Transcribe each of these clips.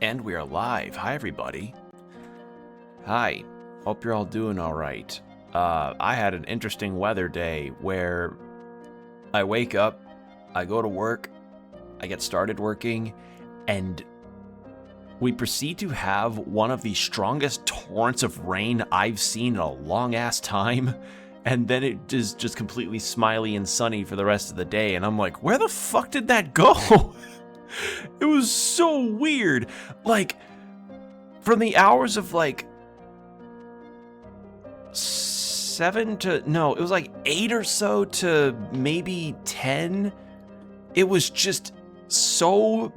And we are live. Hi, everybody. Hi. Hope you're all doing all right. I had an interesting weather day where I wake up, I go to work, I get started working, and we proceed to have one of the strongest torrents of rain I've seen in a long-ass time. And then it is just completely smiley and sunny for the rest of the day. And I'm like, where the fuck did that go? It was so weird. Like, from the hours of like 8 or so to maybe 10. It was just so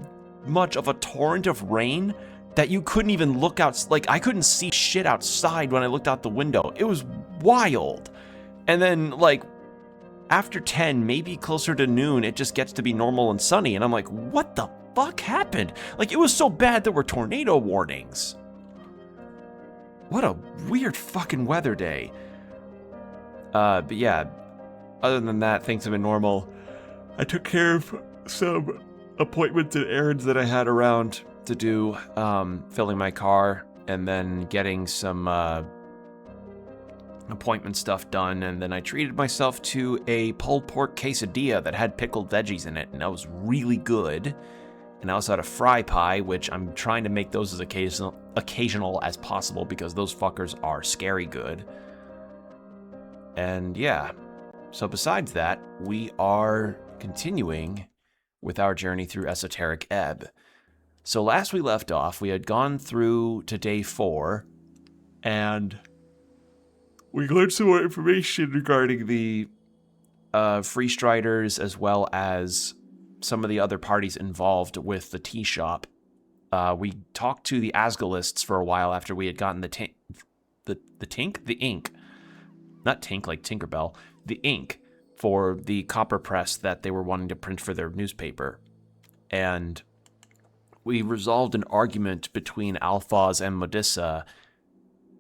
much of a torrent of rain that you couldn't even look out. Like, I couldn't see shit outside when I looked out the window. It was wild. And then, like, after 10, maybe closer to noon, it just gets to be normal and sunny. And I'm like, what the fuck happened? Like, it was so bad there were tornado warnings. What a weird fucking weather day. But yeah, other than that, things have been normal. I took care of some appointments and errands that I had around to do, filling my car and then getting some appointment stuff done, and then I treated myself to a pulled pork quesadilla that had pickled veggies in it, and that was really good. And I also had a fry pie, which I'm trying to make those as occasional as possible because those fuckers are scary good. And yeah, so besides that, we are continuing with our journey through Esoteric Ebb. So last we left off, we had gone through to day 4, and we learned some more information regarding the Free Striders as well as some of the other parties involved with the tea shop. We talked to the Asgalists for a while after we had gotten the ink. Not Tink like Tinkerbell. The ink for the copper press that they were wanting to print for their newspaper. And we resolved an argument between Alphaz and Modissa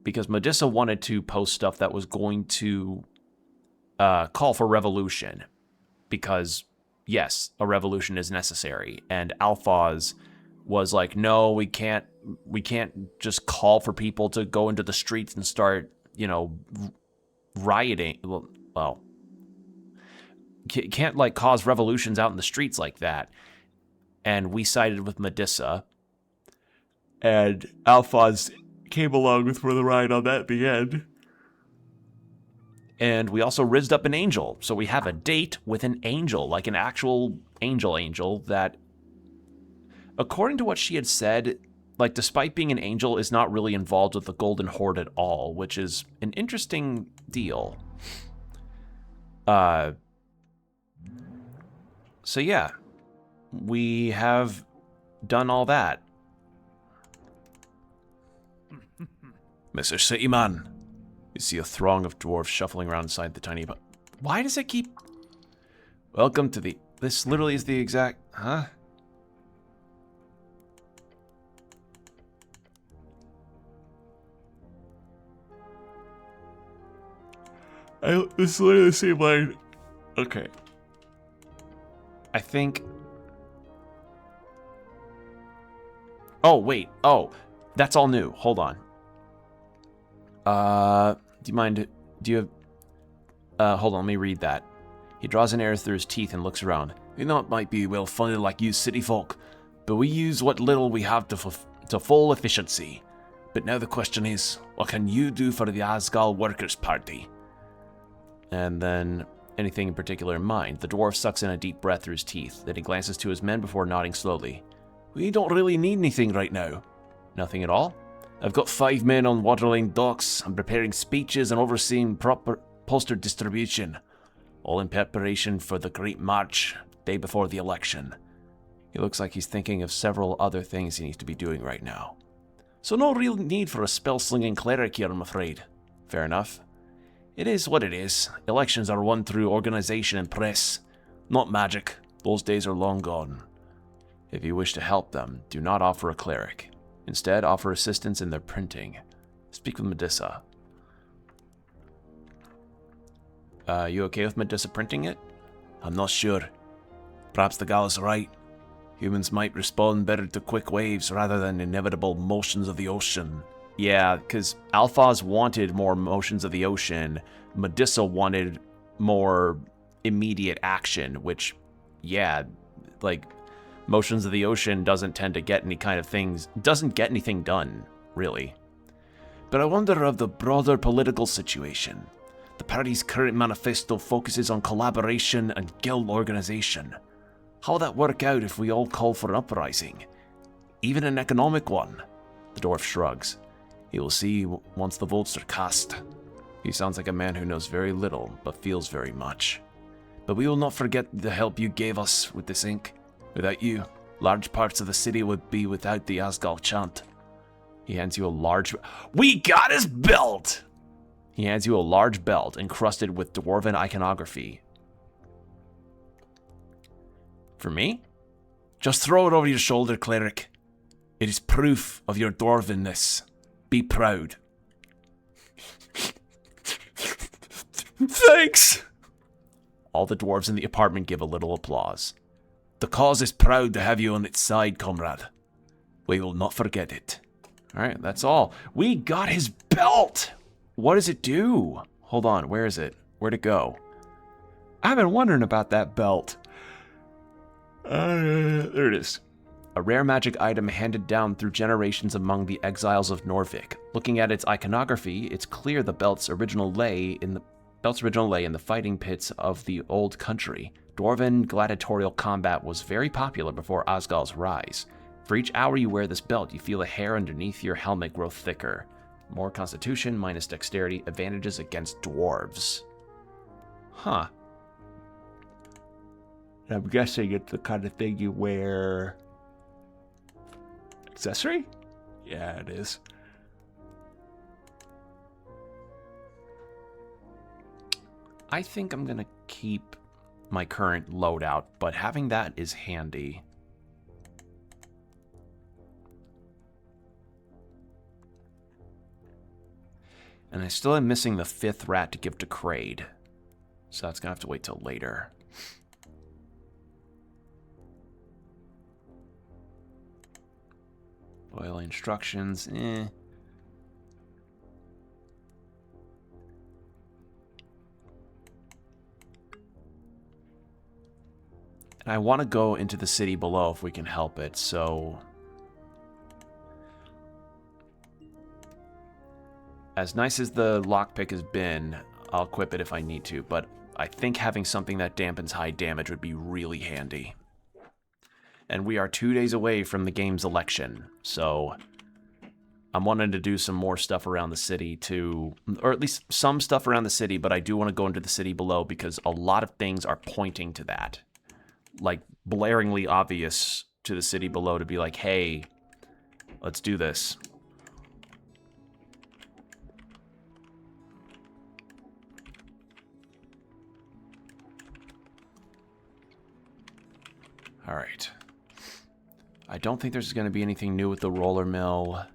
because Modissa wanted to post stuff that was going to call for revolution, because, yes, a revolution is necessary. And Alphaz was like, no, we can't just call for people to go into the streets and start, rioting. Well, can't, like, cause revolutions out in the streets like that. And we sided with Modissa, and Alphaz came along with for the ride on that at the end. And we also rizzed up an angel. So we have a date with an angel, like an actual angel that, according to what she had said, like, despite being an angel, is not really involved with the Golden Horde at all, which is an interesting deal. So yeah, we have done all that. Mr. Cityman, you see a throng of dwarves shuffling around inside the tiny... Why does it keep... Welcome to the... This literally is the exact... Huh? This is literally the same line. Okay. I think... Oh, wait. Oh, that's all new. Hold on. Do you mind, do you have, hold on, let me read that. He draws an air through his teeth and looks around. We know it might be well-funded like you city folk, but we use what little we have to full efficiency. But now the question is, what can you do for the Asgal Workers' Party? And then, anything in particular in mind? The dwarf sucks in a deep breath through his teeth, then he glances to his men before nodding slowly. We don't really need anything right now. Nothing at all? I've got 5 men on Waterline docks. I'm preparing speeches and overseeing proper poster distribution, all in preparation for the Great March, day before the election. He looks like he's thinking of several other things he needs to be doing right now. So no real need for a spell-slinging cleric here, I'm afraid. Fair enough. It is what it is. Elections are won through organization and press, not magic. Those days are long gone. If you wish to help them, do not offer a cleric. Instead, offer assistance in their printing. Speak with Modissa. You okay with Modissa printing it? I'm not sure. Perhaps the gal is right. Humans might respond better to quick waves rather than inevitable motions of the ocean. Yeah, because Alphas wanted more motions of the ocean. Medusa wanted more immediate action, which, yeah, like, motions of the ocean doesn't tend to get any kind of things, doesn't get anything done, really. But I wonder of the broader political situation. The party's current manifesto focuses on collaboration and guild organization. How will that work out if we all call for an uprising? Even an economic one? The dwarf shrugs. He will see once the votes are cast. He sounds like a man who knows very little, but feels very much. But we will not forget the help you gave us with this ink. Without you, large parts of the city would be without the Asgal chant. He hands you a large... We got his belt! He hands you a large belt encrusted with dwarven iconography. For me? Just throw it over your shoulder, cleric. It is proof of your dwarvenness. Be proud. Thanks! All the dwarves in the apartment give a little applause. The cause is proud to have you on its side, comrade. We will not forget it. Alright, that's all. We got his belt! What does it do? Hold on, where is it? Where'd it go? I've been wondering about that belt. There it is. A rare magic item handed down through generations among the exiles of Norvik. Looking at its iconography, it's clear the belt's original lay in the fighting pits of the old country. Dwarven gladiatorial combat was very popular before Asgal's rise. For each hour you wear this belt, you feel the hair underneath your helmet grow thicker. More constitution, minus dexterity, advantages against dwarves. Huh. I'm guessing it's the kind of thing you wear... Accessory? Yeah, it is. I think I'm gonna keep my current loadout, but having that is handy. And I still am missing the 5th rat to give to Kraid. So that's gonna have to wait till later. Oil instructions, eh. And I want to go into the city below if we can help it, so... As nice as the lockpick has been, I'll equip it if I need to, but I think having something that dampens high damage would be really handy. And we are 2 days away from the game's election, so I'm wanting to do some more stuff around the city too, or at least some stuff around the city, but I do want to go into the city below because a lot of things are pointing to that. Like, blaringly obvious to the city below to be like, hey, let's do this. All right. I don't think there's going to be anything new with the roller mill.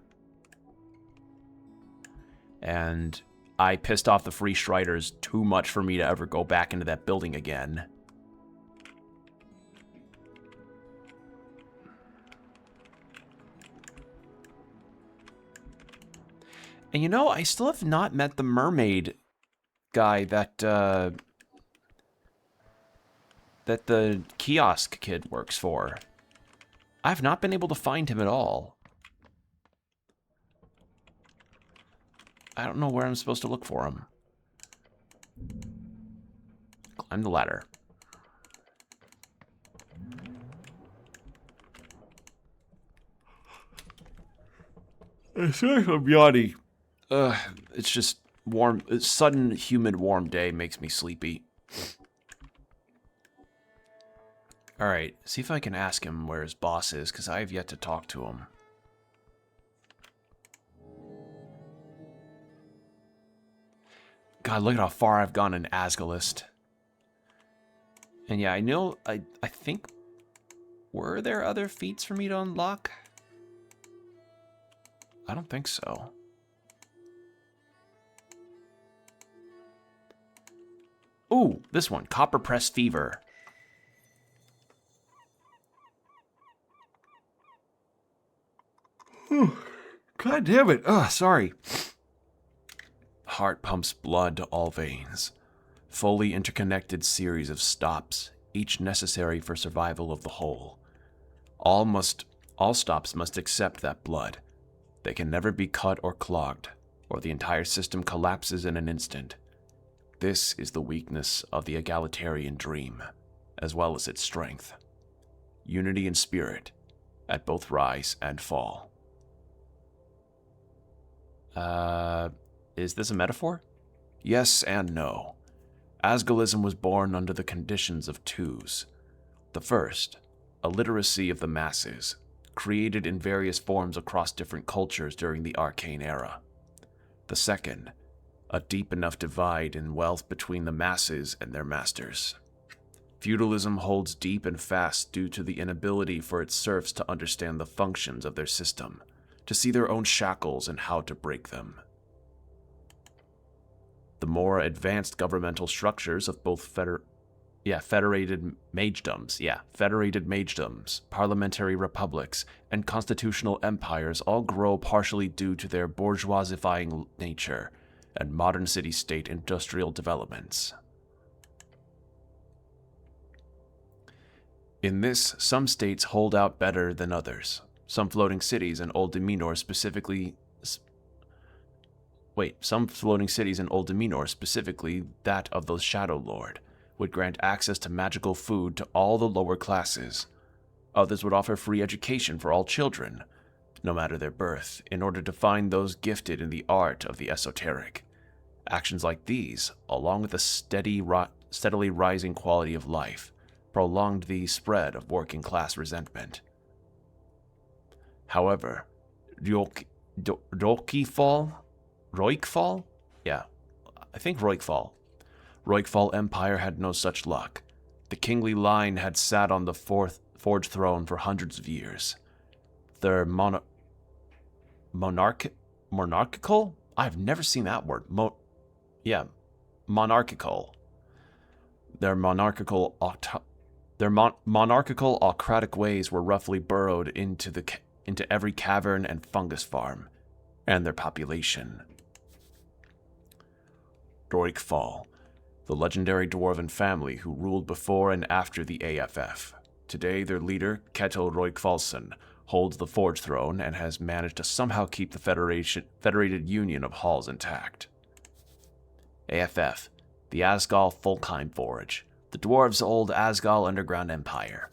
And I pissed off the free Striders too much for me to ever go back into that building again. And you know, I still have not met the mermaid guy that the kiosk kid works for. I've not been able to find him at all. I don't know where I'm supposed to look for him. Climb the ladder. Sorry if I'm yawning. It's just warm. Sudden humid warm day makes me sleepy. Alright, see if I can ask him where his boss is, because I have yet to talk to him. God, look at how far I've gone in Asgalist. And yeah, I know, I think... Were there other feats for me to unlock? I don't think so. Ooh, this one, Copper Press Fever. God damn it. Oh, sorry. Heart pumps blood to all veins. Fully interconnected series of stops, each necessary for survival of the whole. All stops must accept that blood. They can never be cut or clogged, or the entire system collapses in an instant. This is the weakness of the egalitarian dream, as well as its strength. Unity in spirit, at both rise and fall. Is this a metaphor? Yes and no. Asgalism was born under the conditions of twos. The first, illiteracy of the masses, created in various forms across different cultures during the Arcane Era. The second, a deep enough divide in wealth between the masses and their masters. Feudalism holds deep and fast due to the inability for its serfs to understand the functions of their system, to see their own shackles and how to break them. The more advanced governmental structures of both federated magedoms, parliamentary republics, and constitutional empires all grow partially due to their bourgeoisifying nature and modern city-state industrial developments. In this, some states hold out better than others. Some floating cities in Old Deminor specifically that of the Shadow Lord, would grant access to magical food to all the lower classes. Others would offer free education for all children, no matter their birth, in order to find those gifted in the art of the esoteric. Actions like these, along with the steadily rising quality of life, prolonged the spread of working-class resentment. However, Roikfall? Yeah, I think Roikfall. Roikfall Empire had no such luck. The kingly line had sat on the forged throne for hundreds of years. Their monarchical? I've never seen that word. Monarchical. Their monarchical autocratic ways were roughly burrowed into every cavern and fungus farm, and their population. Roikfall, the legendary dwarven family who ruled before and after the AFF. Today, their leader, Ketil Roikfalsson, holds the Forge Throne and has managed to somehow keep the Federated Union of Halls intact. AFF, the Asgal Fulkheim Forge, the dwarves' old Asgal underground empire.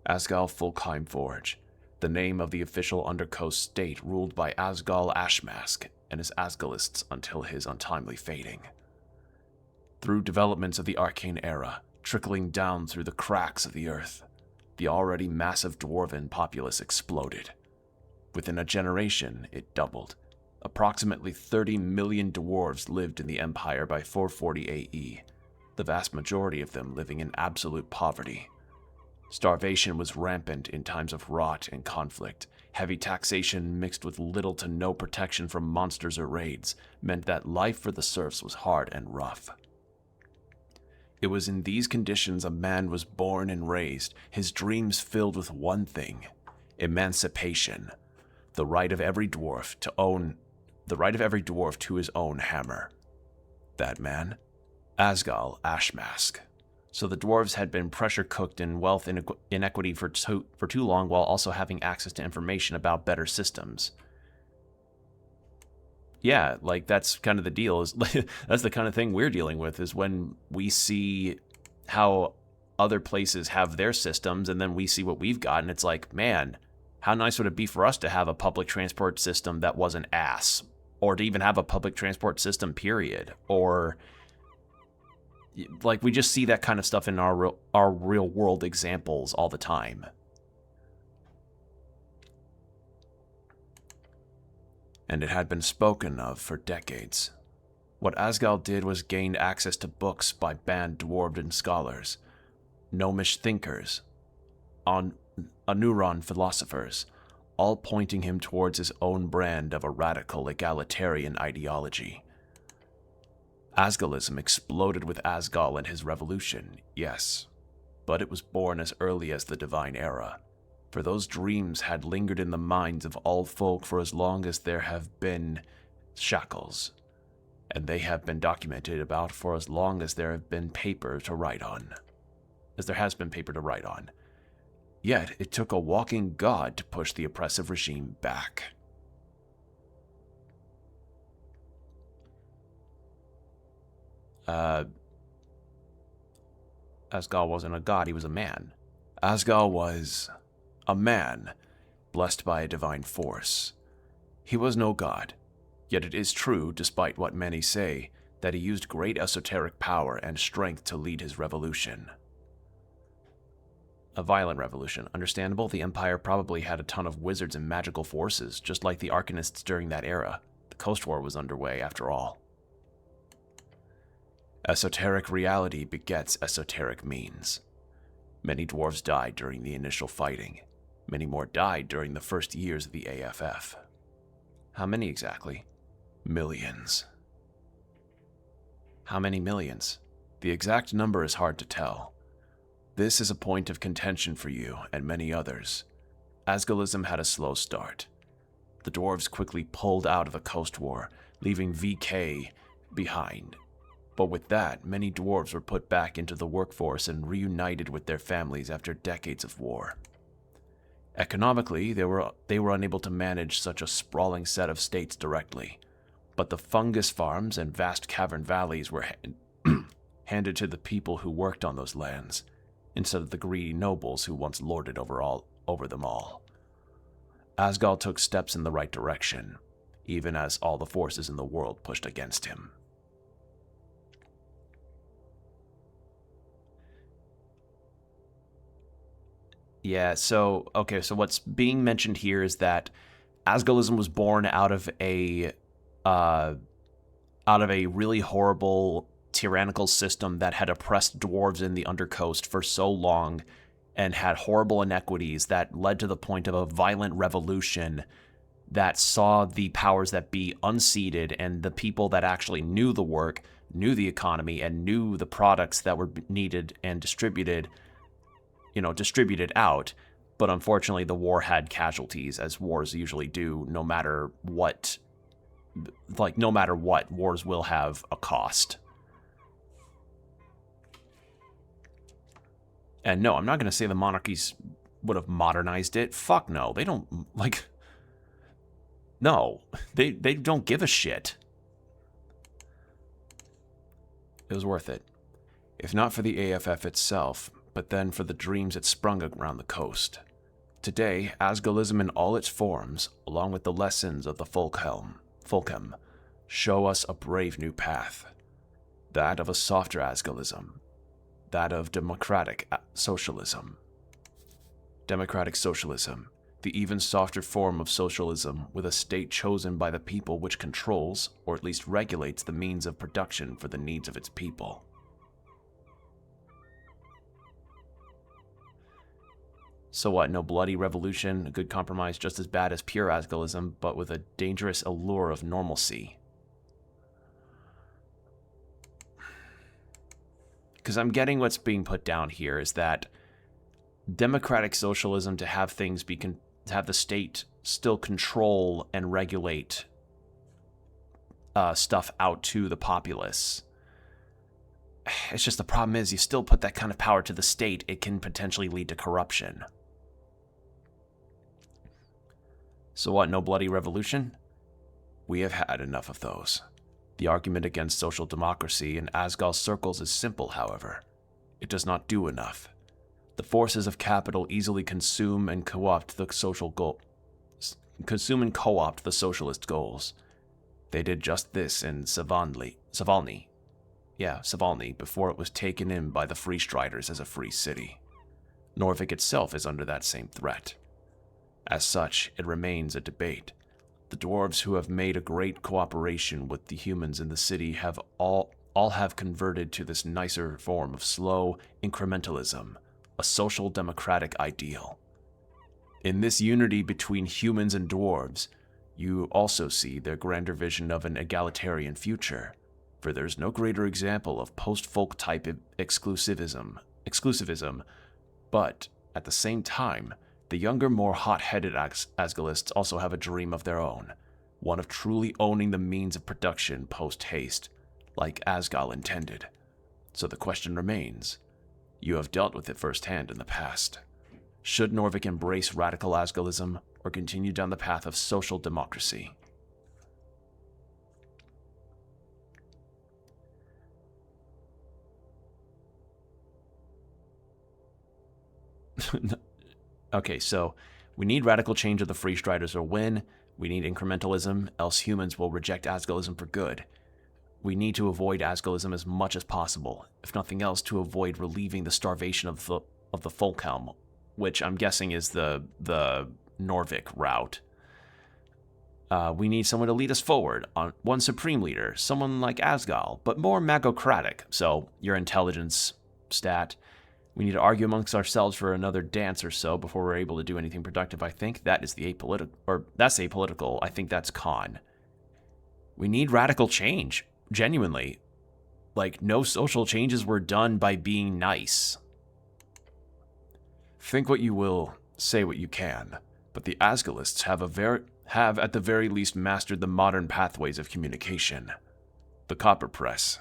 Asgal Fulkheim Forge, the name of the official undercoast state ruled by Asgal Ashmask and his Asgalists until his untimely fading. Through developments of the Arcane Era, trickling down through the cracks of the earth, the already massive dwarven populace exploded. Within a generation, it doubled. Approximately 30 million dwarves lived in the Empire by 440 AE, the vast majority of them living in absolute poverty. Starvation was rampant in times of rot and conflict. Heavy taxation mixed with little to no protection from monsters or raids meant that life for the serfs was hard and rough. It was in these conditions a man was born and raised, his dreams filled with one thing: emancipation. The right of every dwarf to his own hammer. That man? Asgal Ashmask. So the dwarves had been pressure-cooked in wealth inequity for too long while also having access to information about better systems. Yeah, like, that's kind of the deal. That's the kind of thing we're dealing with, is when we see how other places have their systems, and then we see what we've got, and it's like, man, how nice would it be for us to have a public transport system that wasn't ass, or to even have a public transport system, period, or... Like, we just see that kind of stuff in our real world examples all the time. And it had been spoken of for decades. What Asgal did was gain access to books by banned dwarven scholars, gnomish thinkers, Anuran philosophers, all pointing him towards his own brand of a radical egalitarian ideology. Asgalism exploded with Asgal and his revolution, yes, but it was born as early as the Divine Era. For those dreams had lingered in the minds of all folk for as long as there have been shackles, and they have been documented about for as long as there have been paper to write on. Yet it took a walking god to push the oppressive regime back. Asgal wasn't a god, he was a man. Asgal was a man, blessed by a divine force. He was no god, yet it is true, despite what many say, that he used great esoteric power and strength to lead his revolution. A violent revolution. Understandable, the Empire probably had a ton of wizards and magical forces, just like the Arcanists during that era. The Coast War was underway, after all. Esoteric reality begets esoteric means. Many dwarves died during the initial fighting. Many more died during the first years of the AFF. How many exactly? Millions. How many millions? The exact number is hard to tell. This is a point of contention for you and many others. Asgalism had a slow start. The dwarves quickly pulled out of the Coast War, leaving VK behind. But with that, many dwarves were put back into the workforce and reunited with their families after decades of war. Economically, they were unable to manage such a sprawling set of states directly, but the fungus farms and vast cavern valleys were handed to the people who worked on those lands, instead of the greedy nobles who once lorded over them all. Asgal took steps in the right direction, even as all the forces in the world pushed against him. Yeah, so what's being mentioned here is that Asgalism was born out of a really horrible tyrannical system that had oppressed dwarves in the Undercoast for so long and had horrible inequities that led to the point of a violent revolution that saw the powers that be unseated, and the people that actually knew the work, knew the economy, and knew the products that were needed and distributed out. But unfortunately, the war had casualties, as wars usually do. No matter what, wars will have a cost. And no, I'm not going to say the monarchies would have modernized it. Fuck no. They don't, no. They don't give a shit. It was worth it. If not for the AFF itself, but then for the dreams it sprung around the coast. Today, Asgalism in all its forms, along with the lessons of the Folkhem, show us a brave new path. That of a softer Asgalism. That of democratic socialism. Democratic socialism, the even softer form of socialism with a state chosen by the people which controls, or at least regulates, the means of production for the needs of its people. So what, no bloody revolution, a good compromise just as bad as pure Asgalism, but with a dangerous allure of normalcy. Because I'm getting what's being put down here is that democratic socialism, to have things to have the state still control and regulate stuff out to the populace. It's just the problem is you still put that kind of power to the state, it can potentially lead to corruption. So what, no bloody revolution? We have had enough of those. The argument against social democracy in Asgal circles is simple, however. It does not do enough. The forces of capital easily consume and co-opt the socialist goals. They did just this in Savalny, before it was taken in by the Free Striders as a free city. Norvik itself is under that same threat. As such, it remains a debate. The dwarves who have made a great cooperation with the humans in the city have all have converted to this nicer form of slow incrementalism, a social democratic ideal. In this unity between humans and dwarves, you also see their grander vision of an egalitarian future, for there's no greater example of post-folk type exclusivism, but at the same time, The younger, more hot-headed Asgalists also have a dream of their own, one of truly owning the means of production post-haste, like Asgal intended. So the question remains, you have dealt with it firsthand in the past. Should Norvik embrace radical Asgalism or continue down the path of social democracy? Okay, so we need radical change of the Free Striders or win. We need incrementalism, else humans will reject Asgalism for good. We need to avoid Asgalism as much as possible, if nothing else to avoid relieving the starvation of the Folkhelm, which I'm guessing is the Norvik route. We need someone to lead us forward, on one supreme leader, someone like Asgal, but more magocratic, so your intelligence stat. We need to argue amongst ourselves for another dance or so before we're able to do anything productive. I think that is the apolitical, or that's apolitical. I think that's con. We need radical change, genuinely. Like, no social changes were done by being nice. Think what you will, say what you can, but the Asgalists have at the very least mastered the modern pathways of communication. The copper press.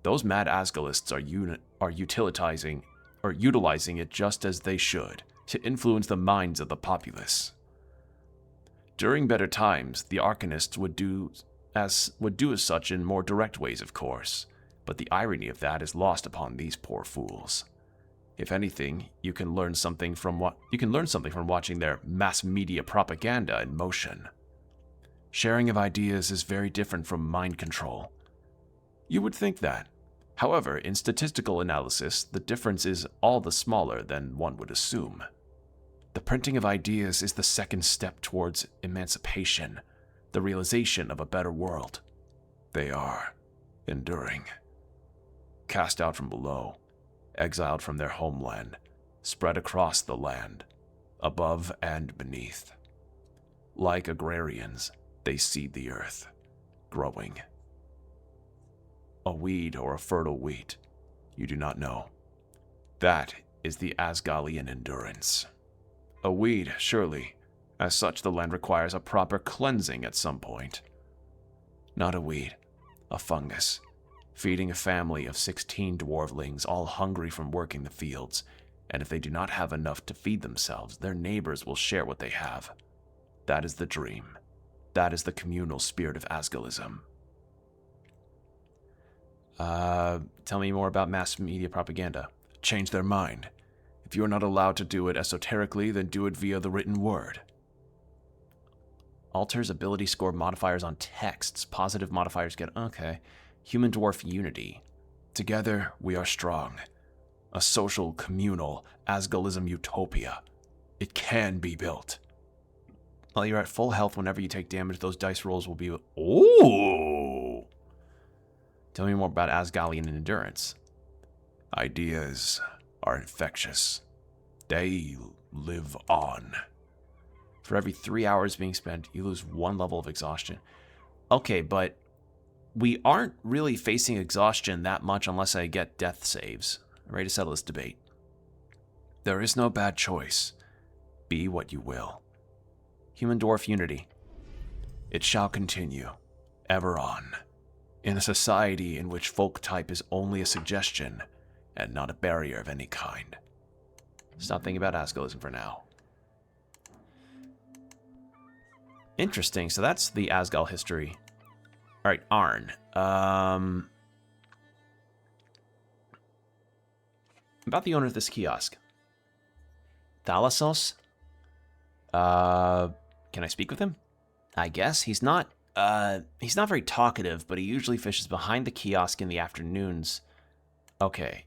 Those mad Asgalists are utilizing it just as they should, to influence the minds of the populace. During better times, the Arcanists would do as such in more direct ways, of course, but the irony of that is lost upon these poor fools. If anything, you can learn something from watching their mass media propaganda in motion. Sharing of ideas is very different from mind control. You would think that. However, in statistical analysis, the difference is all the smaller than one would assume. The printing of ideas is the second step towards emancipation, the realization of a better world. They are enduring. Cast out from below, exiled from their homeland, spread across the land, above and beneath. Like agrarians, they seed the earth, growing. A weed or a fertile wheat, you do not know. That is the Asgalian endurance. A weed, surely. As such, the land requires a proper cleansing at some point. Not a weed, a fungus, feeding a family of 16 dwarvelings, all hungry from working the fields, and if they do not have enough to feed themselves, their neighbors will share what they have. That is the dream. That is the communal spirit of Asgalism. Tell me more about mass media propaganda. Change their mind. If you are not allowed to do it esoterically, then do it via the written word. Alters ability score modifiers on texts. Positive modifiers get... Okay. Human dwarf unity. Together, we are strong. A social, communal, Asgalism utopia. It can be built. While you're at full health, whenever you take damage, those dice rolls will be... Ooh! Tell me more about Asgalian endurance. Ideas are infectious. They live on. For every 3 hours being spent, you lose 1 level of exhaustion. Okay, but we aren't really facing exhaustion that much unless I get death saves. I'm ready to settle this debate. There is no bad choice. Be what you will. Human dwarf unity. It shall continue, ever on. In a society in which folk type is only a suggestion and not a barrier of any kind. Stop thinking about Asgalism for now. Interesting, so that's the Asgal history. Alright, Arn. About the owner of this kiosk. Thalasos? Can I speak with him? I guess. He's not very talkative, but he usually fishes behind the kiosk in the afternoons. Okay.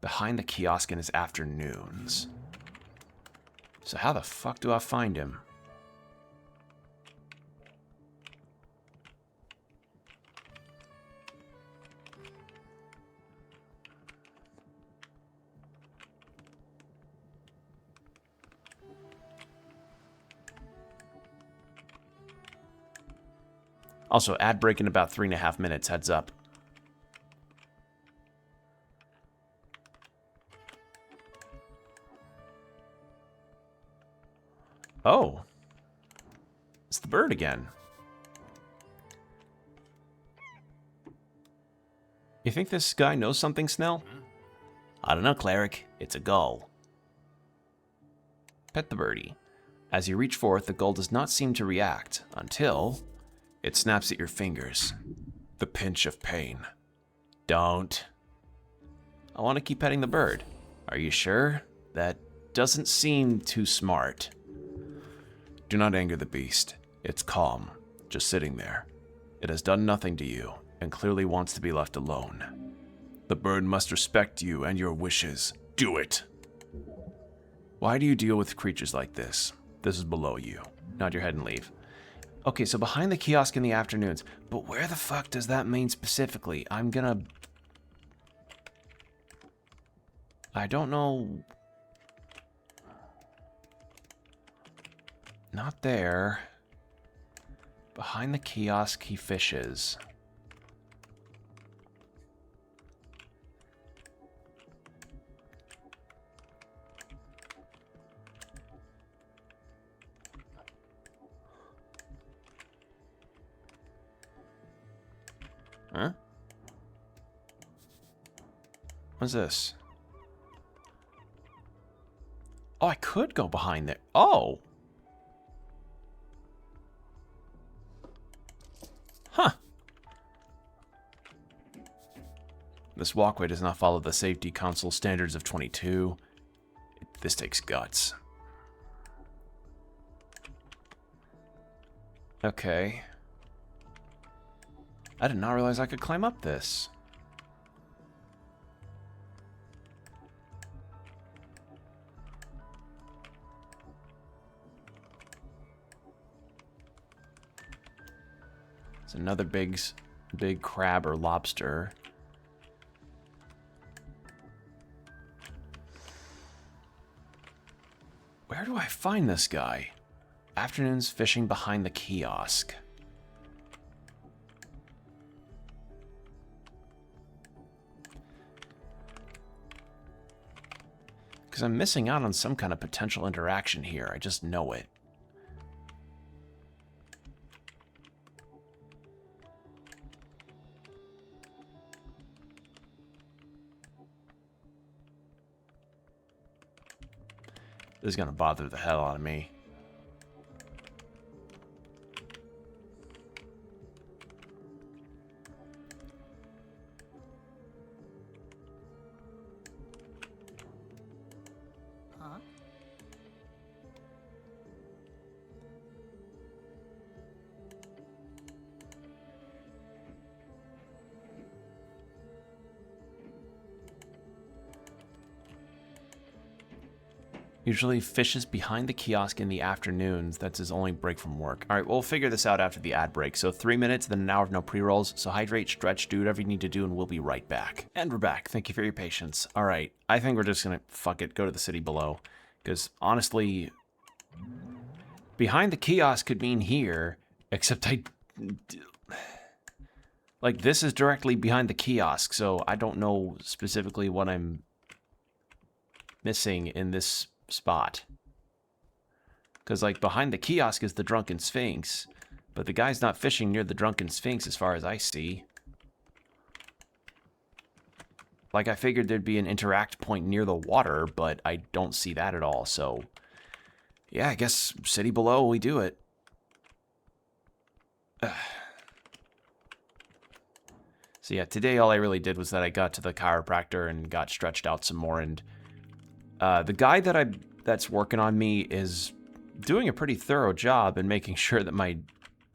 Behind the kiosk in his afternoons. So how the fuck do I find him? Also, ad break in about 3.5 minutes, heads up. Oh. It's the bird again. You think this guy knows something, Snell? I don't know, cleric. It's a gull. Pet the birdie. As you reach forth, the gull does not seem to react until it snaps at your fingers. The pinch of pain. Don't. I want to keep petting the bird. Are you sure? That doesn't seem too smart. Do not anger the beast. It's calm, just sitting there. It has done nothing to you, and clearly wants to be left alone. The bird must respect you and your wishes. Do it! Why do you deal with creatures like this? This is below you. Nod your head and leave. Okay, so behind the kiosk in the afternoons. But where the fuck does that mean specifically? I don't know. Not there. Behind the kiosk, he fishes. Huh? What's this? Oh, I could go behind there. Oh! Huh. This walkway does not follow the Safety Council standards of 22. This takes guts. Okay. I did not realize I could climb up this. It's another big crab or lobster. Where do I find this guy? Afternoons fishing behind the kiosk. Because I'm missing out on some kind of potential interaction here. I just know it. This is going to bother the hell out of me. Usually fishes behind the kiosk in the afternoons. That's his only break from work. All right, we'll figure this out after the ad break. So 3 minutes, then an hour of no pre-rolls. So hydrate, stretch, do whatever you need to do, and we'll be right back. And we're back. Thank you for your patience. All right, I think we're just going to, fuck it, go to the city below. Because honestly, behind the kiosk could mean here, except like, this is directly behind the kiosk, so I don't know specifically what I'm missing in this spot. Because, like, behind the kiosk is the Drunken Sphinx, but the guy's not fishing near the Drunken Sphinx as far as I see. Like, I figured there'd be an interact point near the water, but I don't see that at all, so yeah, I guess city below, we do it. So yeah, today all I really did was that I got to the chiropractor and got stretched out some more, and the guy that's working on me is doing a pretty thorough job in making sure that my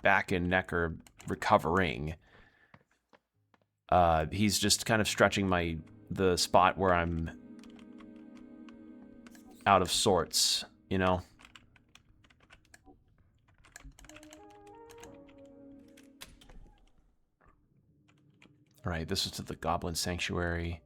back and neck are recovering. He's just kind of stretching the spot where I'm out of sorts, you know? All right, this is to the Goblin Sanctuary.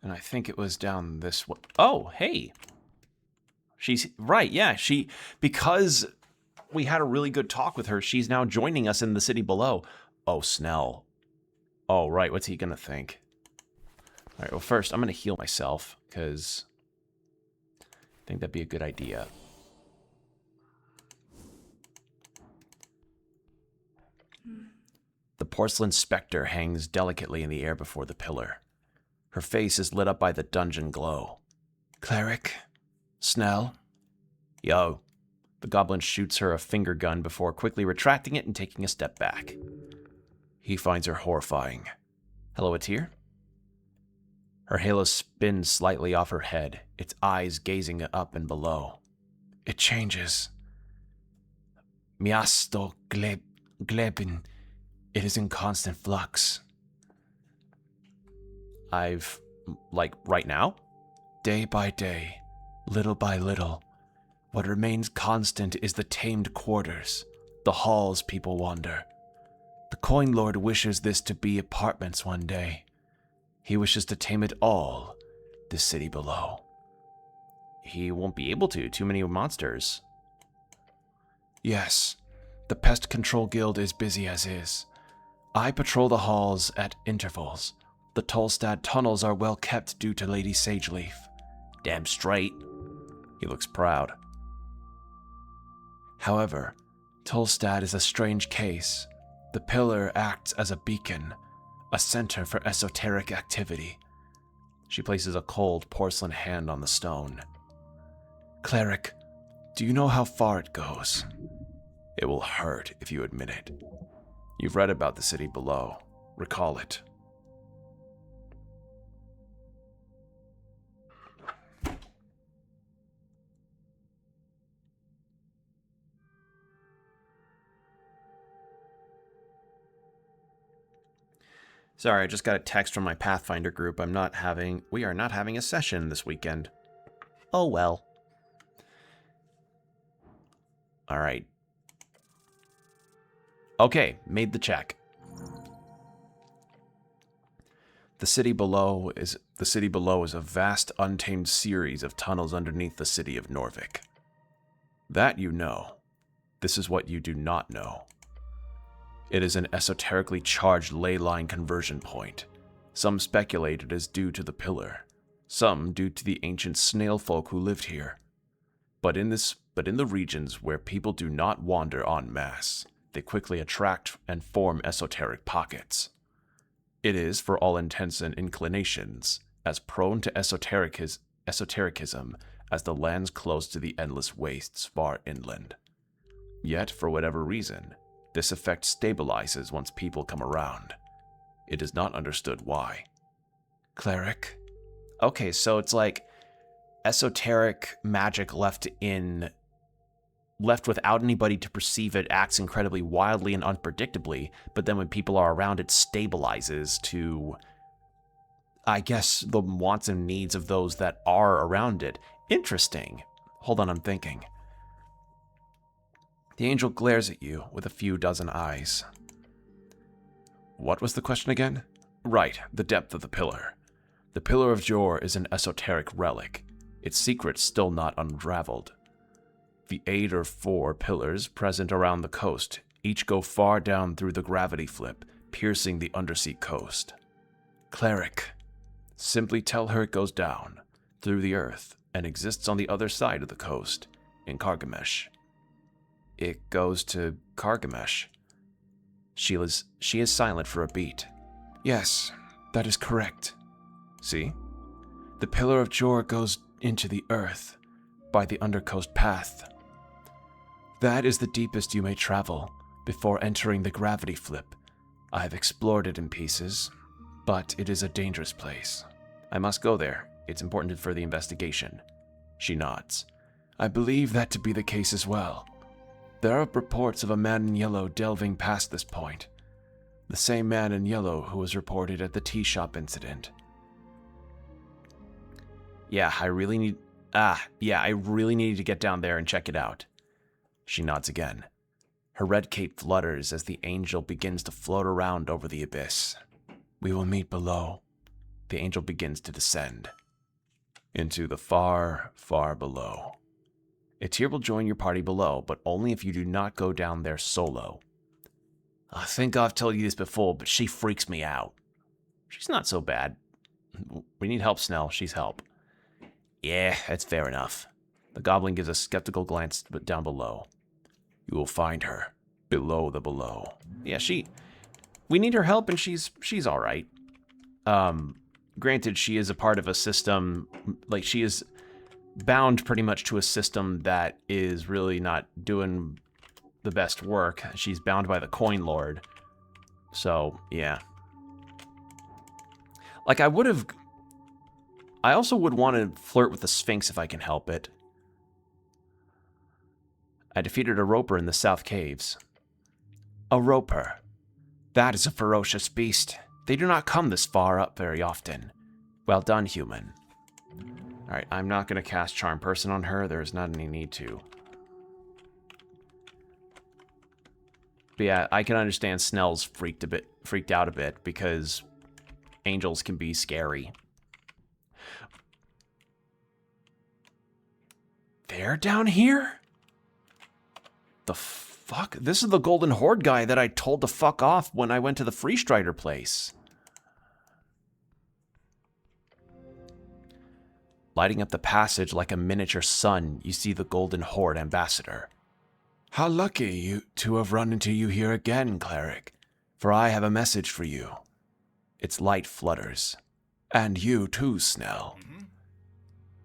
And I think it was down this way. Oh, hey. She's right, yeah. Because we had a really good talk with her, she's now joining us in the city below. Oh, Snell. Oh, right, what's he gonna think? All right, well, first, I'm gonna heal myself, because I think that'd be a good idea. The porcelain specter hangs delicately in the air before the pillar. Her face is lit up by the dungeon glow. Cleric? Snell? Yo. The goblin shoots her a finger gun before quickly retracting it and taking a step back. He finds her horrifying. Hello, Atir? Her halo spins slightly off her head, its eyes gazing up and below. It changes. Miasto glebin. It is in constant flux. Like, right now? Day by day, little by little, what remains constant is the tamed quarters, the halls people wander. The Coin Lord wishes this to be apartments one day. He wishes to tame it all, the city below. He won't be able to, too many monsters. Yes, the Pest Control Guild is busy as is. I patrol the halls at intervals. The Tolstad tunnels are well kept due to Lady Sageleaf. Damn straight. He looks proud. However, Tolstad is a strange case. The pillar acts as a beacon, a center for esoteric activity. She places a cold porcelain hand on the stone. Cleric, do you know how far it goes? It will hurt if you admit it. You've read about the city below. Recall it. Sorry, I just got a text from my Pathfinder group. We are not having a session this weekend. Oh well. All right. Okay, made the check. The city below is a vast, untamed series of tunnels underneath the city of Norvik. That you know. This is what you do not know. It is an esoterically charged ley line conversion point. Some speculate it is due to the pillar, some due to the ancient snail folk who lived here. But in the regions where people do not wander en masse, they quickly attract and form esoteric pockets. It is, for all intents and inclinations, as prone to esotericism as the lands close to the endless wastes far inland. Yet, for whatever reason, this effect stabilizes once people come around. It is not understood why. Cleric? Okay, so it's like esoteric magic left without anybody to perceive it acts incredibly wildly and unpredictably, but then when people are around it stabilizes to, I guess, the wants and needs of those that are around it. Interesting. Hold on, I'm thinking. The angel glares at you with a few dozen eyes. What was the question again? Right, the depth of the pillar. The Pillar of Jor is an esoteric relic, its secrets still not unraveled. The 8 or 4 pillars present around the coast each go far down through the gravity flip, piercing the undersea coast. Cleric. Simply tell her it goes down, through the earth, and exists on the other side of the coast, in Kargamesh. It goes to Kargamesh. She is silent for a beat. Yes, that is correct. See? The Pillar of Jor goes into the earth, by the undercoast path. That is the deepest you may travel, before entering the gravity flip. I have explored it in pieces, but it is a dangerous place. I must go there. It's important for the investigation. She nods. I believe that to be the case as well. There are reports of a man in yellow delving past this point. The same man in yellow who was reported at the tea shop incident. I really need to get down there and check it out. She nods again. Her red cape flutters as the angel begins to float around over the abyss. We will meet below. the angel begins to descend into the far, far below. A tier will join your party below, but only if you do not go down there solo. I think I've told you this before, but she freaks me out. She's not so bad. We need help, Snell. She's help. Yeah, that's fair enough. The goblin gives a skeptical glance down below. You will find her below the below. Yeah, we need her help, and she's all right. Granted, she is a part of a system, like she is bound pretty much to a system that is really not doing the best work. She's bound by the Coin Lord. So, yeah. Like, I also would want to flirt with the Sphinx if I can help it. I defeated a roper in the South Caves. A roper. That is a ferocious beast. They do not come this far up very often. Well done, human. Alright, I'm not going to cast Charm Person on her. There's not any need to. But yeah, I can understand Snell's freaked out a bit because angels can be scary. They're down here? The fuck? This is the Golden Horde guy that I told to fuck off when I went to the Free Strider place. Lighting up the passage like a miniature sun, you see the Golden Horde ambassador. How lucky you to have run into you here again, cleric, for I have a message for you. Its light flutters. And you too, Snell.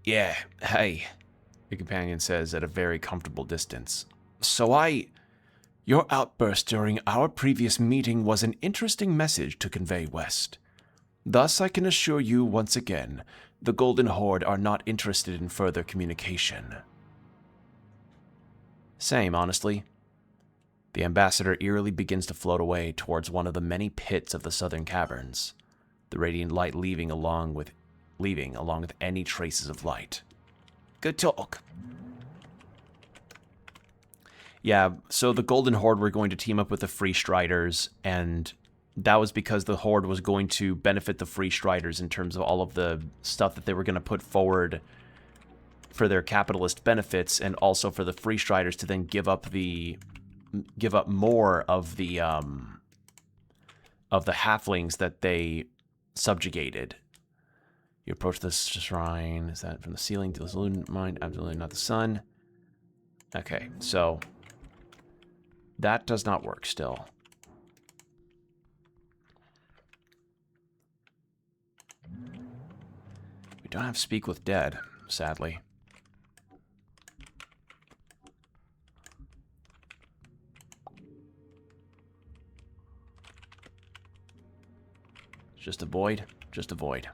Yeah, hey, your companion says at a very comfortable distance. Your outburst during our previous meeting was an interesting message to convey west. Thus, I can assure you once again, the Golden Horde are not interested in further communication. Same, honestly. The ambassador eerily begins to float away towards one of the many pits of the southern caverns, the radiant light leaving along with any traces of light. Good talk. Yeah, so the Golden Horde were going to team up with the Free Striders, and that was because the Horde was going to benefit the Free Striders in terms of all of the stuff that they were going to put forward for their capitalist benefits, and also for the Free Striders to then give up more of the halflings that they subjugated. You approach the shrine. Is that from the ceiling to the lunar mind? Absolutely not the sun. Okay, so that does not work still. We don't have Speak with Dead, sadly. Just avoid. Just avoid.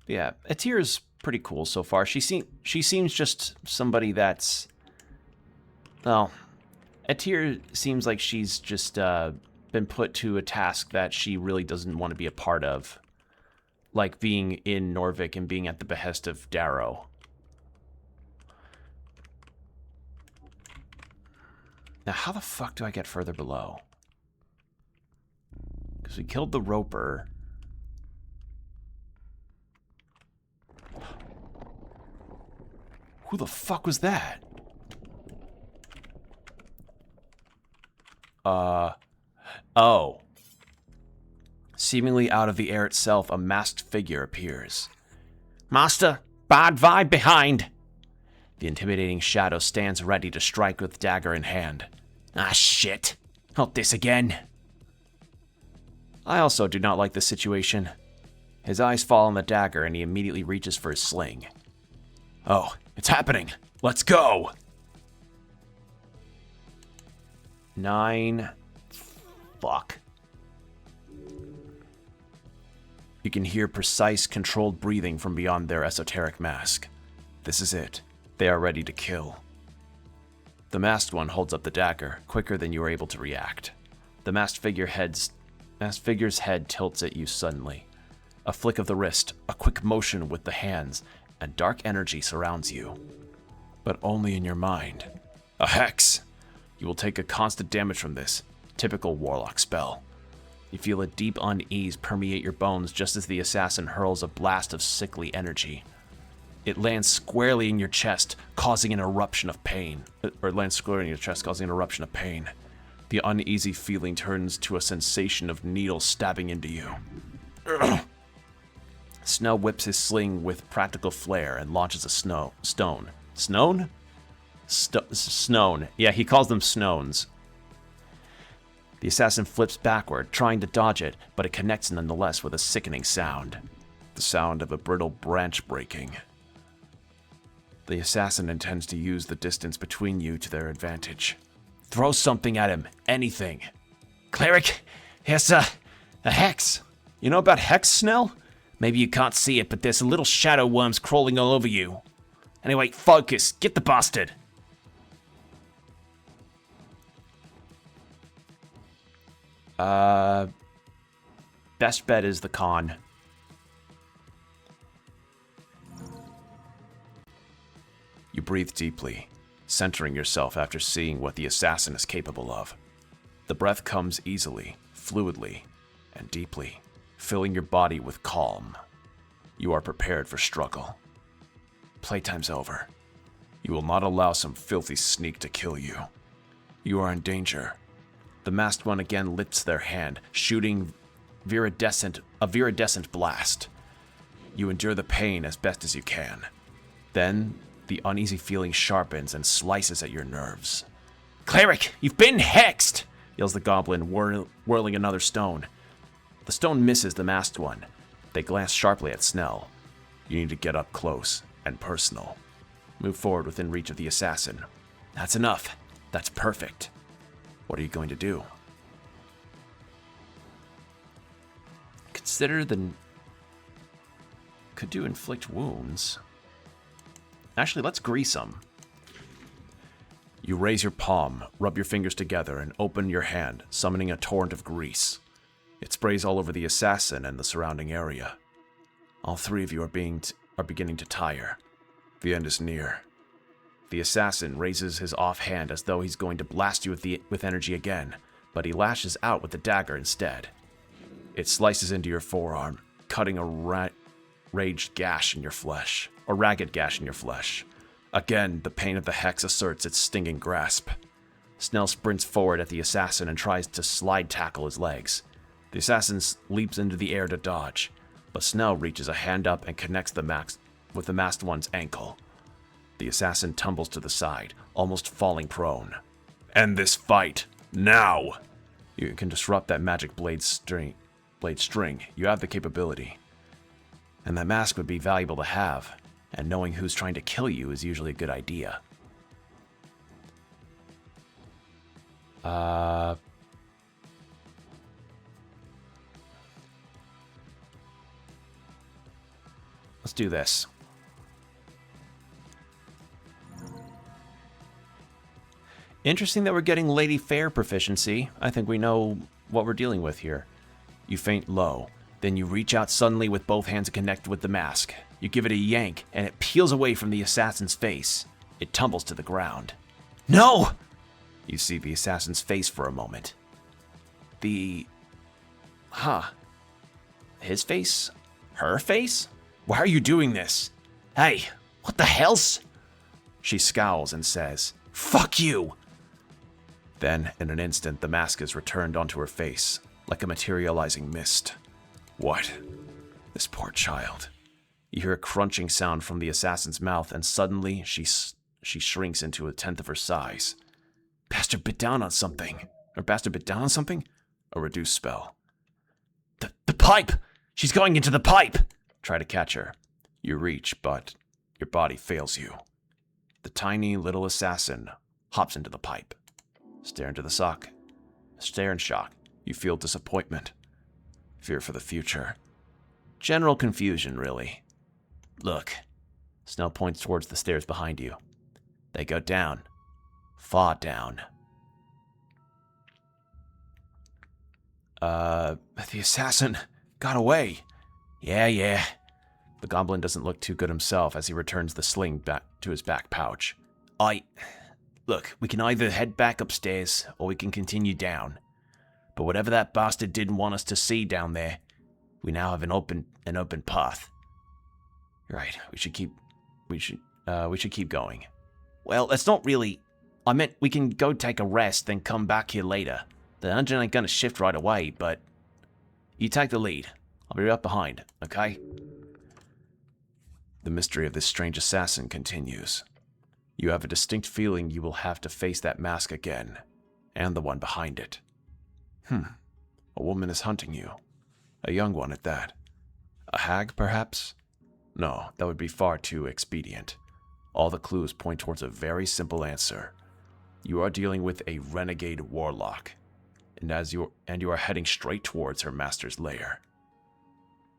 Yeah, Atir's pretty cool so far. She seems just somebody that's... Well, Etir seems like she's just been put to a task that she really doesn't want to be a part of. Like being in Norvik and being at the behest of Darrow. Now, how the fuck do I get further below? Because we killed the roper. Who the fuck was that? Oh. Seemingly out of the air itself, a masked figure appears. Master, bad vibe behind. The intimidating shadow stands ready to strike with dagger in hand. Ah, shit. Not this again. I also do not like this situation. His eyes fall on the dagger and he immediately reaches for his sling. Oh, it's happening. Let's go. 9. Fuck. You can hear precise, controlled breathing from beyond their esoteric mask. This is it. They are ready to kill. The masked one holds up the dagger, quicker than you are able to react. The masked figure's head tilts at you suddenly. A flick of the wrist, a quick motion with the hands, and dark energy surrounds you. But only in your mind. A hex! You will take a constant damage from this. Typical warlock spell. You feel a deep unease permeate your bones just as the assassin hurls a blast of sickly energy. It lands squarely in your chest, causing an eruption of pain. The uneasy feeling turns to a sensation of needles stabbing into you. Snell whips his sling with practical flair and launches a stone. Snone? Snone. Yeah, he calls them snones. The assassin flips backward, trying to dodge it, but it connects nonetheless with a sickening sound. The sound of a brittle branch breaking. The assassin intends to use the distance between you to their advantage. Throw something at him. Anything. Cleric, here's a hex. You know about hex, Snell? Maybe you can't see it, but there's a little shadow worms crawling all over you. Anyway, focus. Get the bastard. Best bet is the con. You breathe deeply, centering yourself after seeing what the assassin is capable of. The breath comes easily, fluidly, and deeply, filling your body with calm. You are prepared for struggle. Playtime's over. You will not allow some filthy sneak to kill you. You are in danger. The masked one again lifts their hand, shooting a viridescent blast. You endure the pain as best as you can. Then, the uneasy feeling sharpens and slices at your nerves. Cleric, you've been hexed! Yells the goblin, whirling another stone. The stone misses the masked one. They glance sharply at Snell. You need to get up close and personal. Move forward within reach of the assassin. That's enough. That's perfect. What are you going to do? Consider the... Could do inflict wounds. Actually, let's grease them. You raise your palm, rub your fingers together, and open your hand, summoning a torrent of grease. It sprays all over the assassin and the surrounding area. All three of you are beginning to tire. The end is near. The assassin raises his offhand as though he's going to blast you with energy again, but he lashes out with the dagger instead. It slices into your forearm, cutting a ragged gash in your flesh. Again, the pain of the hex asserts its stinging grasp. Snell sprints forward at the assassin and tries to slide tackle his legs. The assassin leaps into the air to dodge, but Snell reaches a hand up and connects with the masked one's ankle. The assassin tumbles to the side, almost falling prone. End this fight, now! You can disrupt that magic blade string. You have the capability. And that mask would be valuable to have, and knowing who's trying to kill you is usually a good idea. Let's do this. Interesting that we're getting Lady Fair proficiency. I think we know what we're dealing with here. You faint low. Then you reach out suddenly with both hands and connect with the mask. You give it a yank, and it peels away from the assassin's face. It tumbles to the ground. No! You see the assassin's face for a moment. His face? Her face? Why are you doing this? Hey, what the hell's? She scowls and says, "Fuck you!" Then, in an instant, the mask is returned onto her face, like a materializing mist. What? This poor child. You hear a crunching sound from the assassin's mouth, and suddenly she shrinks into a tenth of her size. Bastard bit down on something. A reduced spell. The pipe! She's going into the pipe! Try to catch her. You reach, but your body fails you. The tiny little assassin hops into the pipe. Stare in shock. You feel disappointment. Fear for the future. General confusion, really. Look. Snell points towards the stairs behind you. They go down. Far down. The assassin got away. Yeah. The goblin doesn't look too good himself as he returns the sling back to his back pouch. Look, we can either head back upstairs or we can continue down. But whatever that bastard didn't want us to see down there, we now have an open path. Right, we should keep going. Well, that's not really... I meant we can go take a rest, then come back here later. The dungeon ain't gonna shift right away, but... You take the lead. I'll be right behind, okay? The mystery of this strange assassin continues. You have a distinct feeling you will have to face that mask again, and the one behind it. A woman is hunting you. A young one at that. A hag, perhaps? No, that would be far too expedient. All the clues point towards a very simple answer. You are dealing with a renegade warlock, and you are heading straight towards her master's lair.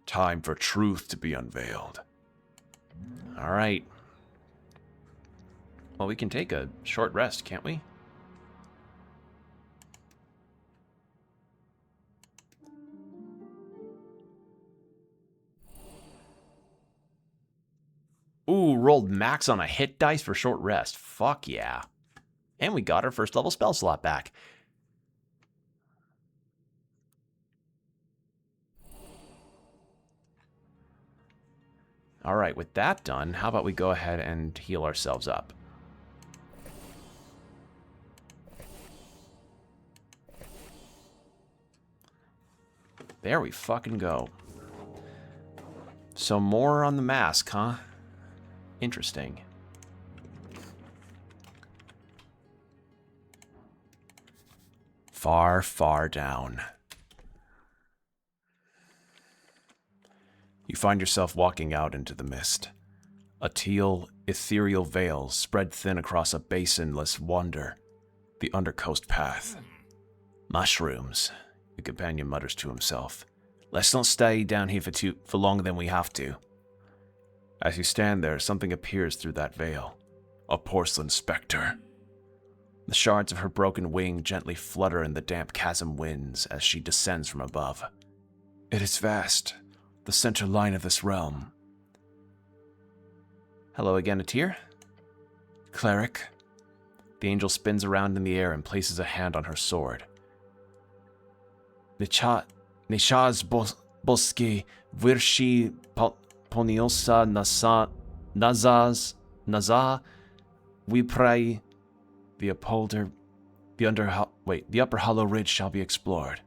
Time for truth to be unveiled. All right. Well, we can take a short rest, can't we? Ooh, rolled max on a hit dice for short rest. Fuck yeah. And we got our first level spell slot back. Alright, with that done, how about we go ahead and heal ourselves up? There we fucking go. So more on the mask, huh? Interesting. Far, far down. You find yourself walking out into the mist. A teal, ethereal veil spread thin across a basinless wonder. The Undercoast Path. Mushrooms, your companion mutters to himself. Let's not stay down here for longer than we have to. As you stand there, something appears through that veil. A porcelain specter. The shards of her broken wing gently flutter in the damp chasm winds as she descends from above. It is vast, the center line of this realm. Hello again, Atir. Cleric. The angel spins around in the air and places a hand on her sword. Nishaz boski virshi poniosa naza we pray. The upper hollow ridge shall be explored.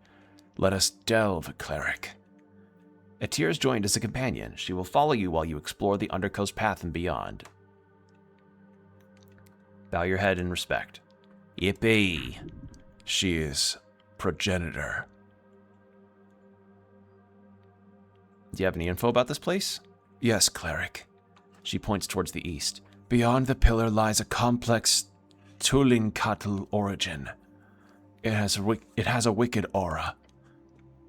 Let us delve, cleric. Atir is joined as a companion. She will follow you while you explore the Undercoast Path and beyond. Bow your head in respect. Yippee. She is progenitor. Do you have any info about this place? Yes, cleric. She points towards the east. Beyond the pillar lies a complex Tulinkatl origin. It has a wicked aura.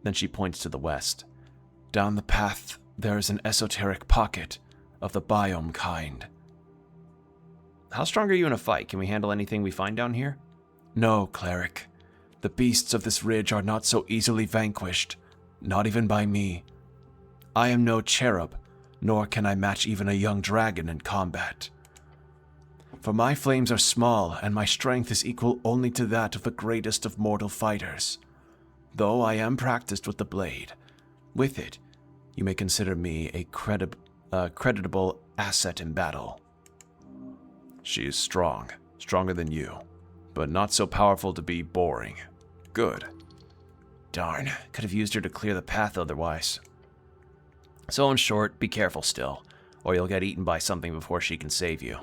Then she points to the west. Down the path, there is an esoteric pocket of the biome kind. How strong are you in a fight? Can we handle anything we find down here? No, cleric. The beasts of this ridge are not so easily vanquished, not even by me. I am no cherub, nor can I match even a young dragon in combat. For my flames are small, and my strength is equal only to that of the greatest of mortal fighters. Though I am practiced with the blade, with it, you may consider me a creditable asset in battle. She is strong, stronger than you, but not so powerful to be boring. Good. Darn, could have used her to clear the path otherwise. So in short, be careful still, or you'll get eaten by something before she can save you.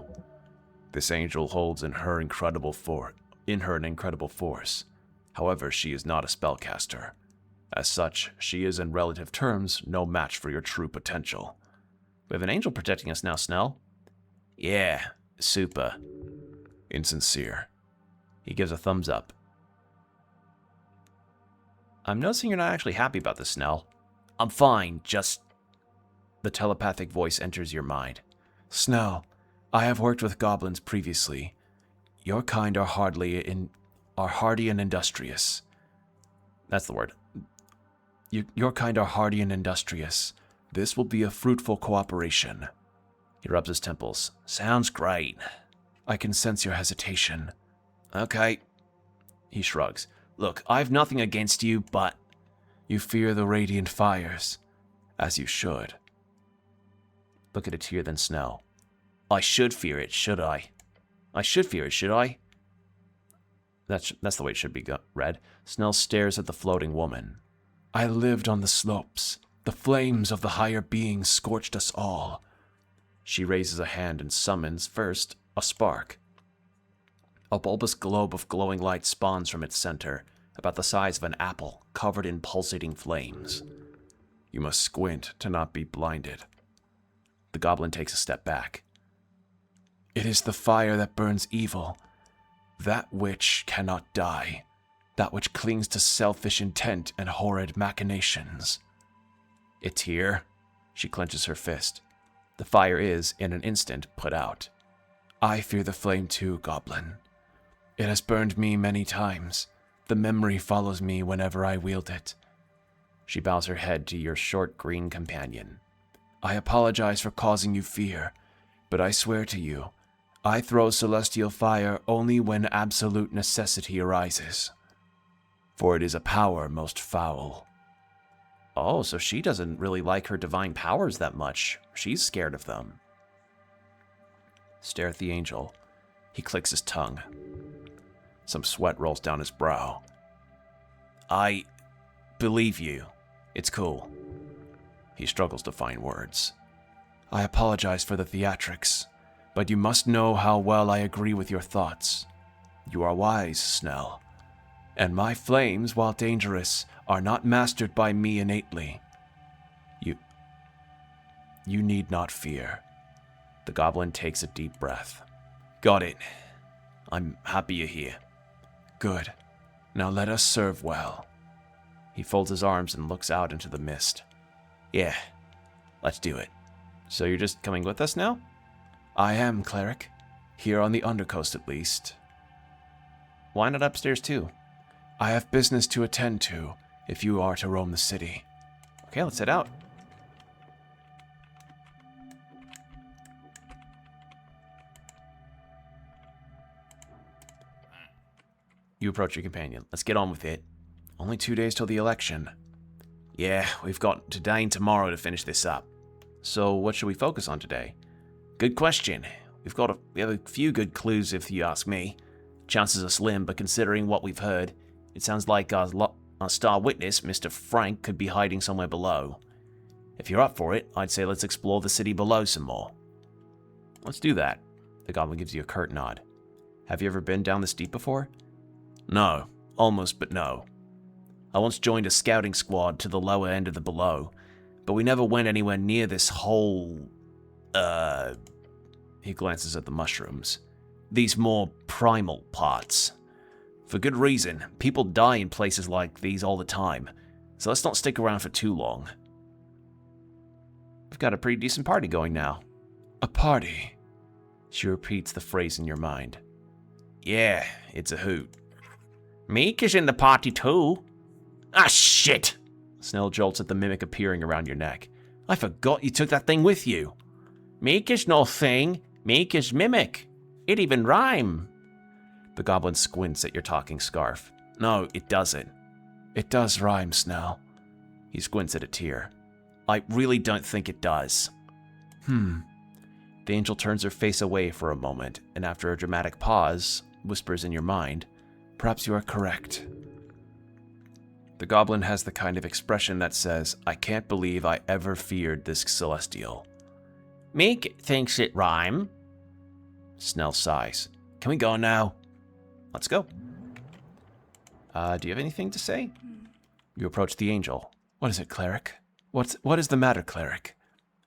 This angel holds in her an incredible force. However, she is not a spellcaster. As such, she is in relative terms no match for your true potential. We have an angel protecting us now, Snell. Yeah, super. Insincere. He gives a thumbs up. I'm noticing you're not actually happy about this, Snell. I'm fine, just... The telepathic voice enters your mind. Snell, I have worked with goblins previously. Your kind are hardy and industrious. That's the word. Your kind are hardy and industrious. This will be a fruitful cooperation. He rubs his temples. Sounds great. I can sense your hesitation. Okay. He shrugs. Look, I've nothing against you, but you fear the radiant fires, as you should. Look at a tear, then Snell. I should fear it, should I? I should fear it, should I? That's the way it should be read. Snell stares at the floating woman. I lived on the slopes. The flames of the higher beings scorched us all. She raises a hand and summons, first, a spark. A bulbous globe of glowing light spawns from its center, about the size of an apple, covered in pulsating flames. You must squint to not be blinded. The goblin takes a step back. It is the fire that burns evil, that which cannot die, that which clings to selfish intent and horrid machinations. It's here. She clenches her fist. The fire is, in an instant, put out. I fear the flame too, goblin. It has burned me many times. The memory follows me whenever I wield it. She bows her head to your short green companion. I apologize for causing you fear, but I swear to you, I throw celestial fire only when absolute necessity arises. For it is a power most foul. Oh, so she doesn't really like her divine powers that much. She's scared of them. Stare at the angel. He clicks his tongue. Some sweat rolls down his brow. I believe you. It's cool. He struggles to find words. I apologize for the theatrics, but you must know how well I agree with your thoughts. You are wise, Snell. And my flames, while dangerous, are not mastered by me innately. You need not fear. The goblin takes a deep breath. Got it. I'm happy you're here. Good. Now let us serve well. He folds his arms and looks out into the mist. Yeah, let's do it. So you're just coming with us now? I am, cleric. Here on the Undercoast, at least. Why not upstairs, too? I have business to attend to, if you are to roam the city. Okay, let's head out. You approach your companion. Let's get on with it. Only 2 days till the election. Yeah, we've got today and tomorrow to finish this up. So what should we focus on today? Good question. We have a few good clues if you ask me. Chances are slim, but considering what we've heard, it sounds like our star witness, Mr. Frank, could be hiding somewhere below. If you're up for it, I'd say let's explore the city below some more. Let's do that. The goblin gives you a curt nod. Have you ever been down this deep before? No. Almost, but no. I once joined a scouting squad to the lower end of the below, but we never went anywhere near this whole... He glances at the mushrooms. These more primal parts. For good reason. People die in places like these all the time, so let's not stick around for too long. We've got a pretty decent party going now. A party? She repeats the phrase in your mind. Yeah, it's a hoot. Meek is in the party too. Ah, shit! Snell jolts at the mimic appearing around your neck. I forgot you took that thing with you. Meek is no thing. Meek is mimic. It even rhyme. The goblin squints at your talking scarf. No, it doesn't. It does rhyme, Snell. He squints at a tear. I really don't think it does. The angel turns her face away for a moment, and after a dramatic pause, whispers in your mind, perhaps you are correct. The goblin has the kind of expression that says, I can't believe I ever feared this celestial. Meek thinks it rhyme. Snell sighs. Can we go now? Let's go. Do you have anything to say? You approach the angel. What is it, cleric? What is the matter, cleric?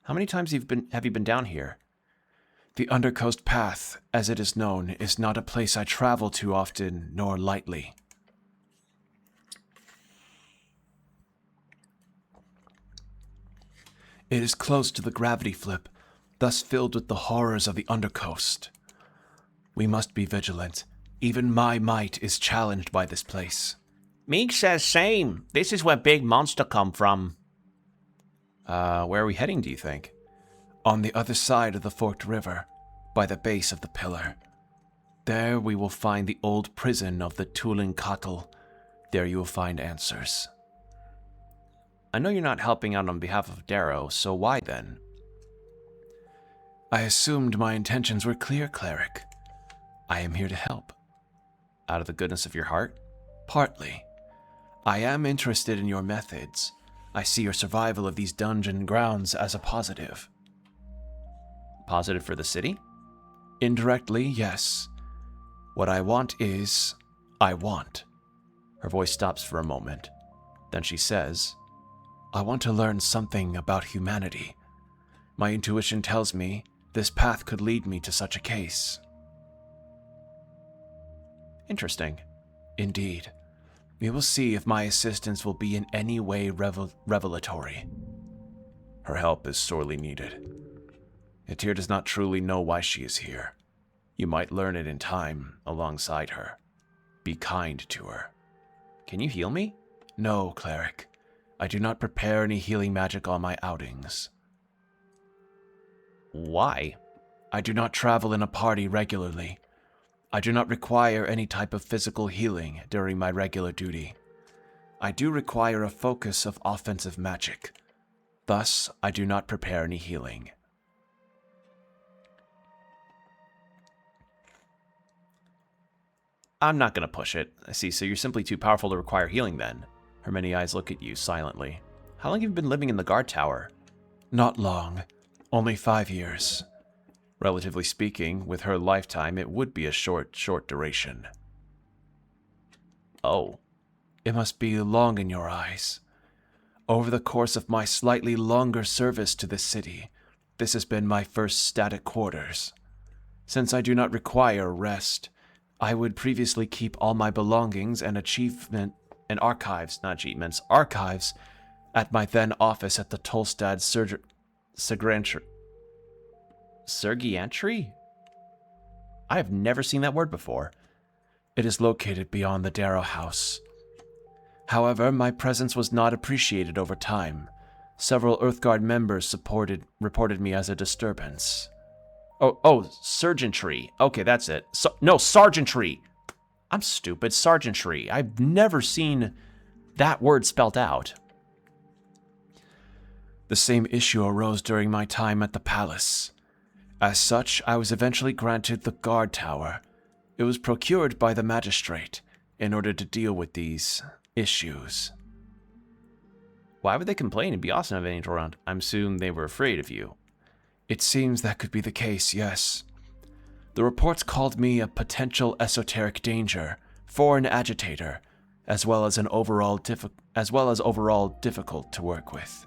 How many times have you been down here? The Undercoast Path, as it is known, is not a place I travel to often, nor lightly. It is close to the gravity flip, thus filled with the horrors of the Undercoast. We must be vigilant. Even my might is challenged by this place. Meek says same. This is where big monster come from. Where are we heading, do you think? On the other side of the forked river, by the base of the pillar. There we will find the old prison of the Tulinkatl, There you will find answers. I know you're not helping out on behalf of Darrow, so why then? I assumed my intentions were clear, Cleric. I am here to help. Out of the goodness of your heart? Partly. I am interested in your methods. I see your survival of these dungeon grounds as a positive. Positive for the city? Indirectly, yes. What I want is, I want. Her voice stops for a moment. Then she says, I want to learn something about humanity. My intuition tells me this path could lead me to such a case. Interesting. Indeed. We will see if my assistance will be in any way revelatory. Her help is sorely needed. Etir does not truly know why she is here. You might learn it in time, alongside her. Be kind to her. Can you heal me? No, Cleric. I do not prepare any healing magic on my outings. Why? I do not travel in a party regularly. I do not require any type of physical healing during my regular duty. I do require a focus of offensive magic. Thus, I do not prepare any healing. I'm not going to push it. I see, so you're simply too powerful to require healing then. Her many eyes look at you silently. How long have you been living in the guard tower? Not long. Only 5 years. Relatively speaking, with her lifetime, it would be a short duration. Oh. It must be long in your eyes. Over the course of my slightly longer service to this city, this has been my first static quarters. Since I do not require rest, I would previously keep all my belongings and archives at my then office at the Tolstad Sergiantry? I have never seen that word before. It is located beyond the Darrow house. However, my presence was not appreciated over time. Several Earthguard members reported me as a disturbance. Oh, Sergeantry. Okay, that's it. No, Sergeantry. I'm stupid. Sergeantry. I've never seen that word spelled out. The same issue arose during my time at the palace. As such, I was eventually granted the guard tower. It was procured by the magistrate in order to deal with these issues. Why would they complain? It'd be awesome to have an angel around. I'm assuming they were afraid of you. It seems that could be the case, yes. The reports called me a potential esoteric danger, foreign agitator, as well as overall difficult to work with.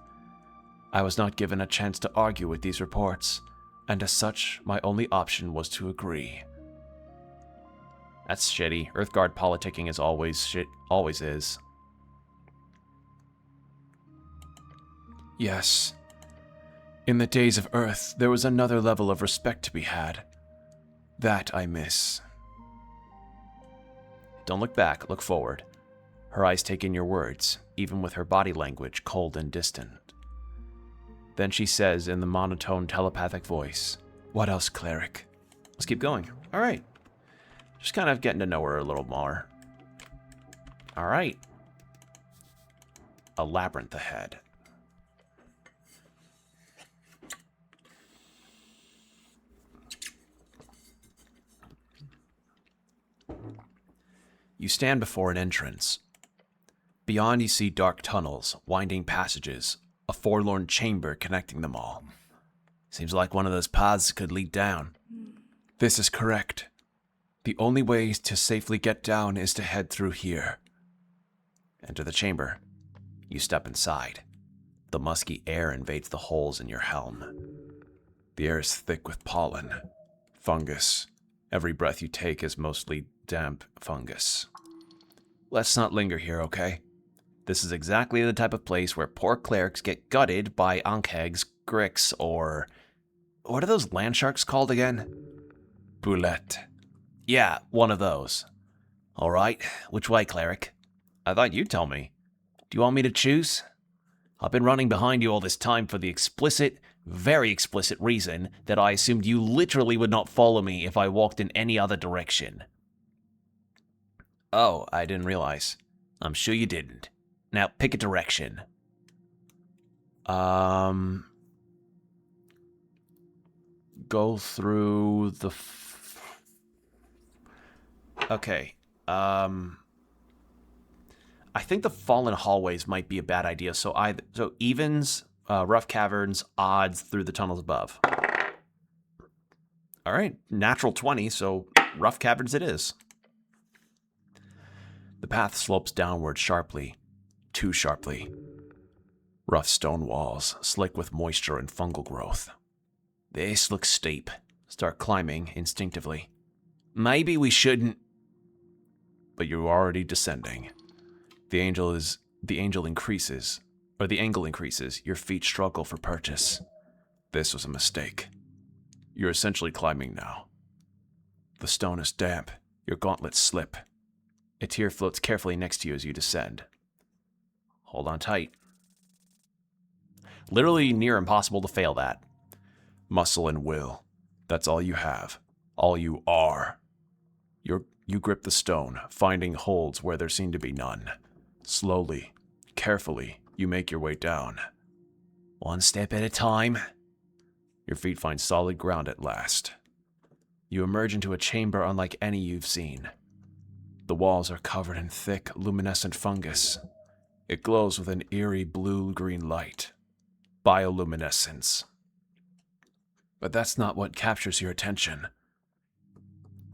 I was not given a chance to argue with these reports, and as such, my only option was to agree. That's shitty. Earthguard politicking is always is. Yes. In the days of Earth, there was another level of respect to be had. That I miss. Don't look back, look forward. Her eyes take in your words, even with her body language cold and distant. Then she says in the monotone telepathic voice, "What else, Cleric?" Let's keep going. All right. Just kind of getting to know her a little more. All right. A labyrinth ahead. You stand before an entrance. Beyond you see dark tunnels, winding passages, a forlorn chamber connecting them all. Seems like one of those paths could lead down. This is correct. The only way to safely get down is to head through here. Enter the chamber. You step inside. The musky air invades the holes in your helm. The air is thick with pollen, fungus. Every breath you take is mostly damp fungus. Let's not linger here, okay? This is exactly the type of place where poor clerics get gutted by Ankhegs, Grix, or... what are those land sharks called again? Boulette. Yeah, one of those. Alright, which way, cleric? I thought you'd tell me. Do you want me to choose? I've been running behind you all this time for the explicit, very explicit reason that I assumed you literally would not follow me if I walked in any other direction. Oh, I didn't realize. I'm sure you didn't. Now, pick a direction. Go through the... Okay. I think the fallen hallways might be a bad idea. So evens, rough caverns, odds through the tunnels above. All right, natural 20, so rough caverns it is. The path slopes downward sharply, too sharply. Rough stone walls, slick with moisture and fungal growth. This looks steep. Start climbing instinctively. Maybe we shouldn't... But you're already descending. The angle increases. Your feet struggle for purchase. This was a mistake. You're essentially climbing now. The stone is damp. Your gauntlets slip. A tear floats carefully next to you as you descend. Hold on tight. Literally near impossible to fail that. Muscle and will. That's all you have. All you are. You grip the stone, finding holds where there seem to be none. Slowly, carefully, you make your way down. One step at a time. Your feet find solid ground at last. You emerge into a chamber unlike any you've seen. The walls are covered in thick, luminescent fungus. It glows with an eerie blue-green light. Bioluminescence. But that's not what captures your attention.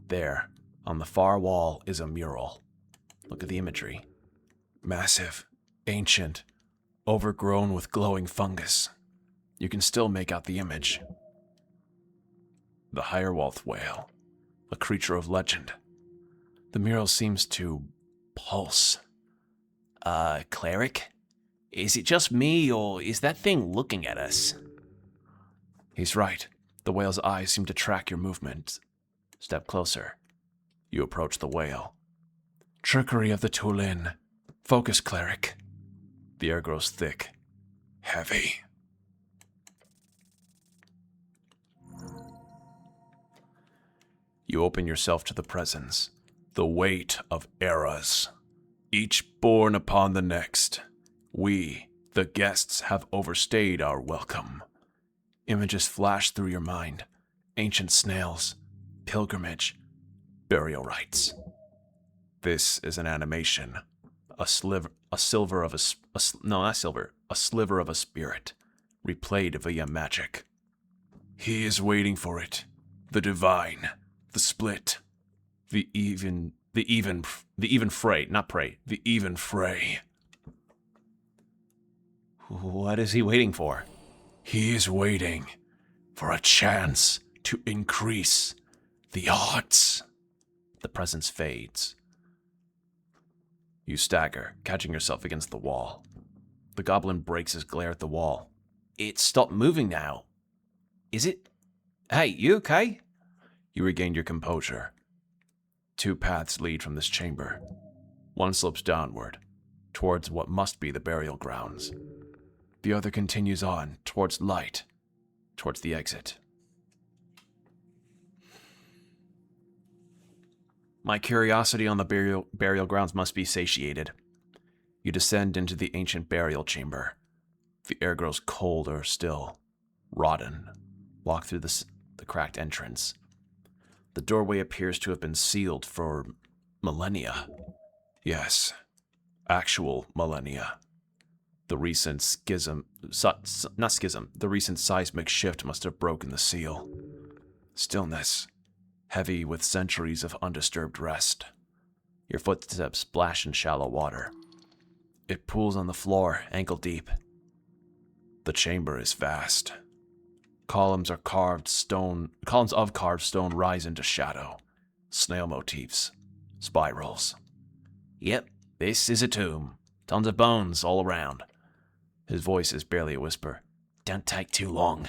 There, on the far wall, is a mural. Look at the imagery. Massive, ancient, overgrown with glowing fungus. You can still make out the image. The Hirewolf whale, a creature of legend. The mural seems to pulse. Cleric? Is it just me, or is that thing looking at us? He's right. The whale's eyes seem to track your movements. Step closer. You approach the whale. Trickery of the Tulin. Focus, cleric. The air grows thick, heavy. You open yourself to the presence. The weight of eras, each borne upon the next. We, the guests, have overstayed our welcome. Images flash through your mind. Ancient snails, pilgrimage, burial rites. This is an animation. A sliver of a spirit, replayed via magic. He is waiting for it. The divine, the split, the even fray. What is he waiting for? He is waiting for a chance to increase the odds. The presence fades. You stagger, catching yourself against the wall. The goblin breaks his glare at the wall. It stopped moving now. Is it? Hey, you okay? You regained your composure. Two paths lead from this chamber. One slopes downward, towards what must be the burial grounds. The other continues on, towards light, towards the exit. My curiosity on the burial grounds must be satiated. You descend into the ancient burial chamber. The air grows colder still, rotten. Walk through the cracked entrance. The doorway appears to have been sealed for millennia. Yes, actual millennia. The recent the recent seismic shift must have broken the seal. Stillness, heavy with centuries of undisturbed rest. Your footsteps splash in shallow water. It pools on the floor, ankle deep. The chamber is vast. Columns of carved stone rise into shadow. Snail motifs, spirals. Yep, this is a tomb. Tons of bones all around. His voice is barely a whisper. Don't take too long.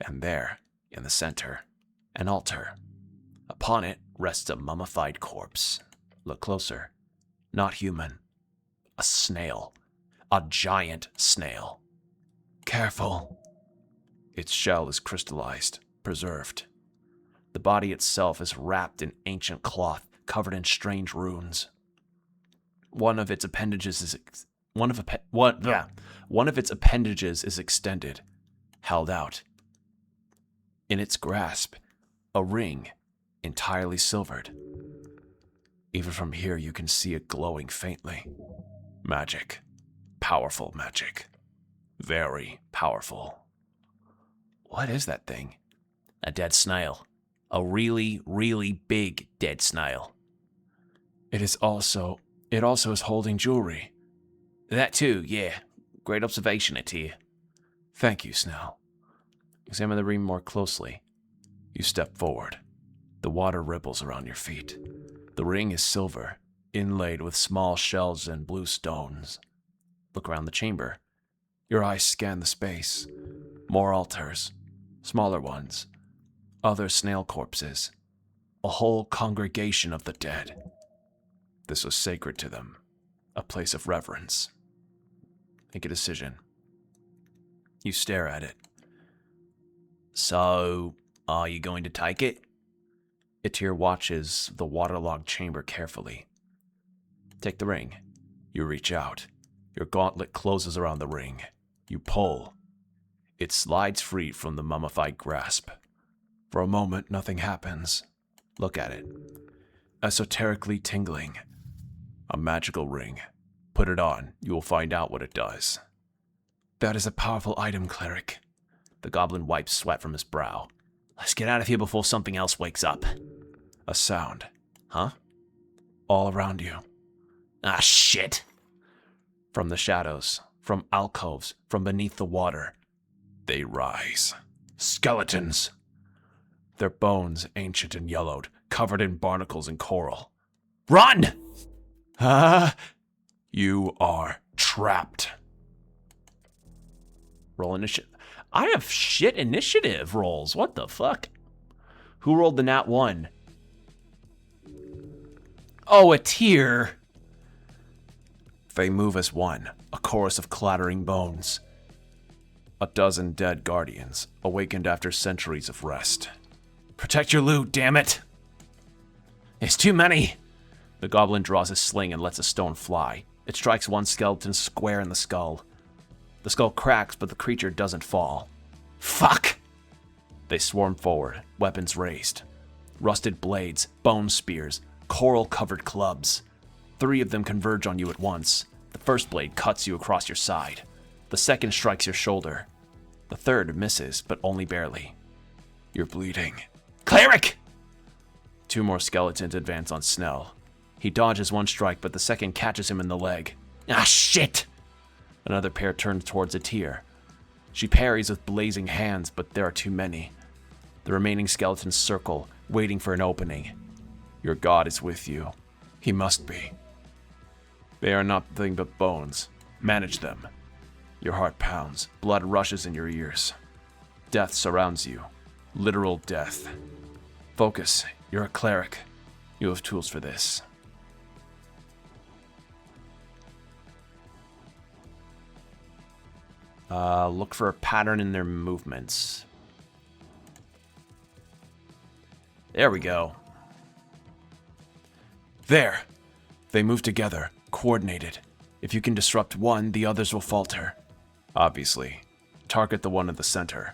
And there, in the center, an altar. Upon it rests a mummified corpse. Look closer. Not human. A snail. A giant snail. Careful. Its shell is crystallized, preserved. The body itself is wrapped in ancient cloth, covered in strange runes. One of its appendages is extended, held out. In its grasp, a ring, entirely silvered. Even from here, you can see it glowing faintly. Magic. Powerful magic. Very powerful. What is that thing? A dead snail. A really, really big dead snail. It also is holding jewelry. That too, yeah. Great observation, Atia. Thank you, Snail. Examine the ring more closely. You step forward. The water ripples around your feet. The ring is silver, inlaid with small shells and blue stones. Look around the chamber. Your eyes scan the space. More altars. Smaller ones. Other snail corpses. A whole congregation of the dead. This was sacred to them. A place of reverence. Make a decision. You stare at it. So, are you going to take it? Itir watches the waterlogged chamber carefully. Take the ring. You reach out. Your gauntlet closes around the ring. You pull. It slides free from the mummified grasp. For a moment, nothing happens. Look at it. Esoterically tingling. A magical ring. Put it on. You will find out what it does. That is a powerful item, cleric. The goblin wipes sweat from his brow. Let's get out of here before something else wakes up. A sound. Huh? All around you. Ah, shit. From the shadows, from alcoves, from beneath the water, they rise. Skeletons. Their bones ancient and yellowed, covered in barnacles and coral. Run! You are trapped. Roll initiative. I have shit initiative rolls. What the fuck? Who rolled the nat 1? Oh, a tear. They move as one, a chorus of clattering bones. A dozen dead guardians, awakened after centuries of rest. Protect your loot, damn it! It's too many! The goblin draws his sling and lets a stone fly. It strikes one skeleton square in the skull. The skull cracks, but the creature doesn't fall. Fuck! They swarm forward, weapons raised. Rusted blades, bone spears, coral-covered clubs. 3 of them converge on you at once. The first blade cuts you across your side. The second strikes your shoulder. The third misses, but only barely. You're bleeding. Cleric! 2 more skeletons advance on Snell. He dodges one strike, but the second catches him in the leg. Ah, shit! Another pair turns towards Atir. She parries with blazing hands, but there are too many. The remaining skeletons circle, waiting for an opening. Your god is with you. He must be. They are nothing but bones. Manage them. Your heart pounds. Blood rushes in your ears. Death surrounds you. Literal death. Focus. You're a cleric. You have tools for this. Look for a pattern in their movements. There we go. There! They move together, coordinated. If you can disrupt one, the others will falter. Obviously. Target the one at the center.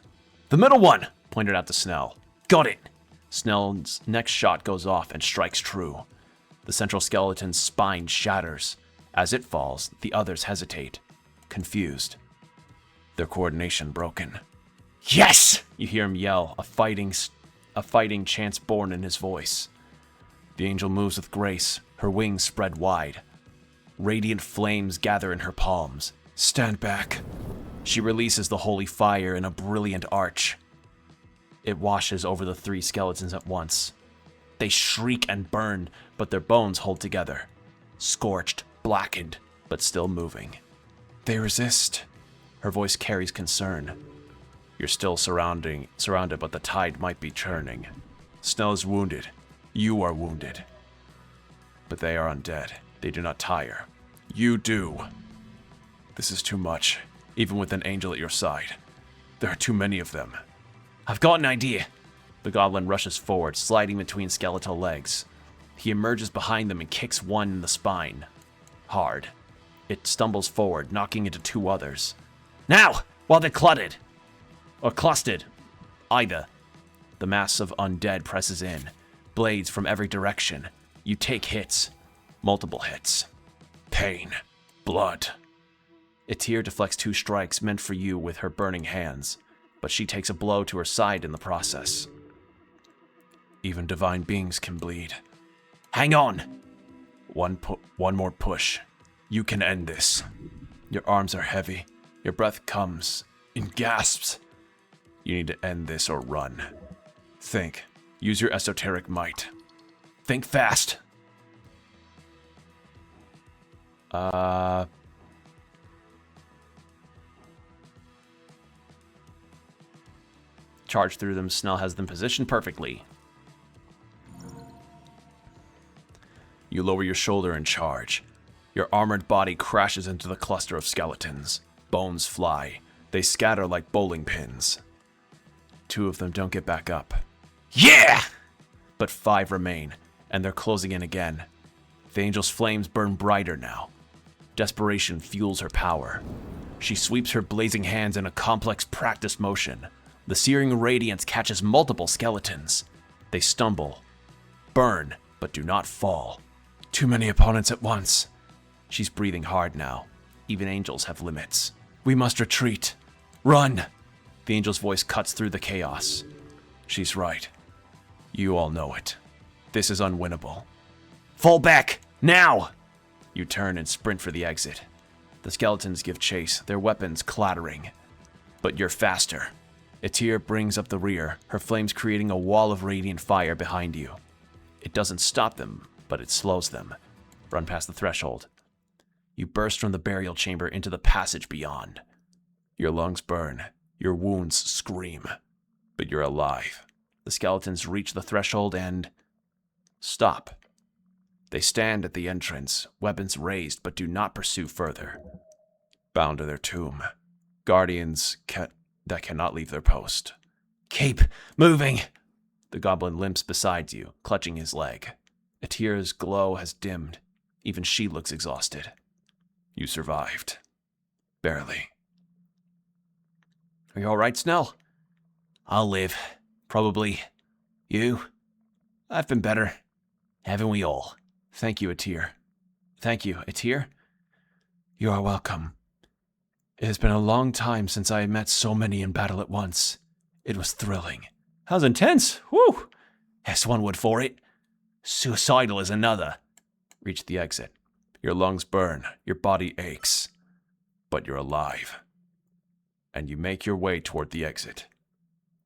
The middle one! Pointed out to Snell. Got it! Snell's next shot goes off and strikes true. The central skeleton's spine shatters. As it falls, the others hesitate, confused. Their coordination broken. Yes! You hear him yell, a fighting chance born in his voice. The angel moves with grace, her wings spread wide. Radiant flames gather in her palms. Stand back. She releases the holy fire in a brilliant arch. It washes over the 3 skeletons at once. They shriek and burn, but their bones hold together. Scorched, blackened, but still moving. They resist. Her voice carries concern. You're still surrounded, but the tide might be churning. Snell's wounded. You are wounded. But they are undead. They do not tire. You do. This is too much, even with an angel at your side. There are too many of them. I've got an idea. The goblin rushes forward, sliding between skeletal legs. He emerges behind them and kicks one in the spine. hard. It stumbles forward, knocking into 2 others. Now, while they're cluttered. Or clustered. Either. The mass of undead presses in. Blades from every direction. You take hits. Multiple hits. Pain. Blood. Etir deflects 2 strikes meant for you with her burning hands, but she takes a blow to her side in the process. Even divine beings can bleed. Hang on! One more push. You can end this. Your arms are heavy. Your breath comes in gasps. You need to end this or run. Think. Use your esoteric might. Think fast. Charge through them. Snell has them positioned perfectly. You lower your shoulder and charge. Your armored body crashes into the cluster of skeletons. Bones fly. They scatter like bowling pins. 2 of them don't get back up. Yeah! But 5 remain, and they're closing in again. The angel's flames burn brighter now. Desperation fuels her power. She sweeps her blazing hands in a complex practiced motion. The searing radiance catches multiple skeletons. They stumble, burn, but do not fall. Too many opponents at once. She's breathing hard now. Even angels have limits. We must retreat. Run! The angel's voice cuts through the chaos. She's right. You all know it. This is unwinnable. Fall back! Now! You turn and sprint for the exit. The skeletons give chase, their weapons clattering. But you're faster. Etir brings up the rear, her flames creating a wall of radiant fire behind you. It doesn't stop them, but it slows them. Run past the threshold. You burst from the burial chamber into the passage beyond. Your lungs burn, your wounds scream, but you're alive. The skeletons reach the threshold and stop. They stand at the entrance, weapons raised, but do not pursue further. Bound to their tomb. Guardians that cannot leave their post. Keep moving! The goblin limps beside you, clutching his leg. Etir's glow has dimmed. Even she looks exhausted. You survived. Barely. Are you alright, Snell? I'll live. Probably. You? I've been better. Haven't we all? Thank you, Etir. Thank you, Etir. You are welcome. It has been a long time since I met so many in battle at once. It was thrilling. That was intense. Whew! Yes, one would for it. Suicidal is another. Reach the exit. Your lungs burn, your body aches. But you're alive. And you make your way toward the exit.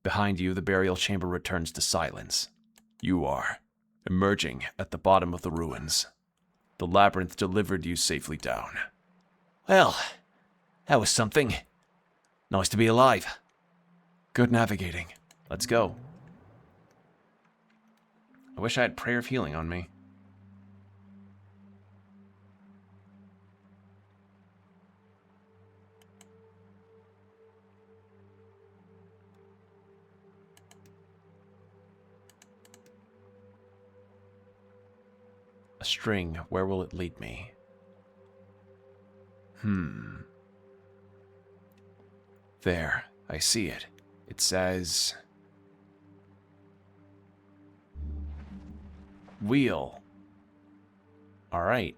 Behind you, the burial chamber returns to silence. You are emerging at the bottom of the ruins. The labyrinth delivered you safely down. Well, that was something. Nice to be alive. Good navigating. Let's go. I wish I had Prayer of Healing on me. A string, where will it lead me? There, I see it. It says... Wheel. Alright.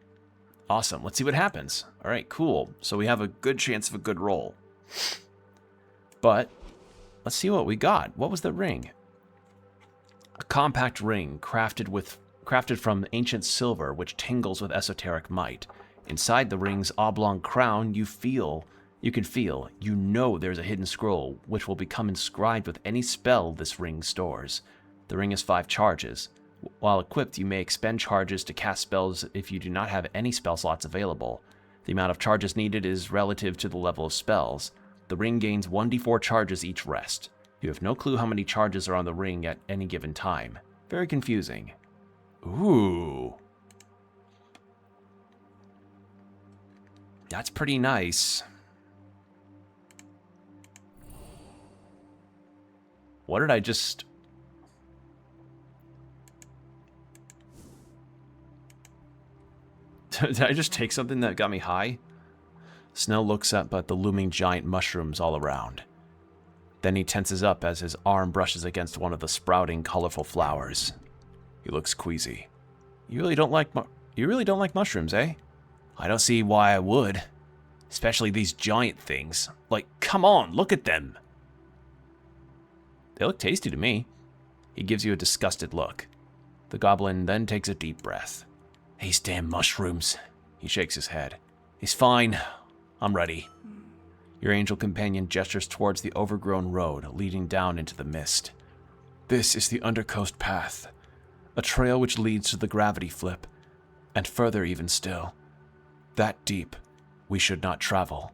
Awesome. Let's see what happens. Alright, cool. So we have a good chance of a good roll. But, let's see what we got. What was the ring? A compact ring crafted from ancient silver, which tingles with esoteric might. Inside the ring's oblong crown, you know there's a hidden scroll, which will become inscribed with any spell this ring stores. The ring has 5 charges. While equipped, you may expend charges to cast spells if you do not have any spell slots available. The amount of charges needed is relative to the level of spells. The ring gains 1d4 charges each rest. You have no clue how many charges are on the ring at any given time. Very confusing. Ooh. That's pretty nice. What did I just... Did I just take something that got me high? Snell looks up at the looming giant mushrooms all around. Then he tenses up as his arm brushes against one of the sprouting, colorful flowers. He looks queasy. You really don't like mushrooms, eh? I don't see why I would. Especially these giant things. Like, come on, look at them. They look tasty to me. He gives you a disgusted look. The goblin then takes a deep breath. These damn mushrooms. He shakes his head. He's fine. I'm ready. Your angel companion gestures towards the overgrown road leading down into the mist. This is the Undercoast Path, a trail which leads to the gravity flip, and further even still. That deep, we should not travel.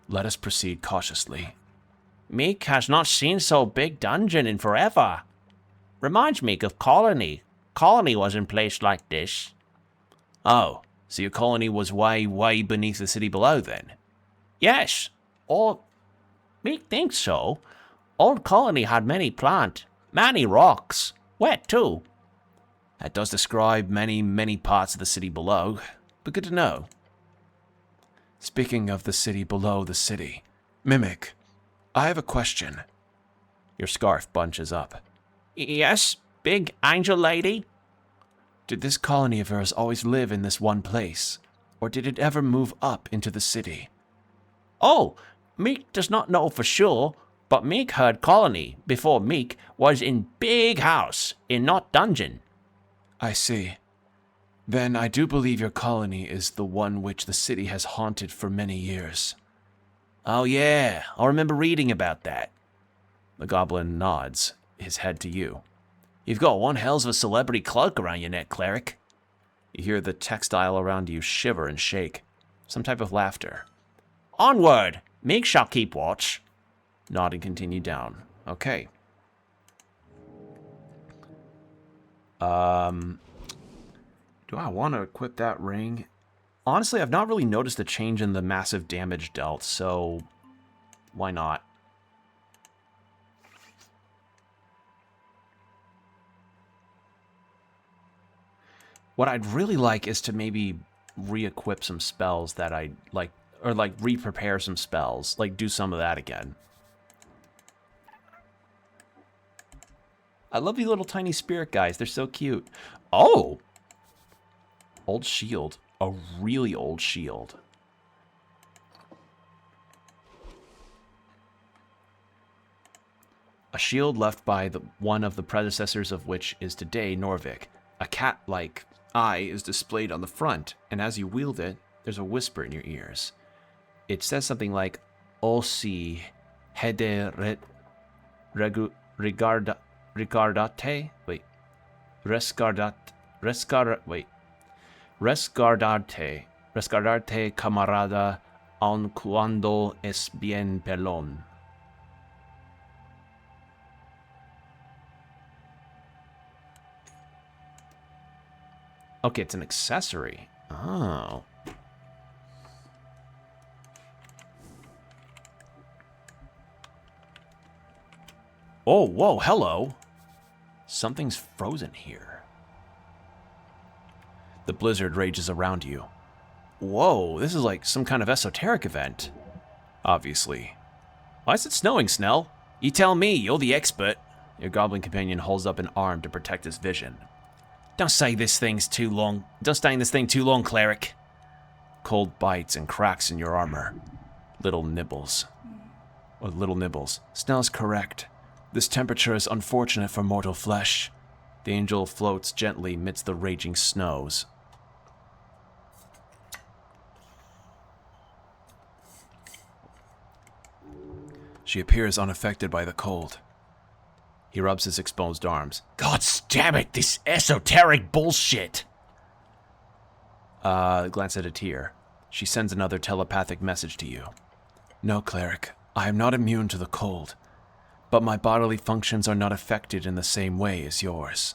Let us proceed cautiously. Meek has not seen so big dungeon in forever. Reminds me of Colony. Colony was in place like this. Oh, so your colony was way, way beneath the city below then? Yes, or Meek thinks so. Old Colony had many plant, many rocks, wet too. That does describe many, many parts of the city below, but good to know. Speaking of the city below the city, Mimic, I have a question. Your scarf bunches up. Yes, big angel lady? Did this colony of yours always live in this one place, or did it ever move up into the city? Oh, Meek does not know for sure, but Meek heard Colony before Meek was in big house, in not dungeon. I see. Then I do believe your colony is the one which the city has haunted for many years. Oh yeah, I remember reading about that. The goblin nods, his head to you. You've got one hells of a celebrity cloak around your neck, cleric. You hear the textile around you shiver and shake. Some type of laughter. Onward! Meek shall keep watch. Nod and continue down. Okay. Do I want to equip that ring? Honestly, I've not really noticed a change in the massive damage dealt, so why not? What I'd really like is to maybe re-equip some spells that I like, or like re-prepare some spells, like do some of that again. I love these little tiny spirit guys. They're so cute. Oh! Old shield. A really old shield. A shield left by one of the predecessors of which is today Norvik. A cat-like eye is displayed on the front, and as you wield it, there's a whisper in your ears. It says something like, Osi hede regardate? Wait. Resguardarte camarada aun cuando es bien pelón. Okay, it's an accessory. Oh. Oh, whoa, hello. Something's frozen here. The blizzard rages around you. Whoa, this is like some kind of esoteric event. Obviously. Why is it snowing, Snell? You tell me, you're the expert. Your goblin companion holds up an arm to protect his vision. Don't stay in this thing too long, cleric. Cold bites and cracks in your armor. Little nibbles. Snell's correct. This temperature is unfortunate for mortal flesh. The angel floats gently amidst the raging snows. She appears unaffected by the cold. He rubs his exposed arms. God damn it, this esoteric bullshit! Glance at a tear. She sends another telepathic message to you. No, cleric, I am not immune to the cold, but my bodily functions are not affected in the same way as yours.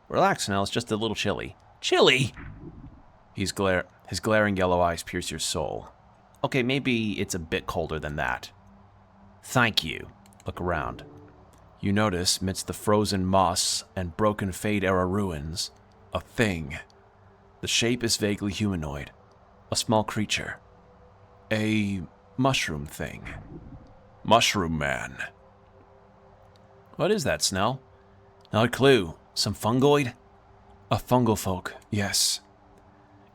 Relax, Snell, it's just a little chilly. Chilly? His glaring yellow eyes pierce your soul. Okay, maybe it's a bit colder than that. Thank you. Look around. You notice, amidst the frozen moss and broken Fade-era ruins, a thing. The shape is vaguely humanoid, A small creature. A mushroom thing. Mushroom man. What is that, Snell? Not a clue. Some fungoid? A fungal folk, yes.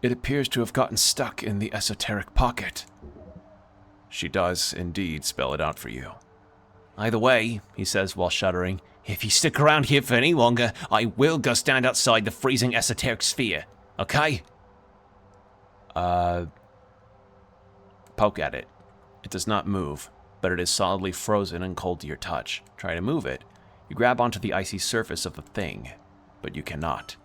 It appears to have gotten stuck in the esoteric pocket. She does indeed spell it out for you. Either way, he says while shuddering, if you stick around here for any longer, I will go stand outside the freezing esoteric sphere, okay? Poke at it. It does not move, but it is solidly frozen and cold to your touch. Try to move it. You grab onto the icy surface of the thing, but you cannot.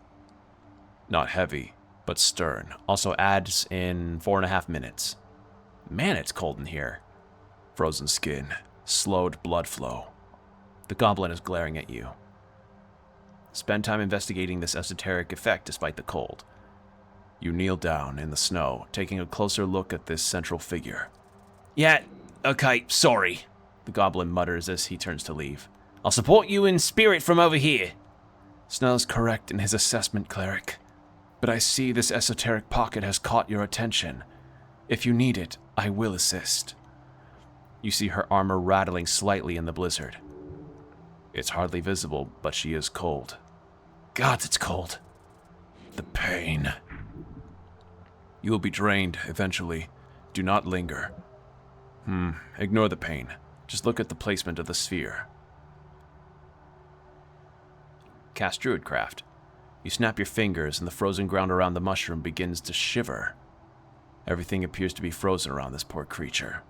Not heavy, but stern. Also adds in 4.5 minutes. Man, it's cold in here. Frozen skin. Slowed blood flow. The goblin is glaring at you. Spend time investigating this esoteric effect despite the cold. You kneel down in the snow, taking a closer look at this central figure. Yeah, okay, sorry, the goblin mutters as he turns to leave. I'll support you in spirit from over here. Snell's correct in his assessment, cleric. But I see this esoteric pocket has caught your attention. If you need it, I will assist. You see her armor rattling slightly in the blizzard. It's hardly visible, but she is cold. God, it's cold. The pain. You will be drained eventually. Do not linger. Ignore the pain. Just look at the placement of the sphere. Cast Druidcraft. You snap your fingers and the frozen ground around the mushroom begins to shiver. Everything appears to be frozen around this poor creature.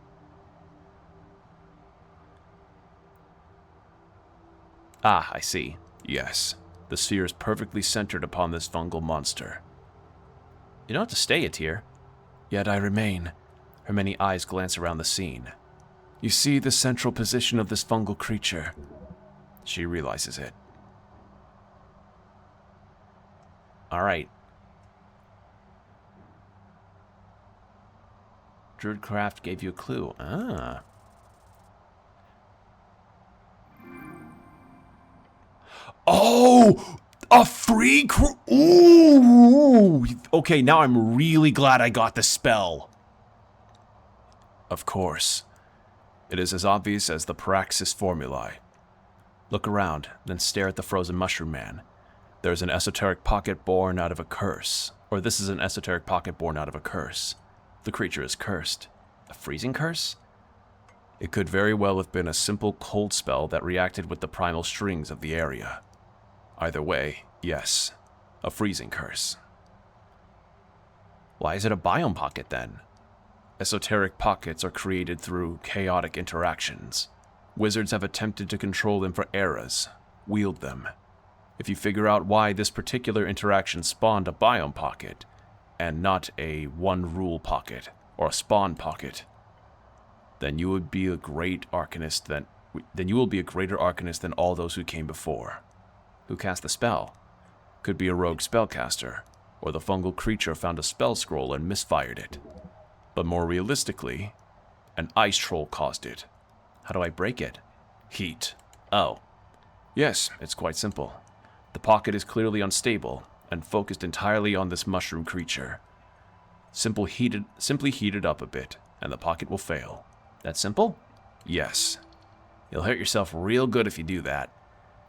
Ah, I see. Yes. The sphere is perfectly centered upon this fungal monster. You don't have to stay, Atir. Yet I remain. Her many eyes glance around the scene. You see the central position of this fungal creature. She realizes it. Alright. Druidcraft gave you a clue. Ah. Oh! A free Ooh! Okay, now I'm really glad I got the spell. Of course. It is as obvious as the Praxis formulae. Look around, then stare at the frozen mushroom man. There's an esoteric pocket born out of a curse. Or this is an esoteric pocket born out of a curse. The creature is cursed. A freezing curse? It could very well have been a simple cold spell that reacted with the primal strings of the area. Either way, yes, a freezing curse. Why is it a biome pocket then? Esoteric pockets are created through chaotic interactions. Wizards have attempted to control them for eras, wield them. If you figure out why this particular interaction spawned a biome pocket, and not a one-rule pocket, or a spawn pocket, then you would be a great arcanist then you will be a greater arcanist than all those who came before. Who cast the spell? Could be a rogue spellcaster, or the fungal creature found a spell scroll and misfired it. But more realistically, an ice troll caused it. How do I break it? Heat. Oh. Yes, it's quite simple. The pocket is clearly unstable, and focused entirely on this mushroom creature. Simply heat it up a bit, and the pocket will fail. That simple? Yes. You'll hurt yourself real good if you do that.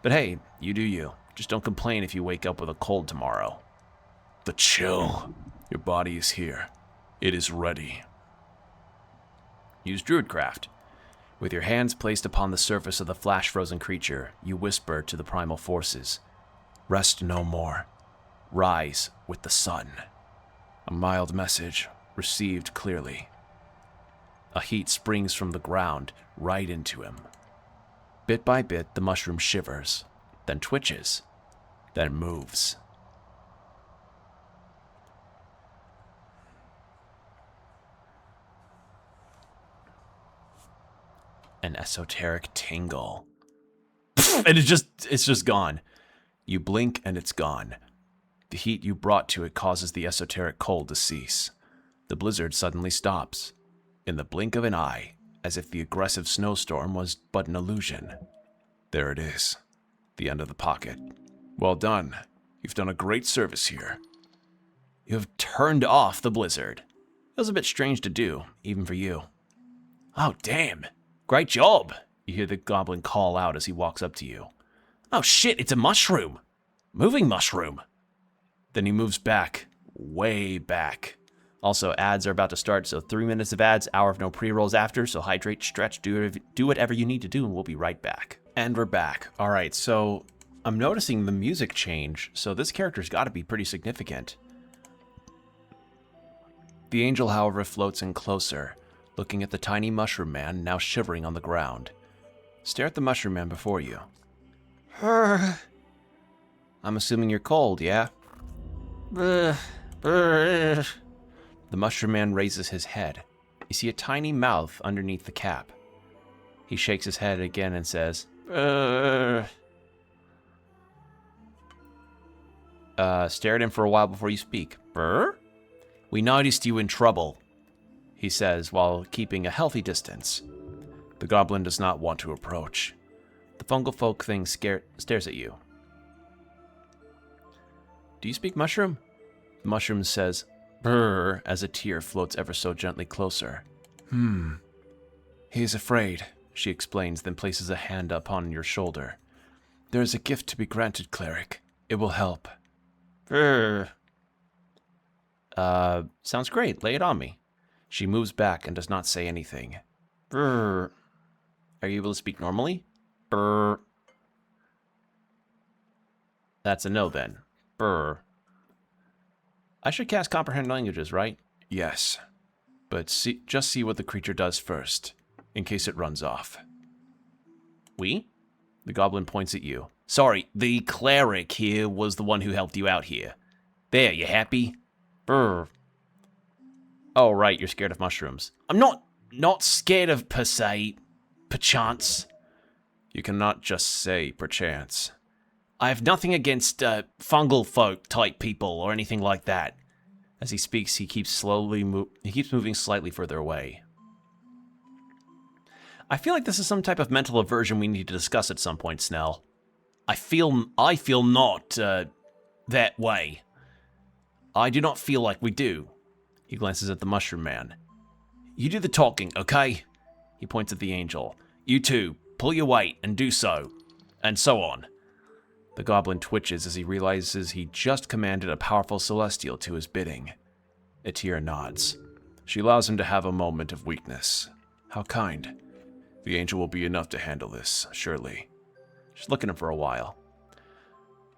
But hey, you do you. Just don't complain if you wake up with a cold tomorrow. The chill. Your body is here. It is ready. Use Druidcraft. With your hands placed upon the surface of the flash-frozen creature, you whisper to the primal forces. Rest no more. Rise with the sun. A mild message, received clearly. A heat springs from the ground right into him. Bit by bit, the mushroom shivers, then twitches, then moves. An esoteric tingle. And it's just gone. You blink and it's gone. The heat you brought to it causes the esoteric cold to cease. The blizzard suddenly stops. In the blink of an eye, as if the aggressive snowstorm was but an illusion. There it is. The end of the pocket. Well done. You've done a great service here. You have turned off the blizzard. was a bit strange to do, even for you. Oh, damn. Great job. You hear the goblin call out as he walks up to you. Oh shit, it's a mushroom. Moving mushroom. Then he moves back, way back. Also, ads are about to start, so 3 minutes of ads, hour of no pre-rolls after, so hydrate, stretch, do whatever you need to do, and we'll be right back. And we're back. All right, so I'm noticing the music change, so this character's got to be pretty significant. The angel, however, floats in closer, looking at the tiny mushroom man now shivering on the ground. Stare at the mushroom man before you. I'm assuming you're cold, yeah? The mushroom man raises his head. You see a tiny mouth underneath the cap. He shakes his head again and says, Stare at him for a while before you speak. We noticed you in trouble, he says while keeping a healthy distance. The goblin does not want to approach. The fungal folk thing stares at you. Do you speak mushroom? The mushroom says, Brrr, as a tear floats ever so gently closer. He is afraid, she explains, then places a hand upon your shoulder. There is a gift to be granted, cleric. It will help. Brrr. Sounds great. Lay it on me. She moves back and does not say anything. Brrr. Are you able to speak normally? Brrr. That's a no then. Brrr. I should cast Comprehend Languages, right? Yes. But just see what the creature does first, in case it runs off. We? The goblin points at you. Sorry, the cleric here was the one who helped you out here. There, you happy? Brr. Oh, right, you're scared of mushrooms. I'm not scared of per se, perchance. You cannot just say perchance. I have nothing against fungal folk type people or anything like that. As he speaks, he keeps moving slightly further away. I feel like this is some type of mental aversion we need to discuss at some point, Snell. I feel not that way. I do not feel like we do. He glances at the mushroom man. You do the talking, okay? He points at the angel. You two, pull your weight and do so. And so on. The goblin twitches as he realizes he just commanded a powerful celestial to his bidding. Etira nods. She allows him to have a moment of weakness. How kind. The angel will be enough to handle this, surely. She's looking at him for a while.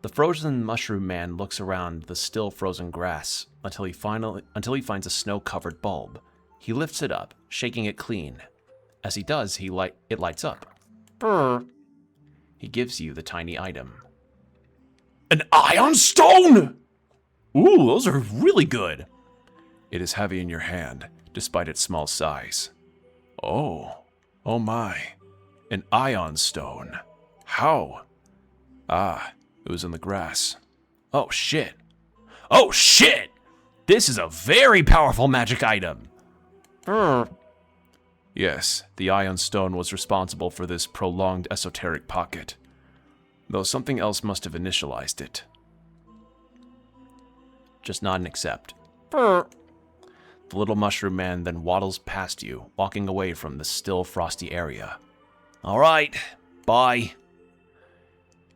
The frozen mushroom man looks around the still frozen grass until he finds a snow-covered bulb. He lifts it up, shaking it clean. As he does, it lights up. Brr. He gives you the tiny item. An ion stone! Ooh, those are really good. It is heavy in your hand, despite its small size. Oh my. An ion stone. How? Ah, it was in the grass. Oh shit. Oh shit! This is a very powerful magic item. Yes, the ion stone was responsible for this prolonged esoteric pocket. Though something else must have initialized it. Just nod and accept. The little mushroom man then waddles past you, walking away from the still frosty area. All right, bye.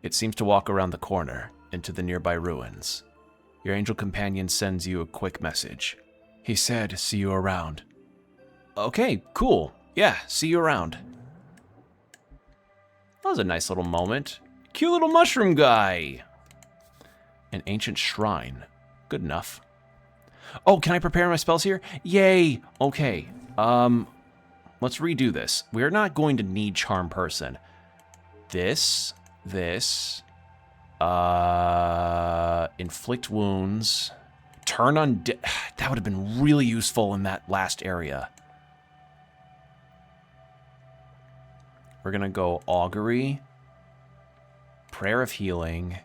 It seems to walk around the corner, into the nearby ruins. Your angel companion sends you a quick message. He said, see you around. Okay, cool. Yeah, see you around. That was a nice little moment. Cute little mushroom guy. An ancient shrine. Good enough. Oh, can I prepare my spells here? Yay! Okay. Let's redo this. We're not going to need Charm Person. This. Inflict wounds. Turn on. That would have been really useful in that last area. We're gonna go Augury. Prayer of Healing.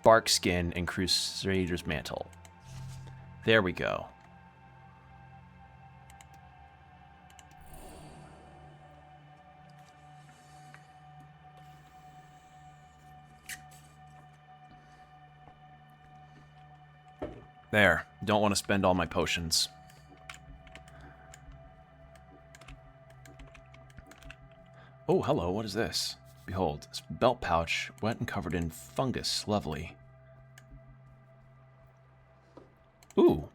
Bark Skin and Crusader's Mantle. There we go. There. Don't want to spend all my potions. Oh, hello. What is this? Behold, this belt pouch, wet and covered in fungus. Lovely. Ooh.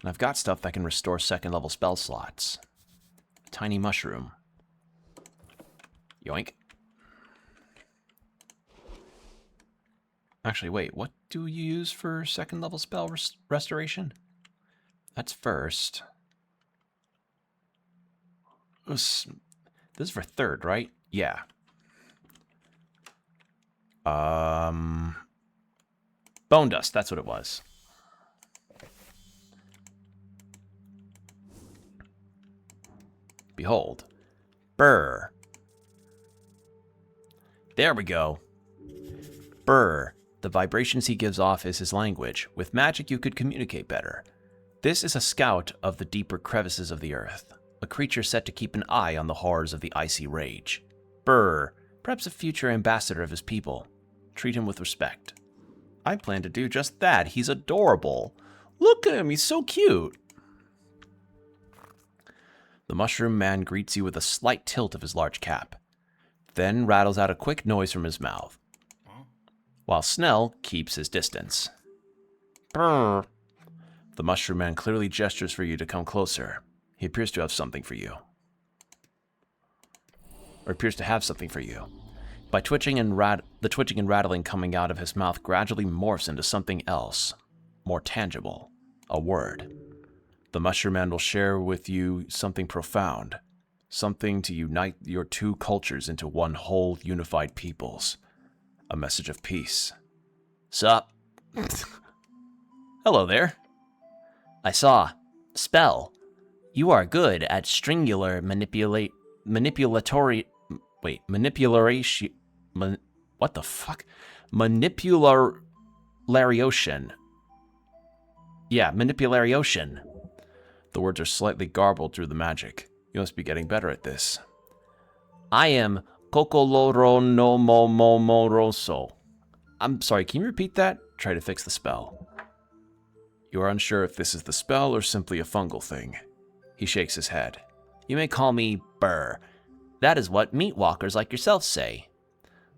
And I've got stuff that can restore second level spell slots. Tiny mushroom. Yoink. Actually, wait, what do you use for second level spell restoration? That's first. This is for third, right? Yeah. Bone dust, that's what it was. Behold. Brr. There we go. Brr. The vibrations he gives off is his language. With magic, you could communicate better. This is a scout of the deeper crevices of the earth. A creature set to keep an eye on the horrors of the icy rage. Brr. Perhaps a future ambassador of his people. Treat him with respect. I plan to do just that. He's adorable. Look at him. He's so cute. The mushroom man greets you with a slight tilt of his large cap, then rattles out a quick noise from his mouth, while Snell keeps his distance. Brr. The mushroom man clearly gestures for you to come closer. He appears to have something for you. Or appears to have something for you. By twitching and the twitching and rattling coming out of his mouth gradually morphs into something else, more tangible, a word. The mushroom man will share with you something profound, something to unite your two cultures into one whole unified peoples. A message of peace. Sup? Hello there. I saw. Spell. You are good at stringular manipulation. What the fuck? Manipulariation. Yeah, manipulariation. The words are slightly garbled through the magic. You must be getting better at this. I am Kokoloro no Momomoroso. I'm sorry, can you repeat that? Try to fix the spell. You are unsure if this is the spell or simply a fungal thing. He shakes his head. You may call me Burr. That is what meat walkers like yourself say.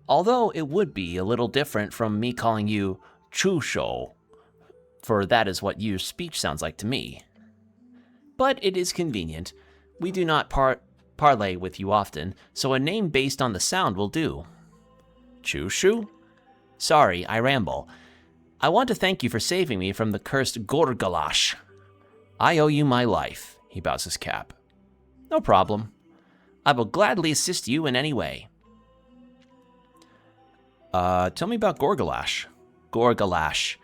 Although it would be a little different from me calling you Chusho, for that is what your speech sounds like to me. But it is convenient. We do not parley with you often, so a name based on the sound will do. Chushu? Sorry, I ramble. I want to thank you for saving me from the cursed Gorgalash. I owe you my life. He bows his cap. No problem. I will gladly assist you in any way. Tell me about Gorgalash. Gorgalash,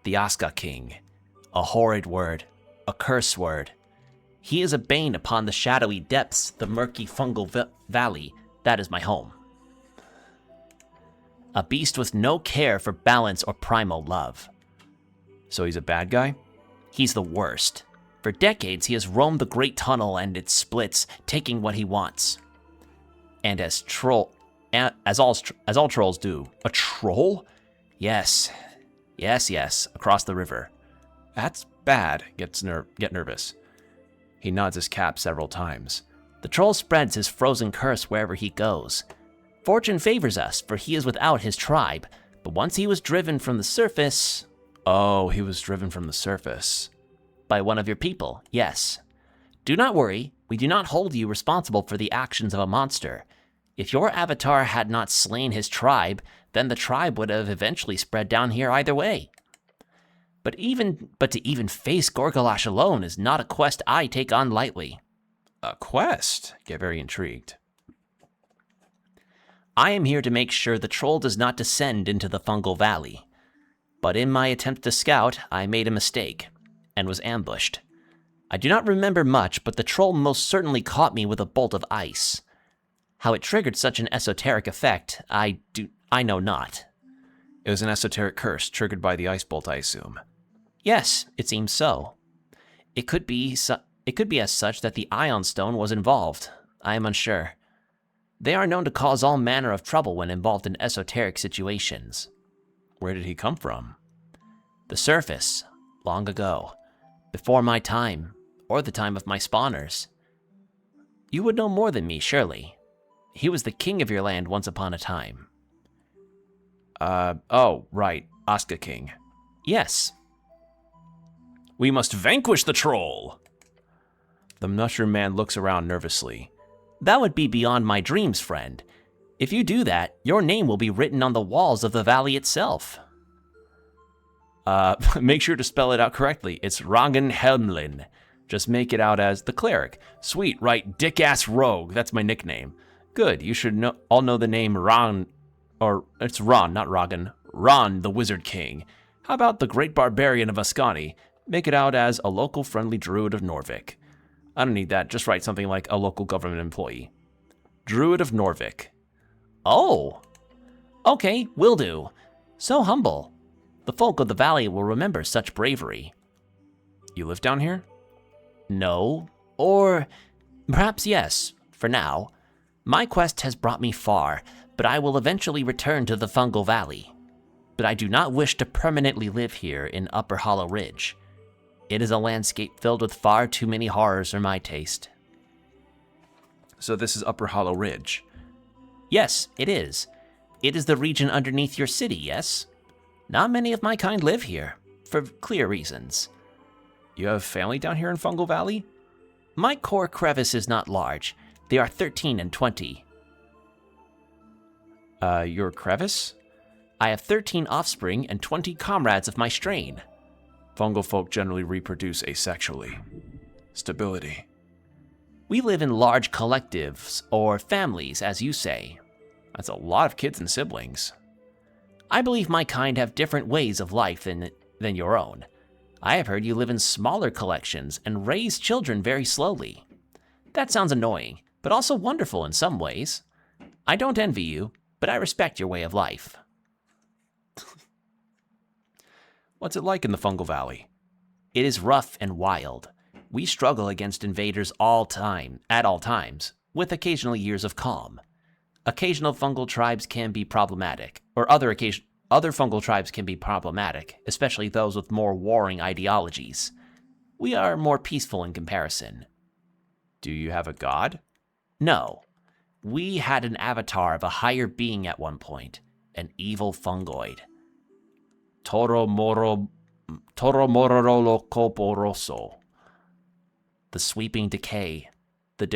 the Aska King. A horrid word, a curse word. He is a bane upon the shadowy depths, the murky fungal valley. That is my home. A beast with no care for balance or primal love. So he's a bad guy? He's the worst. For decades, he has roamed the Great Tunnel and its splits, taking what he wants. And as all trolls do. A troll? Yes, across the river. That's bad. Get nervous. He nods his cap several times. The troll spreads his frozen curse wherever he goes. Fortune favors us, for he is without his tribe. But once he was driven from the surface... Oh, he was driven from the surface. By one of your people, yes. Do not worry, we do not hold you responsible for the actions of a monster. If your avatar had not slain his tribe, then the tribe would have eventually spread down here either way. But to even face Gorgalash alone is not a quest I take on lightly. A quest? Get very intrigued. I am here to make sure the troll does not descend into the fungal valley. But in my attempt to scout, I made a mistake, and was ambushed. I do not remember much, but the troll most certainly caught me with a bolt of ice. How it triggered such an esoteric effect, I know not. It was an esoteric curse triggered by the ice bolt, I assume. Yes, it seems so. It could be as such that the Ion Stone was involved. I am unsure. They are known to cause all manner of trouble when involved in esoteric situations. Where did he come from? The surface, long ago, before my time, or the time of my spawners. You would know more than me, surely. He was the king of your land once upon a time. Oh, right, Aska King. Yes. We must vanquish the troll! The mushroom man looks around nervously. That would be beyond my dreams, friend. If you do that, your name will be written on the walls of the valley itself. Make sure to spell it out correctly. It's Rangan Helmlin. Just make it out as the cleric. Sweet, right, dick-ass rogue. That's my nickname. Good, you should all know the name Ron, or it's Ron, not Ragan. Ron, the Wizard King. How about the Great Barbarian of Ascani? Make it out as a local friendly druid of Norvik. I don't need that, just write something like a local government employee. Druid of Norvik. Oh! Okay, will do. So humble. The folk of the valley will remember such bravery. You live down here? No, or perhaps yes, for now. My quest has brought me far, but I will eventually return to the Fungal Valley. But I do not wish to permanently live here in Upper Hollow Ridge. It is a landscape filled with far too many horrors for my taste. So this is Upper Hollow Ridge? Yes, it is. It is the region underneath your city, yes? Not many of my kind live here, for clear reasons. You have family down here in Fungal Valley? My core crevice is not large. They are 13 and 20. Your crevice? I have 13 offspring and 20 comrades of my strain. Fungal folk generally reproduce asexually. Stability. We live in large collectives, or families, as you say. That's a lot of kids and siblings. I believe my kind have different ways of life than your own. I have heard you live in smaller collections and raise children very slowly. That sounds annoying, but also wonderful in some ways. I don't envy you, but I respect your way of life. What's it like in the Fungal Valley? It is rough and wild. We struggle against invaders at all times, with occasional years of calm. Occasional fungal tribes can be problematic, or other fungal tribes can be problematic, especially those with more warring ideologies. We are more peaceful in comparison. Do you have a god? No. We had an avatar of a higher being at one point, an evil fungoid. Toro Mororolocoporoso. The sweeping decay, the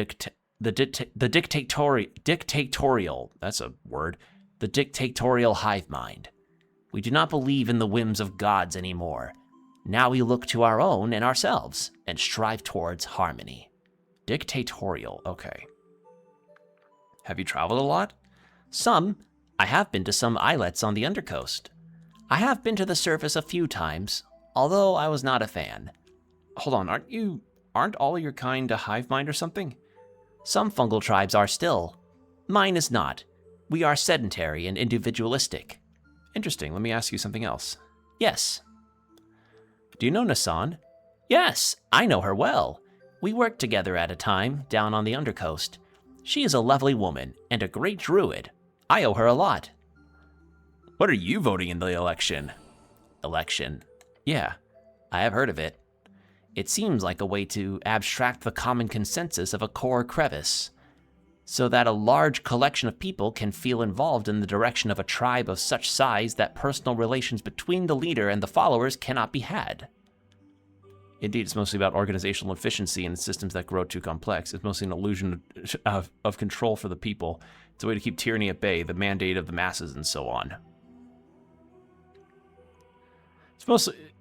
dictatorial, that's a word, the dictatorial hive mind. We do not believe in the whims of gods anymore. Now we look to our own and ourselves and strive towards harmony. Dictatorial, okay. Have you traveled a lot? Some. I have been to some islets on the undercoast. I have been to the surface a few times, although I was not a fan. Hold on, aren't all of your kind a hive mind or something? Some fungal tribes are still. Mine is not. We are sedentary and individualistic. Interesting, let me ask you something else. Yes. Do you know Nassan? Yes, I know her well. We worked together at a time down on the undercoast. She is a lovely woman and a great druid. I owe her a lot. What are you voting in the election? Election? Yeah. I have heard of it. It seems like a way to abstract the common consensus of a core crevice, so that a large collection of people can feel involved in the direction of a tribe of such size that personal relations between the leader and the followers cannot be had. Indeed, it's mostly about organizational efficiency and systems that grow too complex. It's mostly an illusion of control for the people. It's a way to keep tyranny at bay, the mandate of the masses, and so on.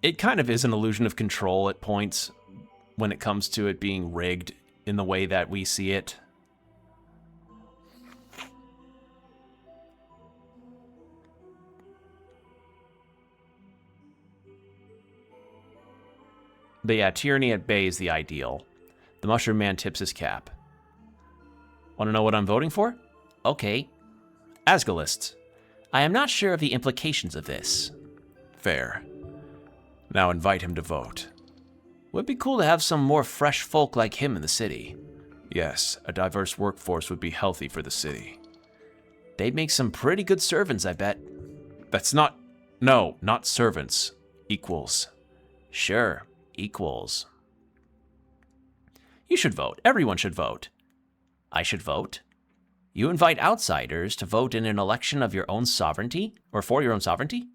It kind of is an illusion of control at points when it comes to it being rigged in the way that we see it. But yeah, tyranny at bay is the ideal. The Mushroom Man tips his cap. Want to know what I'm voting for? Okay. Asgalists. I am not sure of the implications of this. Fair. Now invite him to vote. Would be cool to have some more fresh folk like him in the city. Yes, a diverse workforce would be healthy for the city. They'd make some pretty good servants, I bet. No, not servants. Equals. Sure, equals. You should vote. Everyone should vote. I should vote. You invite outsiders to vote in an election of your own sovereignty, or for your own sovereignty?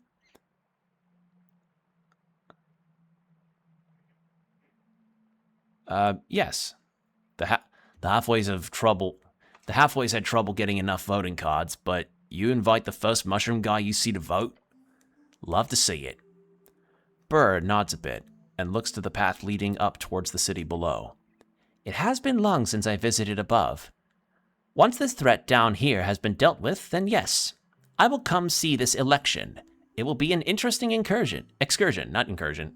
Yes. The halfways had trouble getting enough voting cards, but you invite the first mushroom guy you see to vote? Love to see it. Burr nods a bit and looks to the path leading up towards the city below. It has been long since I visited above. Once this threat down here has been dealt with, then yes, I will come see this election. It will be an interesting excursion, not incursion.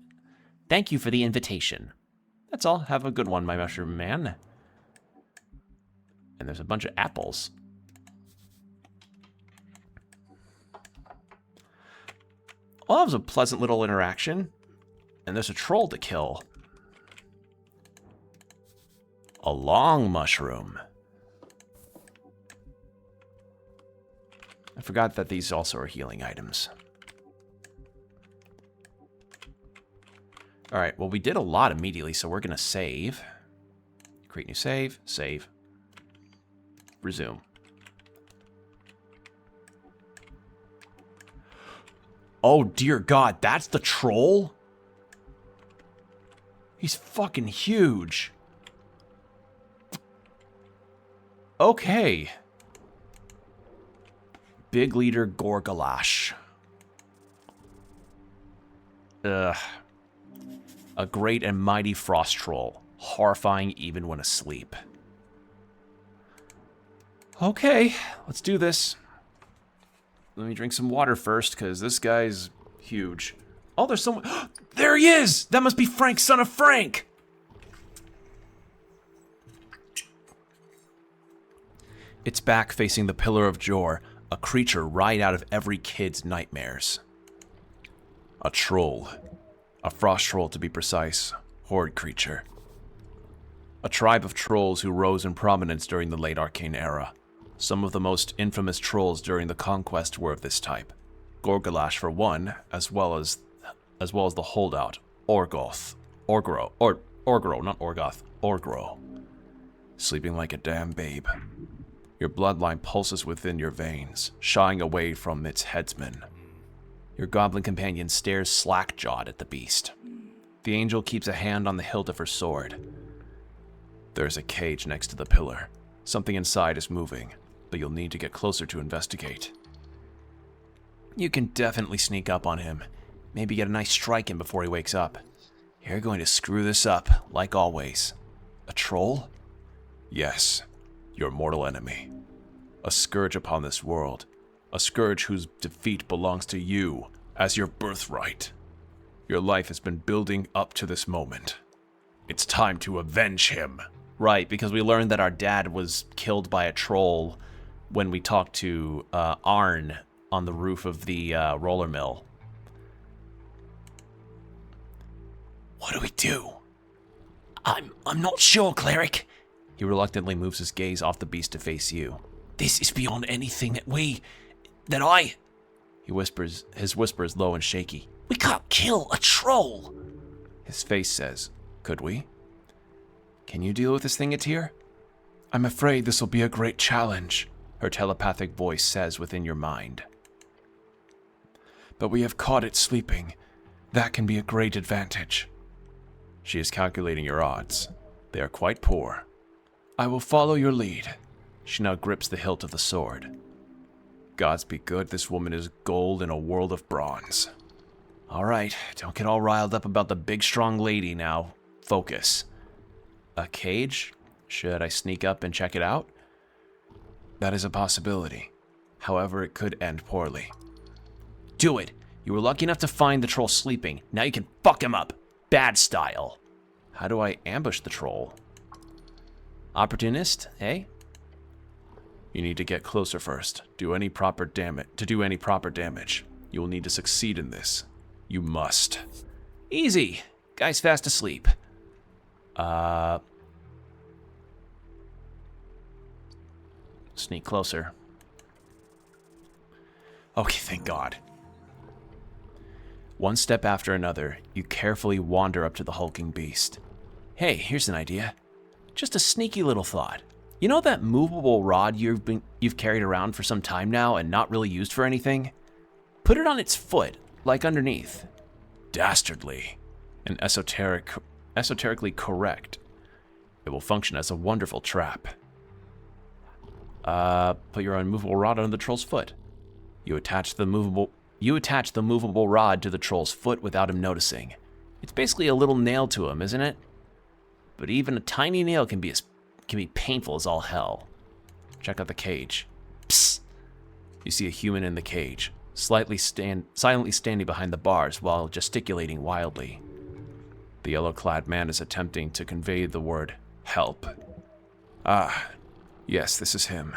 Thank you for the invitation. That's all. Have a good one, my mushroom man. And there's a bunch of apples. Well, that was a pleasant little interaction. And there's a troll to kill. A long mushroom. I forgot that these also are healing items. Alright, well we did a lot immediately, so we're going to save. Create new save. Save. Resume. Oh dear God, that's the troll? He's fucking huge. Okay. Big leader Gorgalash. Ugh. A great and mighty frost troll. Horrifying even when asleep. Okay, let's do this. Let me drink some water first, because this guy's huge. Oh, there's someone. There he is! That must be Frank, son of Frank! It's back facing the Pillar of Jor, a creature right out of every kid's nightmares. A troll. A frost troll, to be precise. Horde creature. A tribe of trolls who rose in prominence during the late Arcane Era. Some of the most infamous trolls during the Conquest were of this type. Gorgalash for one, as well as the holdout, Orgro, not Orgoth, Orgro. Sleeping like a damn babe. Your bloodline pulses within your veins, shying away from its headsman. Your goblin companion stares slack-jawed at the beast. The angel keeps a hand on the hilt of her sword. There's a cage next to the pillar. Something inside is moving, but you'll need to get closer to investigate. You can definitely sneak up on him. Maybe get a nice strike in before he wakes up. You're going to screw this up, like always. A troll? Yes, your mortal enemy. A scourge upon this world. A scourge whose defeat belongs to you as your birthright. Your life has been building up to this moment. It's time to avenge him. Right, because we learned that our dad was killed by a troll when we talked to Arn on the roof of the roller mill. What do we do? I'm not sure, cleric. He reluctantly moves his gaze off the beast to face you. This is beyond anything that I... He whispers, his whisper is low and shaky. We can't kill a troll. His face says, could we? Can you deal with this thing, Atir? I'm afraid this will be a great challenge, her telepathic voice says within your mind. But we have caught it sleeping. That can be a great advantage. She is calculating your odds. They are quite poor. I will follow your lead. She now grips the hilt of the sword. Gods be good, this woman is gold in a world of bronze. All right, don't get all riled up about the big strong lady now. Focus. A cage? Should I sneak up and check it out? That is a possibility. However, it could end poorly. Do it! You were lucky enough to find the troll sleeping. Now you can fuck him up. Bad style. How do I ambush the troll? Opportunist, eh? You need to get closer first. To do any proper damage. You will need to succeed in this. You must. Easy. Guy's fast asleep. Sneak closer. Okay, thank God. One step after another, you carefully wander up to the hulking beast. Hey, here's an idea. Just a sneaky little thought. You know that movable rod you've carried around for some time now and not really used for anything? Put it on its foot, like underneath. Dastardly and esoterically correct. It will function as a wonderful trap. Put your unmovable rod on the troll's foot. You attach the movable rod to the troll's foot without him noticing. It's basically a little nail to him, isn't it? But even a tiny nail can be painful as all hell. Check out the cage. Psst! You see a human in the cage, silently standing behind the bars while gesticulating wildly. The yellow-clad man is attempting to convey the word, help. Ah, yes, this is him.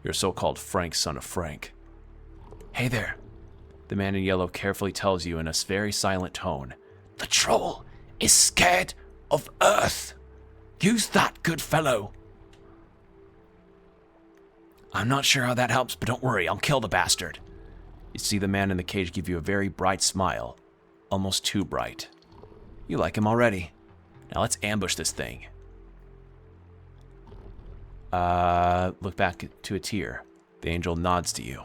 Your so-called Frank, son of Frank. Hey there. The man in yellow carefully tells you in a very silent tone. The troll is scared of Earth. Use that, good fellow. I'm not sure how that helps, but don't worry, I'll kill the bastard. You see the man in the cage give you a very bright smile. Almost too bright. You like him already. Now let's ambush this thing. Look back to a tear. The angel nods to you.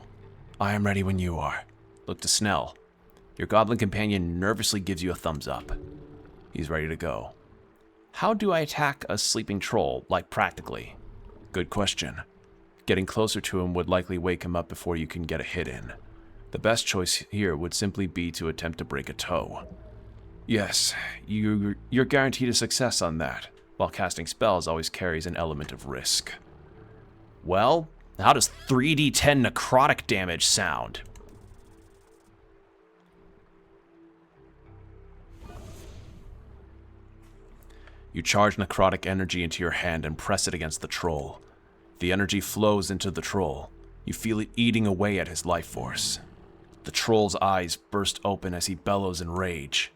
I am ready when you are. Look to Snell. Your goblin companion nervously gives you a thumbs up. He's ready to go. How do I attack a sleeping troll, like practically? Good question. Getting closer to him would likely wake him up before you can get a hit in. The best choice here would simply be to attempt to break a toe. Yes, you're guaranteed a success on that, while casting spells always carries an element of risk. Well, how does 3d10 necrotic damage sound? You charge necrotic energy into your hand and press it against the troll. The energy flows into the troll. You feel it eating away at his life force. The troll's eyes burst open as he bellows in rage.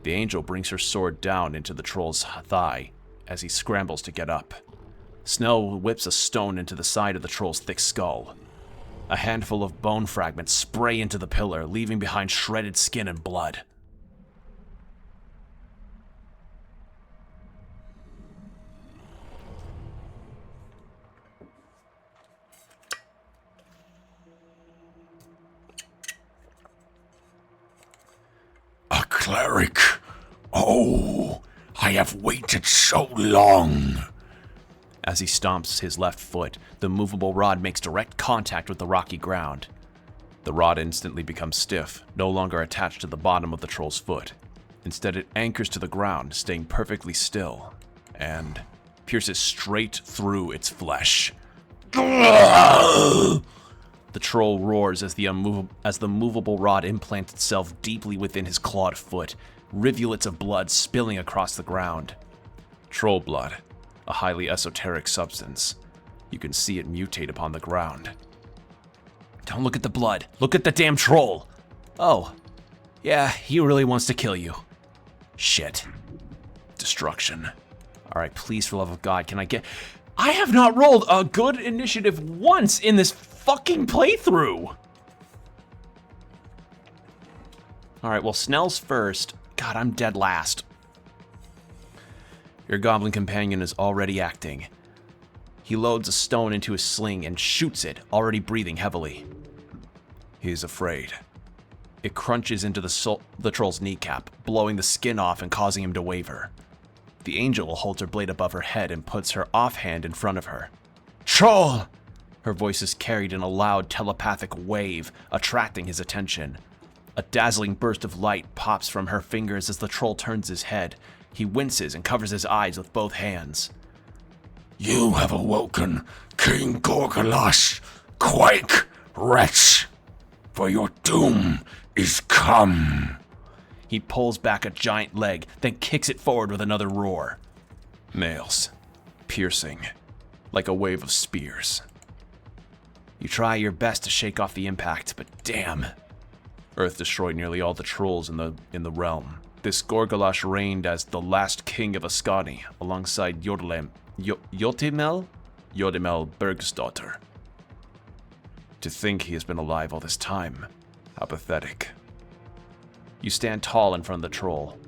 The angel brings her sword down into the troll's thigh as he scrambles to get up. Snell whips a stone into the side of the troll's thick skull. A handful of bone fragments spray into the pillar, leaving behind shredded skin and blood. A cleric! Oh, I have waited so long! As he stomps his left foot, the movable rod makes direct contact with the rocky ground. The rod instantly becomes stiff, no longer attached to the bottom of the troll's foot. Instead, it anchors to the ground, staying perfectly still, and pierces straight through its flesh. The troll roars as the movable rod implants itself deeply within his clawed foot, rivulets of blood spilling across the ground. Troll blood, a highly esoteric substance. You can see it mutate upon the ground. Don't look at the blood. Look at the damn troll. Oh, yeah, he really wants to kill you. Shit. Destruction. All right, please, for the love of God, can I get... I have not rolled a good initiative once in this fucking playthrough. All right, well, Snell's first. God, I'm dead last. Your goblin companion is already acting. He loads a stone into his sling and shoots it, already breathing heavily. He is afraid. It crunches into the troll's kneecap, blowing the skin off and causing him to waver. The angel holds her blade above her head and puts her offhand in front of her. Troll! Her voice is carried in a loud telepathic wave, attracting his attention. A dazzling burst of light pops from her fingers as the troll turns his head. He winces and covers his eyes with both hands. You have awoken, King Gorgolash. Quake, wretch, for your doom is come. He pulls back a giant leg, then kicks it forward with another roar. Nails. Piercing. Like a wave of spears. You try your best to shake off the impact, but damn. Earth destroyed nearly all the trolls in the realm. This Gorgolash reigned as the last king of Ascani, alongside Yotimel Bergsdottir. To think he has been alive all this time. How pathetic. You stand tall in front of the troll.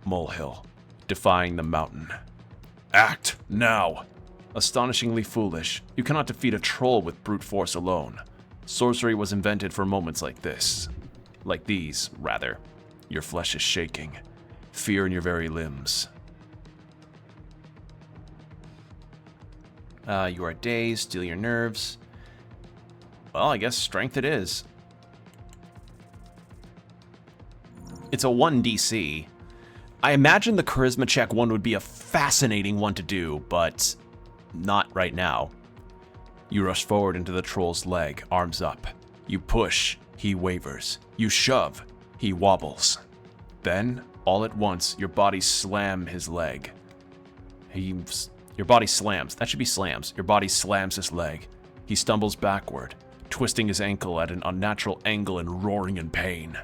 Molehill, defying the mountain. Act now! Astonishingly foolish. You cannot defeat a troll with brute force alone. Sorcery was invented for moments like this. Like these, rather. Your flesh is shaking. Fear in your very limbs. You are dazed, steal your nerves. Well, I guess strength it is. It's a 1 DC. I imagine the charisma check one would be a fascinating one to do, but not right now. You rush forward into the troll's leg, arms up. You push, he wavers. You shove, he wobbles. Then, all at once, your body slams his leg. Your body slams. That should be slams. Your body slams his leg. He stumbles backward, twisting his ankle at an unnatural angle and roaring in pain.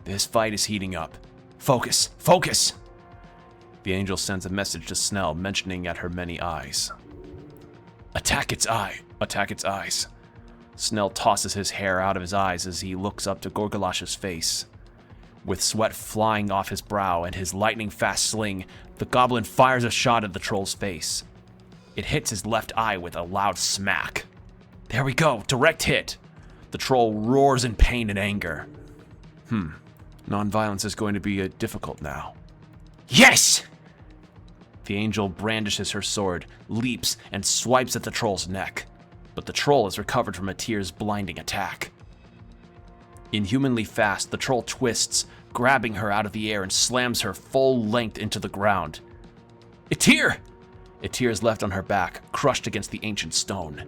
This fight is heating up. Focus! Focus! The angel sends a message to Snell, mentioning at her many eyes. Attack its eye! Attack its eyes! Snell tosses his hair out of his eyes as he looks up to Gorgalash's face. With sweat flying off his brow and his lightning-fast sling, the goblin fires a shot at the troll's face. It hits his left eye with a loud smack. There we go, direct hit. The troll roars in pain and anger. Non-violence is going to be difficult now. Yes! The angel brandishes her sword, leaps, and swipes at the troll's neck. But the troll has recovered from a tear's blinding attack. Inhumanly fast, the troll twists, grabbing her out of the air and slams her full length into the ground. Etir! Etir is left on her back, crushed against the ancient stone.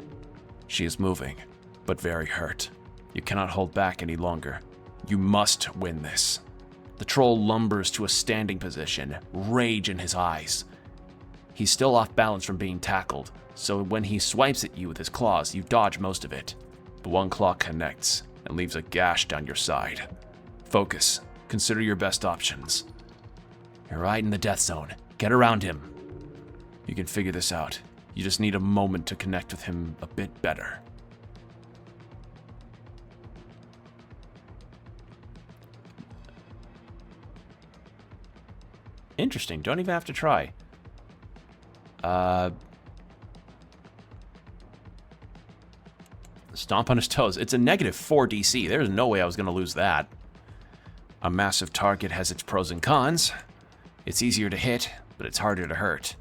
She is moving, but very hurt. You cannot hold back any longer. You must win this. The troll lumbers to a standing position, rage in his eyes. He's still off balance from being tackled, so when he swipes at you with his claws, you dodge most of it. But one claw connects and leaves a gash down your side. Focus. Consider your best options. You're right in the death zone. Get around him. You can figure this out. You just need a moment to connect with him a bit better. Interesting. Don't even have to try. Stomp on his toes. It's a -4 DC. There's no way I was going to lose that. A massive target has its pros and cons. It's easier to hit, but it's harder to hurt.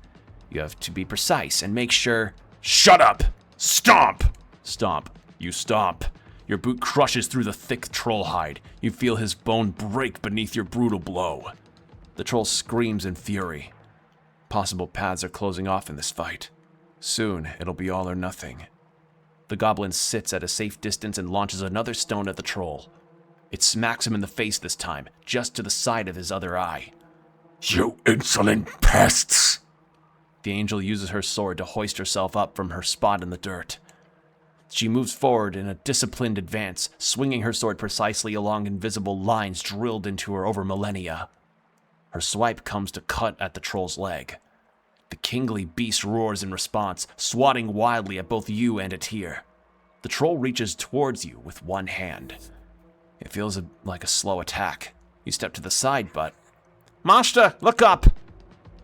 You have to be precise and make sure... Shut up! Stomp! Stomp. You stomp. Your boot crushes through the thick troll hide. You feel his bone break beneath your brutal blow. The troll screams in fury. Possible paths are closing off in this fight. Soon, it'll be all or nothing. The goblin sits at a safe distance and launches another stone at the troll. It smacks him in the face this time, just to the side of his other eye. You insolent pests! The angel uses her sword to hoist herself up from her spot in the dirt. She moves forward in a disciplined advance, swinging her sword precisely along invisible lines drilled into her over millennia. Her swipe comes to cut at the troll's leg. The kingly beast roars in response, swatting wildly at both you and Etir. The troll reaches towards you with one hand. It feels like a slow attack. You step to the side, but... Master, look up!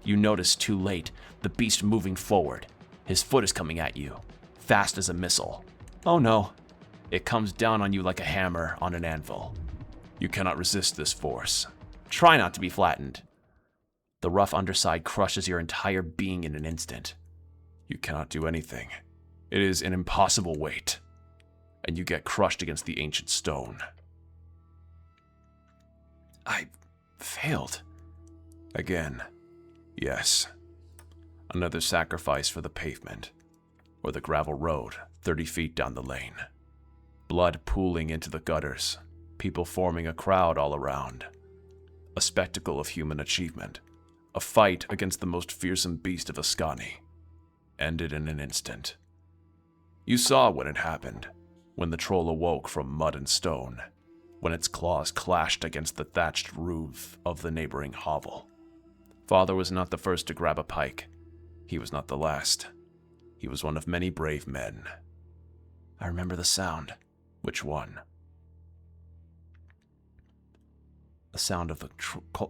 You notice too late, the beast moving forward. His foot is coming at you, fast as a missile. Oh no. It comes down on you like a hammer on an anvil. You cannot resist this force. Try not to be flattened. The rough underside crushes your entire being in an instant. You cannot do anything. It is an impossible weight. And you get crushed against the ancient stone. I failed. Again. Yes. Another sacrifice for the pavement. Or the gravel road, 30 feet down the lane. Blood pooling into the gutters. People forming a crowd all around. A spectacle of human achievement. A fight against the most fearsome beast of Ascani. Ended in an instant. You saw when it happened. When the troll awoke from mud and stone. When its claws clashed against the thatched roof of the neighboring hovel. Father was not the first to grab a pike. He was not the last. He was one of many brave men. I remember the sound. Which one? The sound of the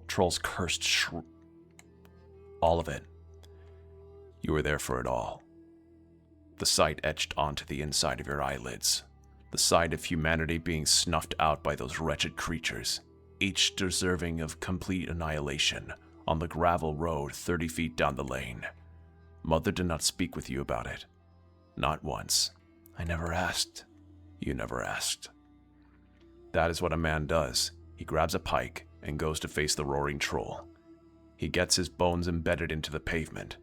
troll's cursed all of it. You were there for it all. The sight etched onto the inside of your eyelids. The sight of humanity being snuffed out by those wretched creatures, each deserving of complete annihilation, on the gravel road 30 feet down the lane. Mother did not speak with you about it. Not once. I never asked. You never asked. That is what a man does. He grabs a pike and goes to face the roaring troll. He gets his bones embedded into the pavement,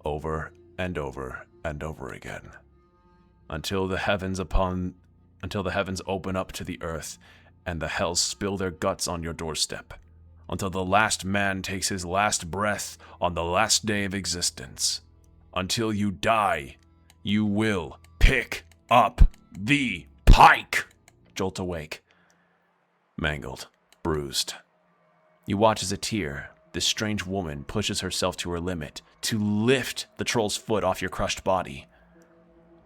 over and over and over again, until the heavens open up to the earth and the hells spill their guts on your doorstep, until the last man takes his last breath on the last day of existence. Until you die, you will pick up the pike. Jolt awake, mangled, bruised. You watch as a tear, this strange woman pushes herself to her limit to lift the troll's foot off your crushed body.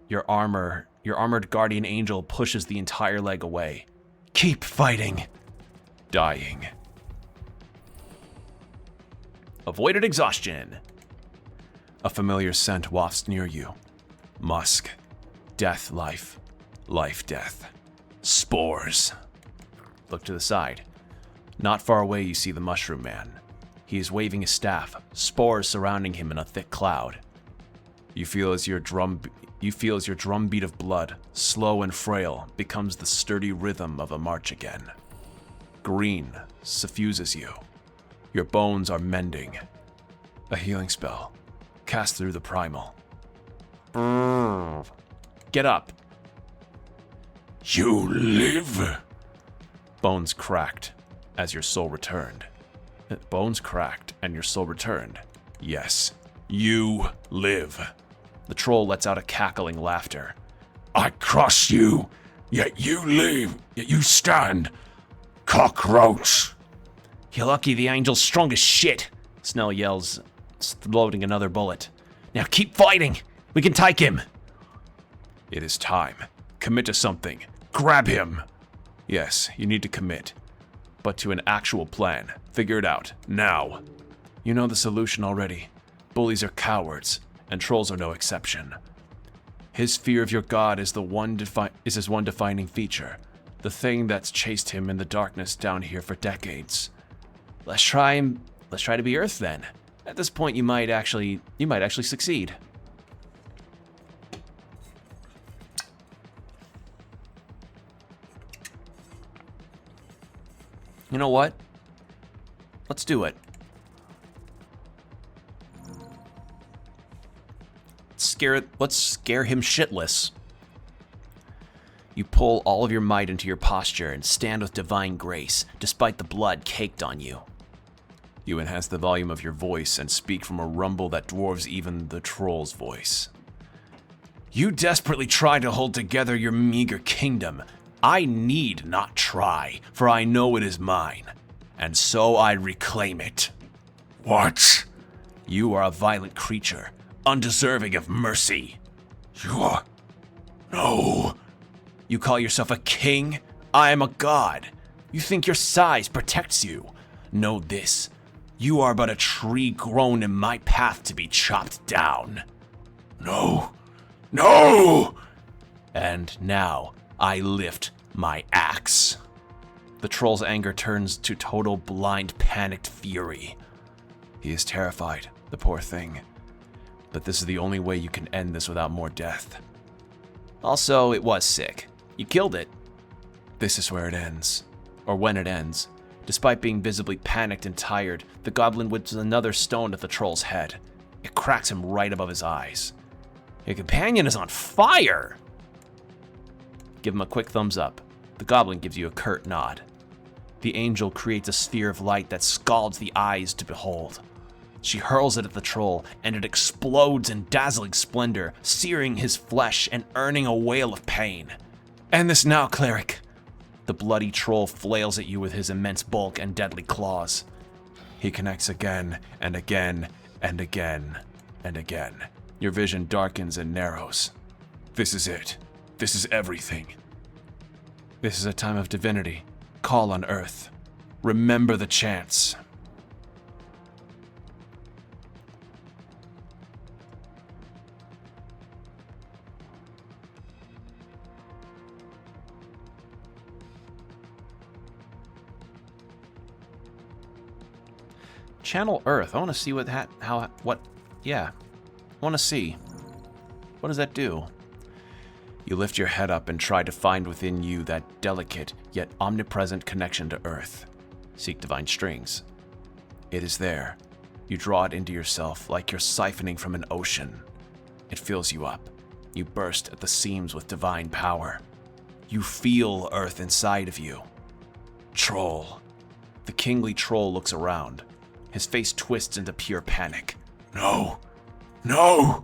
Your armored guardian angel pushes the entire leg away. Keep fighting. Dying. Avoided exhaustion. A familiar scent wafts near you. Musk. Death, life. Life, death. Spores. Look to the side. Not far away you see the mushroom man. He is waving his staff, spores surrounding him in a thick cloud. You feel as your drumbeat of blood, slow and frail, becomes the sturdy rhythm of a march again. Green suffuses you. Your bones are mending. A healing spell, cast through the primal. Get up. You live? Bones cracked as your soul returned. Bones cracked and your soul returned. Yes, you live. The troll lets out a cackling laughter. I cross you, yet you live, yet you stand. Cockroach. You're lucky the angel's strong as shit, Snell yells, loading another bullet. Now keep fighting. We can take him. It is time. Commit to something. Grab him. Yes, you need to commit. But to an actual plan. Figure it out. Now. You know the solution already. Bullies are cowards, and trolls are no exception. His fear of your god is his one defining feature. The thing that's chased him in the darkness down here for decades. Let's try to be Earth then. At this point you might actually succeed. You know what? Let's do it. Let's scare him shitless. You pull all of your might into your posture and stand with divine grace, despite the blood caked on you. You enhance the volume of your voice and speak from a rumble that dwarves even the troll's voice. You desperately try to hold together your meager kingdom. I need not try, for I know it is mine, and so I reclaim it. What? You are a violent creature, undeserving of mercy. You are... No. You call yourself a king? I am a god. You think your size protects you. Know this. You are but a tree grown in my path to be chopped down. No. No! And now, I lift my axe. The troll's anger turns to total blind panicked fury. He is terrified, the poor thing. But this is the only way you can end this without more death. Also, it was sick. You killed it. This is where it ends. Or when it ends. Despite being visibly panicked and tired, the goblin whips another stone at the troll's head. It cracks him right above his eyes. Your companion is on fire! Give him a quick thumbs up. The goblin gives you a curt nod. The angel creates a sphere of light that scalds the eyes to behold. She hurls it at the troll, and it explodes in dazzling splendor, searing his flesh and earning a wail of pain. End this now, cleric. The bloody troll flails at you with his immense bulk and deadly claws. He connects again and again and again and again. Your vision darkens and narrows. This is it. This is everything. This is a time of divinity. Call on earth. Remember the chance. Channel Earth. I want to see yeah. I want to see. What does that do? You lift your head up and try to find within you that delicate yet omnipresent connection to Earth. Seek divine strings. It is there. You draw it into yourself like you're siphoning from an ocean. It fills you up. You burst at the seams with divine power. You feel Earth inside of you. Troll. The kingly troll looks around. His face twists into pure panic. No. No.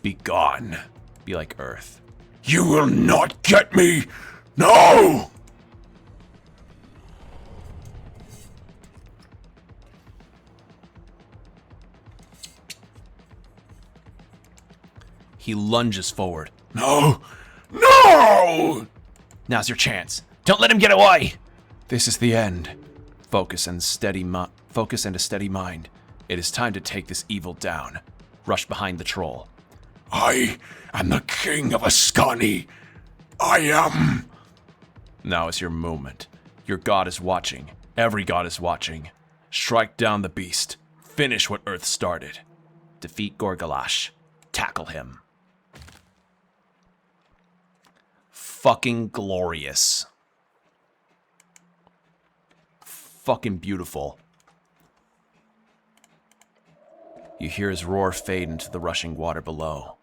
Be gone. Be like Earth. You will not get me. No. He lunges forward. No. No. Now's your chance. Don't let him get away! This is the end. Focus and a steady mind. It is time to take this evil down. Rush behind the troll. I am the king of Ascani. I am. Now is your moment. Your god is watching. Every god is watching. Strike down the beast. Finish what Earth started. Defeat Gorgalash. Tackle him. Fucking glorious. Fucking beautiful. You hear his roar fade into the rushing water below.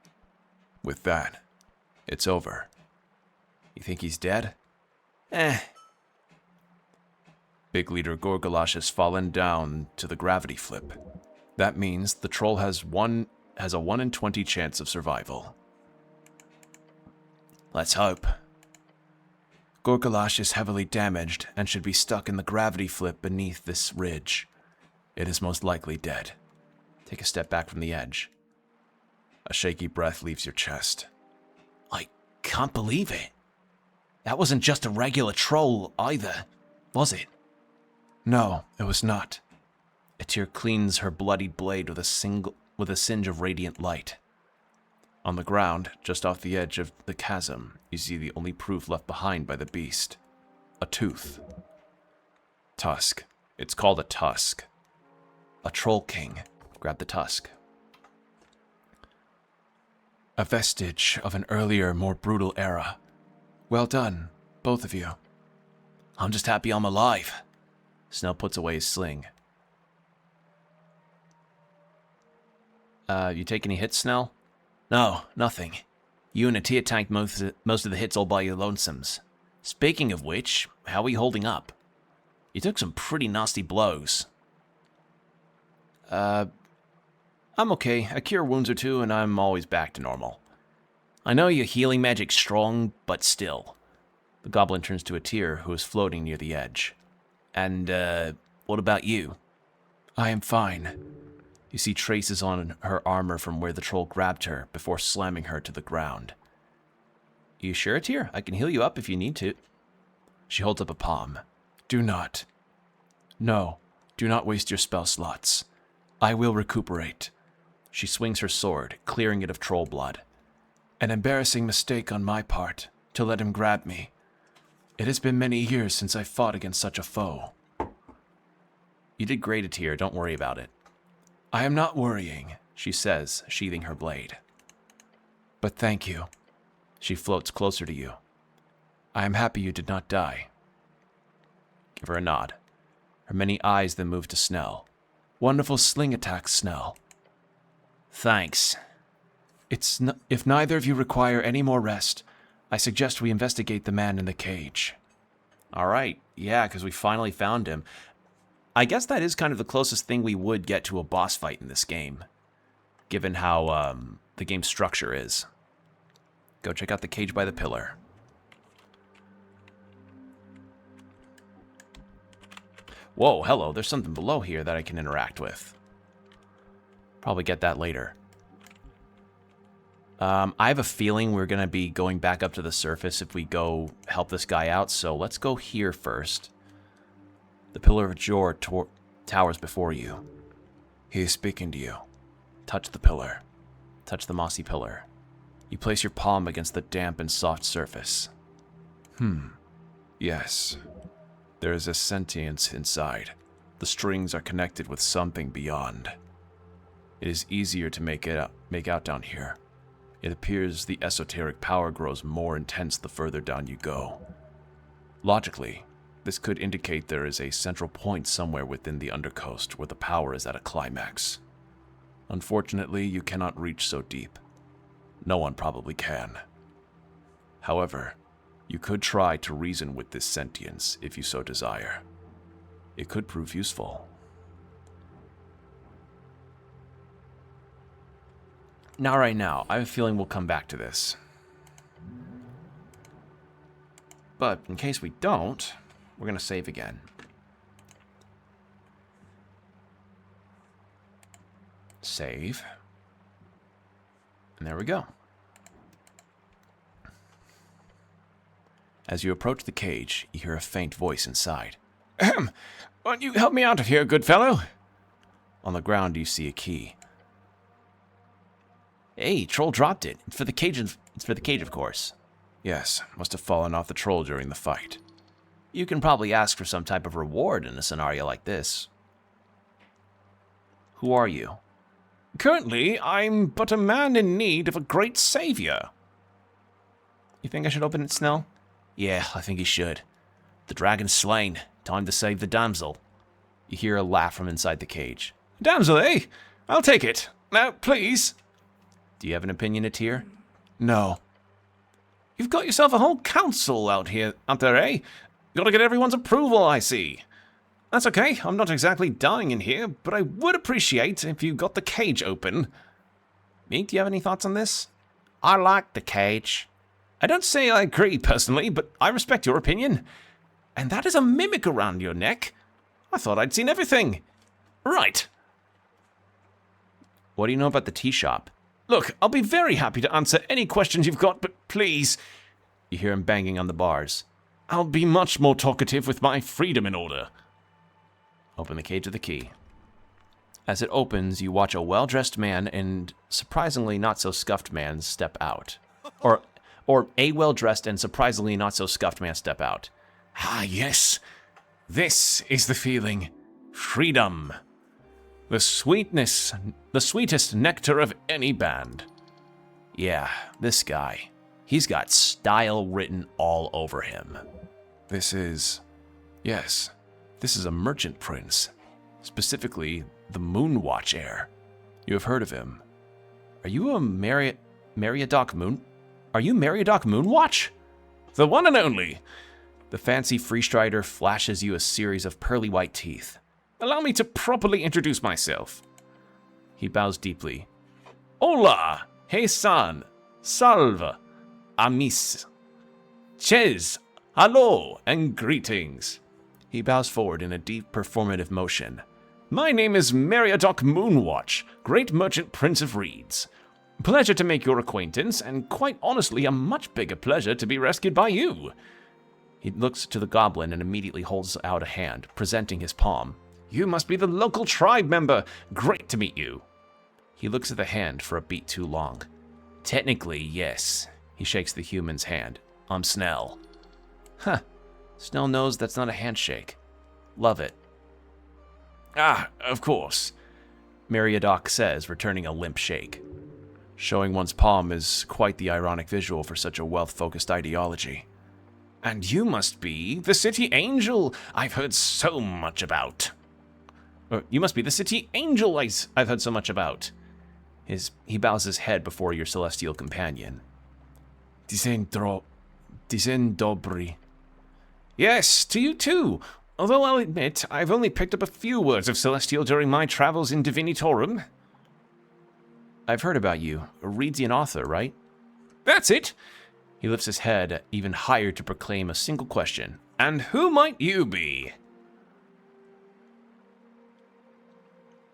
With that, it's over. You think he's dead? Big leader Gorgalash has fallen down to the gravity flip. That means the troll has a 1 in 20 chance of survival. Let's hope. Gorgalash is heavily damaged and should be stuck in the gravity flip beneath this ridge. It is most likely dead. Take a step back from the edge. A shaky breath leaves your chest. I can't believe it. That wasn't just a regular troll either, was it? No, it was not. A tear cleans her bloodied blade with a singe of radiant light. On the ground, just off the edge of the chasm, you see the only proof left behind by the beast. A tooth. Tusk. It's called a tusk. A troll king. Grab the tusk. A vestige of an earlier, more brutal era. Well done, both of you. I'm just happy I'm alive. Snell puts away his sling. You take any hits, Snell? No, nothing. You and Atia tanked most of the hits all by your lonesomes. Speaking of which, how are you holding up? You took some pretty nasty blows. I'm okay. I cure wounds or two, and I'm always back to normal. I know your healing magic's strong, but still. The goblin turns to Atir, who is floating near the edge. And, what about you? I am fine. You see traces on her armor from where the troll grabbed her before slamming her to the ground. You sure, Atir? I can heal you up if you need to. She holds up a palm. Do not. No, do not waste your spell slots. I will recuperate. She swings her sword, clearing it of troll blood. An embarrassing mistake on my part, to let him grab me. It has been many years since I fought against such a foe. You did great, Atir. Don't worry about it. I am not worrying, she says, sheathing her blade. But thank you. She floats closer to you. I am happy you did not die. Give her a nod. Her many eyes then move to Snell. Wonderful sling attack, Snell. Thanks. If neither of you require any more rest, I suggest we investigate the man in the cage. All right. Yeah, because we finally found him. I guess that is kind of the closest thing we would get to a boss fight in this game, given how the game's structure is. Go check out the cage by the pillar. Whoa, hello, there's something below here that I can interact with. Probably get that later. I have a feeling we're going to be going back up to the surface if we go help this guy out, so let's go here first. The pillar of Jor towers before you. He is speaking to you. Touch the pillar. Touch the mossy pillar. You place your palm against the damp and soft surface. Yes. There is a sentience inside. The strings are connected with something beyond. It is easier to make out down here. It appears the esoteric power grows more intense the further down you go. Logically, this could indicate there is a central point somewhere within the undercoast where the power is at a climax. Unfortunately, you cannot reach so deep. No one probably can. However, you could try to reason with this sentience if you so desire. It could prove useful. Not right now. I have a feeling we'll come back to this. But in case we don't, we're going to save again. Save. And there we go. As you approach the cage, you hear a faint voice inside. Ahem. Won't you help me out of here, good fellow? On the ground, you see a key. Hey, troll dropped it. It's for the cage, of course. Yes, must have fallen off the troll during the fight. You can probably ask for some type of reward in a scenario like this. Who are you? Currently, I'm but a man in need of a great savior. You think I should open it, Snell? Yeah, I think you should. The dragon's slain. Time to save the damsel. You hear a laugh from inside the cage. Damsel, eh? I'll take it. Now, please. Do you have an opinion, Atir? No. You've got yourself a whole council out there, eh? Gotta get everyone's approval, I see. That's okay, I'm not exactly dying in here, but I would appreciate if you got the cage open. Meek, do you have any thoughts on this? I like the cage. I don't say I agree personally, but I respect your opinion. And that is a mimic around your neck. I thought I'd seen everything. Right. What do you know about the tea shop? Look, I'll be very happy to answer any questions you've got, but please. You hear him banging on the bars. I'll be much more talkative with my freedom in order. Open the cage with the key. As it opens, you watch a well-dressed man and surprisingly not so scuffed man step out. Or a well-dressed and surprisingly not so scuffed man step out. Ah, yes. This is the feeling. Freedom. The sweetest nectar of any band. Yeah, this guy. He's got style written all over him. This is a merchant prince. Specifically, the Moonwatch heir. You have heard of him. Are you a Meriadoc Moonwatch? The one and only. The fancy freestrider flashes you a series of pearly white teeth. Allow me to properly introduce myself. He bows deeply. Hola, hey-san, salve, amis, ches, hello, and greetings. He bows forward in a deep performative motion. My name is Meriadoc Moonwatch, great merchant prince of reeds. Pleasure to make your acquaintance, and quite honestly, a much bigger pleasure to be rescued by you. He looks to the goblin and immediately holds out a hand, presenting his palm. You must be the local tribe member. Great to meet you. He looks at the hand for a beat too long. Technically, yes. He shakes the human's hand. I'm Snell. Huh. Snell knows that's not a handshake. Love it. Ah, of course, Meriadoc says, returning a limp shake. Showing one's palm is quite the ironic visual for such a wealth-focused ideology. And you must be the City Angel I've heard so much about. You must be the City Angel I've heard so much about. He bows his head before your celestial companion. Dzień dobry. Yes, to you too. Although I'll admit, I've only picked up a few words of Celestial during my travels in Divinitorum. I've heard about you. A Reedsian author, right? That's it. He lifts his head even higher to proclaim a single question. And who might you be?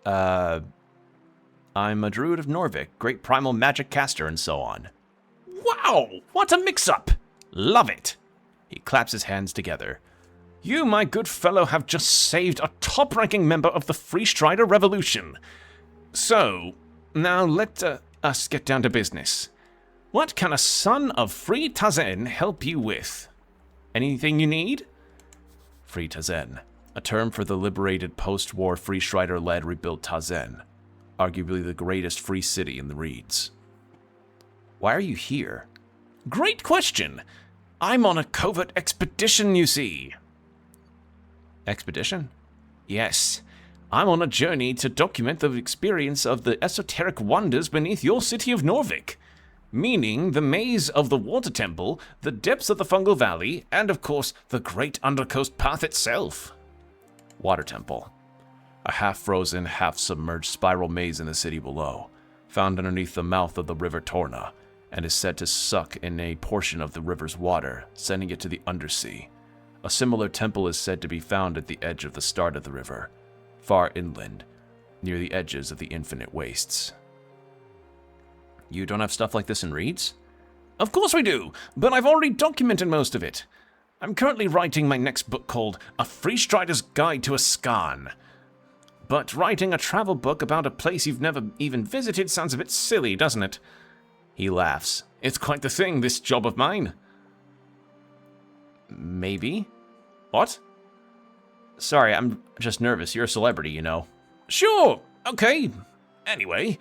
I'm a druid of Norvik, great primal magic caster, and so on. Wow, what a mix-up! Love it. He claps his hands together. You, my good fellow, have just saved a top-ranking member of the Freestrider Revolution. So, now let us get down to business. What can a son of Free Tazen help you with? Anything you need? Free Tazen, a term for the liberated post-war Freestrider-led rebuilt Tazen, arguably the greatest free city in the Reeds. Why are you here? Great question. I'm on a covert expedition, you see. Expedition? Yes. I'm on a journey to document the experience of the esoteric wonders beneath your city of Norvik. Meaning the maze of the Water Temple, the depths of the Fungal Valley, and of course, the Great Undercoast Path itself. Water Temple. A half-frozen, half-submerged spiral maze in the city below, found underneath the mouth of the River Torna, and is said to suck in a portion of the river's water, sending it to the undersea. A similar temple is said to be found at the edge of the start of the river, far inland, near the edges of the infinite wastes. You don't have stuff like this in Reeds? Of course we do, but I've already documented most of it. I'm currently writing my next book called A Freestrider's Guide to Ascan. But writing a travel book about a place you've never even visited sounds a bit silly, doesn't it? He laughs. It's quite the thing, this job of mine. Maybe? What? Sorry, I'm just nervous. You're a celebrity, you know. Sure, okay. Anyway,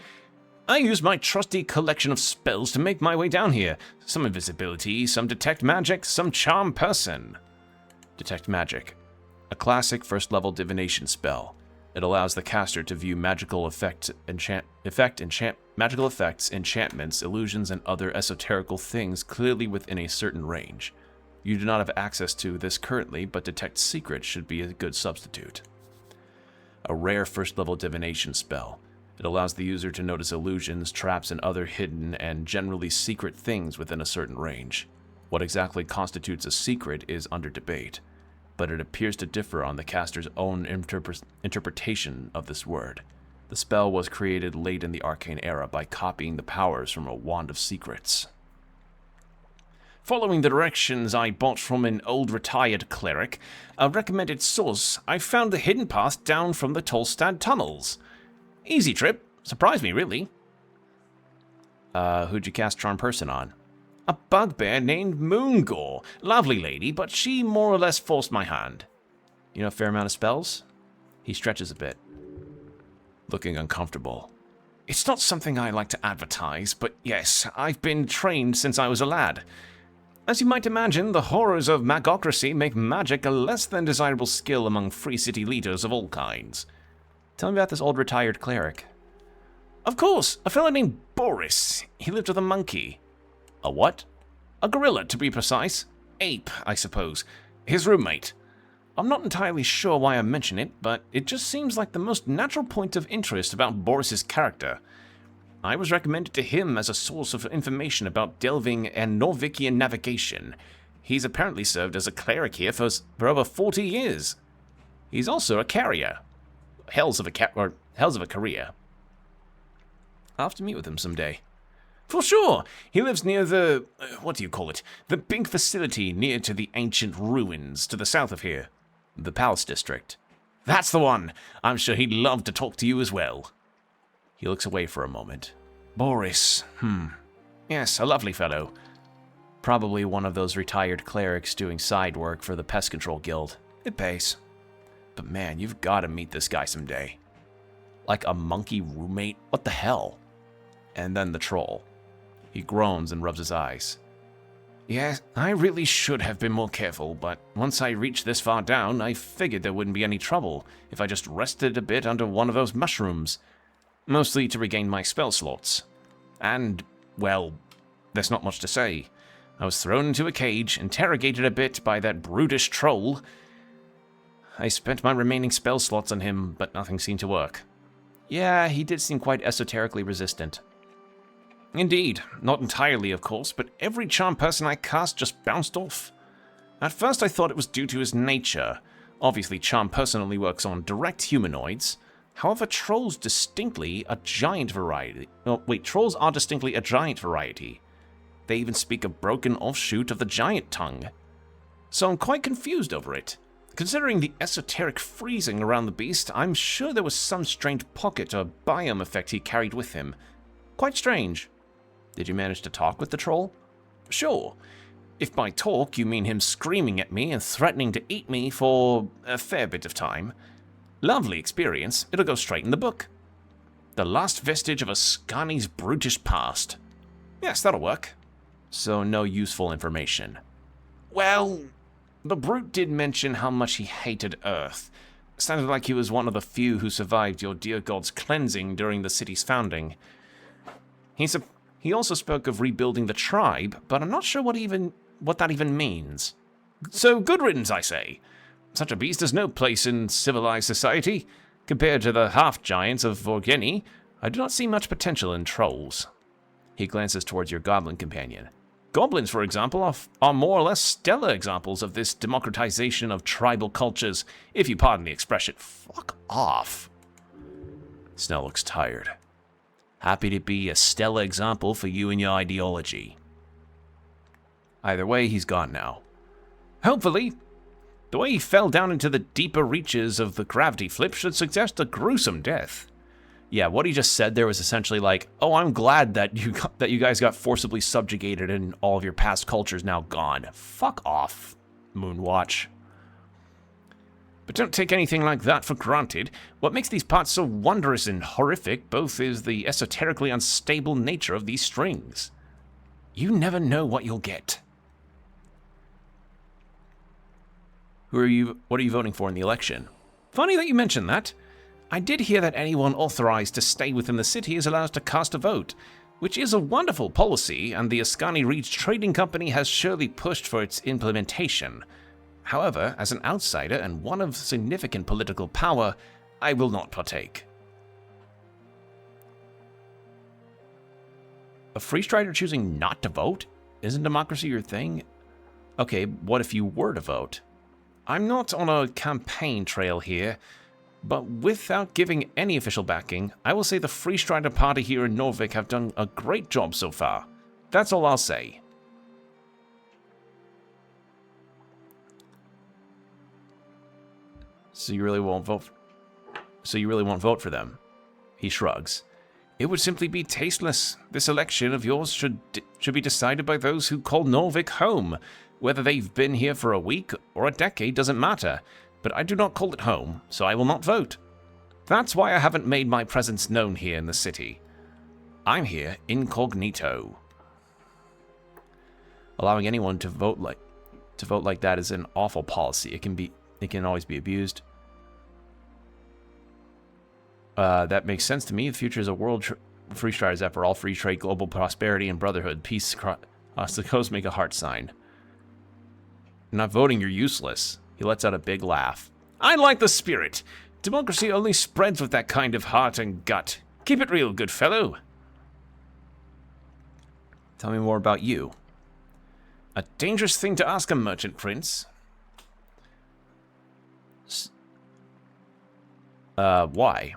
I use my trusty collection of spells to make my way down here. Some invisibility, some detect magic, some charm person. Detect magic. A classic first-level divination spell. It allows the caster to view magical magical effects, enchantments, illusions, and other esoterical things clearly within a certain range. You do not have access to this currently, but Detect Secret should be a good substitute. A rare first-level divination spell. It allows the user to notice illusions, traps, and other hidden and generally secret things within a certain range. What exactly constitutes a secret is under debate, but it appears to differ on the caster's own interpretation of this word. The spell was created late in the Arcane era by copying the powers from a Wand of Secrets. Following the directions I bought from an old retired cleric, a recommended source, I found the hidden path down from the Tolstad tunnels. Easy trip. Surprised me, really. Who'd you cast Charm Person on? A bugbear named Moongore. Lovely lady, but she more or less forced my hand. You know a fair amount of spells? He stretches a bit, looking uncomfortable. It's not something I like to advertise, but yes, I've been trained since I was a lad. As you might imagine, the horrors of magocracy make magic a less than desirable skill among free city leaders of all kinds. Tell me about this old retired cleric. Of course, a fellow named Boris. He lived with a monkey. A what? A gorilla, to be precise. Ape, I suppose. His roommate. I'm not entirely sure why I mention it, but it just seems like the most natural point of interest about Boris's character. I was recommended to him as a source of information about delving and Norvikian navigation. He's apparently served as a cleric here for over 40 years. He's also a carrier. Hells of a career. I'll have to meet with him someday. For sure. He lives near the, what do you call it? The big facility near to the ancient ruins to the south of here. The Palace District. That's the one. I'm sure he'd love to talk to you as well. He looks away for a moment. Boris. Yes, a lovely fellow. Probably one of those retired clerics doing side work for the Pest Control Guild. It pays. But man, you've got to meet this guy someday. Like a monkey roommate? What the hell? And then the troll. He groans and rubs his eyes. Yes, I really should have been more careful, but once I reached this far down, I figured there wouldn't be any trouble if I just rested a bit under one of those mushrooms. Mostly to regain my spell slots. And, well, there's not much to say. I was thrown into a cage, interrogated a bit by that brutish troll. I spent my remaining spell slots on him, but nothing seemed to work. Yeah, he did seem quite esoterically resistant. Indeed, not entirely, of course, but every charm person I cast just bounced off. At first I thought it was due to his nature. Obviously, charm person only works on direct humanoids. However, trolls distinctly a giant variety. Trolls are distinctly a giant variety. They even speak a broken offshoot of the giant tongue. So I'm quite confused over it. Considering the esoteric freezing around the beast, I'm sure there was some strange pocket or biome effect he carried with him. Quite strange. Did you manage to talk with the troll? Sure. If by talk you mean him screaming at me and threatening to eat me for a fair bit of time. Lovely experience. It'll go straight in the book. The last vestige of Ascani's brutish past. Yes, that'll work. So no useful information. Well, the brute did mention how much he hated Earth. Sounded like he was one of the few who survived your dear god's cleansing during the city's founding. He also spoke of rebuilding the tribe, but I'm not sure what that even means. So good riddance, I say. Such a beast has no place in civilized society. Compared to the half-giants of Vorgeni, I do not see much potential in trolls. He glances towards your goblin companion. Goblins, for example, are more or less stellar examples of this democratization of tribal cultures, if you pardon the expression. Fuck off. Snell looks tired. Happy to be a stellar example for you and your ideology. Either way, he's gone now. Hopefully. The way he fell down into the deeper reaches of the gravity flip should suggest a gruesome death. Yeah, what he just said there was essentially like, oh, I'm glad that you guys got forcibly subjugated and all of your past culture's now gone. Fuck off, Moonwatch. But don't take anything like that for granted. What makes these parts so wondrous and horrific both is the esoterically unstable nature of these strings. You never know what you'll get. What are you voting for in the election? Funny that you mention that. I did hear that anyone authorized to stay within the city is allowed to cast a vote, which is a wonderful policy, and the Ascani Reeds Trading Company has surely pushed for its implementation. However, as an outsider and one of significant political power, I will not partake. A free strider choosing not to vote? Isn't democracy your thing? Okay, what if you were to vote? I'm not on a campaign trail here, but without giving any official backing, I will say the Free Strider party here in Norvik have done a great job so far. That's all I'll say. So you really won't vote for them? He shrugs. It would simply be tasteless. This election of yours should be decided by those who call Norvik home. Whether they've been here for a week or a decade doesn't matter, but I do not call it home, so I will not vote. That's why I haven't made my presence known here in the city. I'm here incognito. Allowing anyone to vote like that is an awful policy. It can always be abused. That makes sense to me. The future is a world free striders after all, free trade, global prosperity, and brotherhood. Peace across the coast. Make a heart sign. You're not voting, you're useless. He lets out a big laugh. I like the spirit. Democracy only spreads with that kind of heart and gut. Keep it real, good fellow. Tell me more about you. A dangerous thing to ask a merchant prince. Why?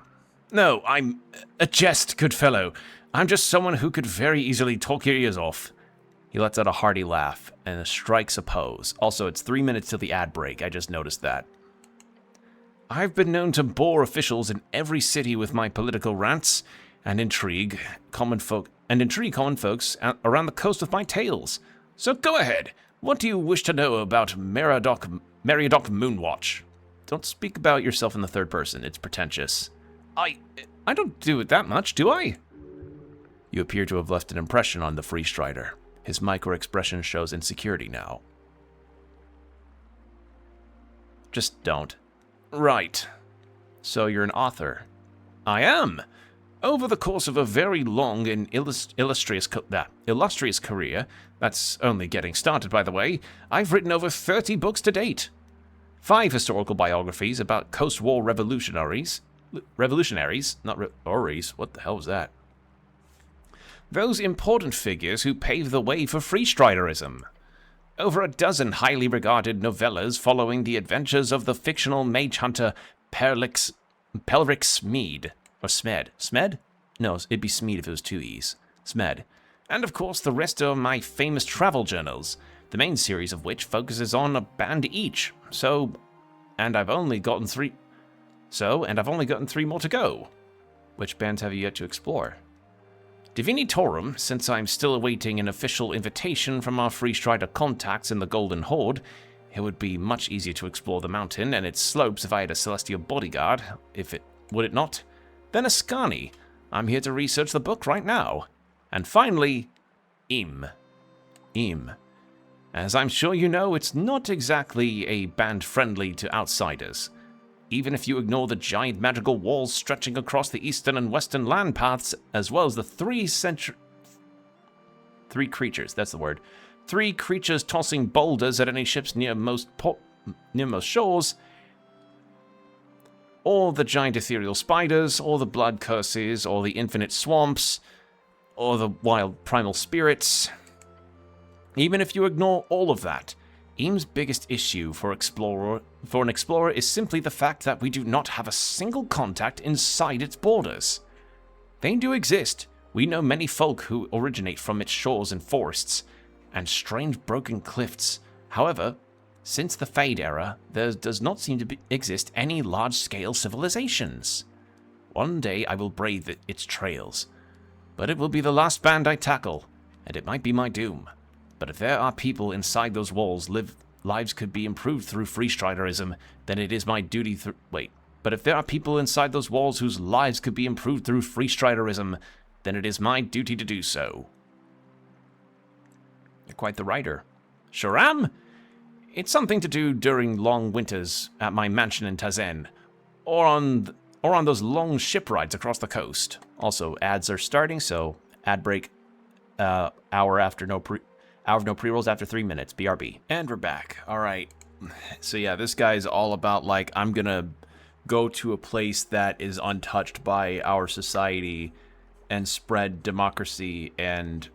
No, I'm a jest, good fellow. I'm just someone who could very easily talk your ears off. He lets out a hearty laugh and strikes a pose. Also, it's 3 minutes till the ad break. I just noticed that. I've been known to bore officials in every city with my political rants and intrigue common folks around the coast with my tales. So go ahead. What do you wish to know about Meriadoc Moonwatch? Don't speak about yourself in the third person. It's pretentious. I don't do it that much, do I? You appear to have left an impression on the Free Strider. His micro-expression shows insecurity now. Just don't. Right. So you're an author. I am. Over the course of a very long and illustrious career, that's only getting started, by the way, I've written over 30 books to date. 5 historical biographies about post-war revolutionaries, not Oris, what the hell was that? Those important figures who paved the way for free striderism. Over a dozen highly regarded novellas following the adventures of the fictional mage hunter Pelric Smeed. Or Smed. Smed? No, it'd be Smeed if it was 2 E's. Smed. And of course the rest are my famous travel journals, the main series of which focuses on a band each. So, and I've only gotten 3 more to go. Which bands have you yet to explore? Divinitorum, since I'm still awaiting an official invitation from our Free Strider contacts in the Golden Horde. It would be much easier to explore the mountain and its slopes if I had a celestial bodyguard, would it not? Then Ascani. I'm here to research the book right now. And finally, Im. As I'm sure you know, it's not exactly a band friendly to outsiders. Even if you ignore the giant magical walls stretching across the eastern and western land paths, as well as the 3 creatures tossing boulders at any ships near most shores, or the giant ethereal spiders, or the blood curses, or the infinite swamps, or the wild primal spirits. Even if you ignore all of that, Im's biggest issue for an explorer is simply the fact that we do not have a single contact inside its borders. They do exist. We know many folk who originate from its shores and forests, and strange broken cliffs. However, since the Fade era, there does not seem to exist any large-scale civilizations. One day I will brave its trails, but it will be the last band I tackle, and it might be my doom. But if there are people inside those walls lives could be improved through Free Striderism, then it is my duty But if there are people inside those walls whose lives could be improved through Free Striderism, then it is my duty to do so. You're quite the writer. Sure am. It's something to do during long winters at my mansion in Tazen, or on those long ship rides across the coast. Also, ads are starting, so ad break. Hour of no pre-rolls after 3 minutes. BRB. And we're back. All right. So yeah, this guy's all about, like, I'm gonna go to a place that is untouched by our society and spread democracy and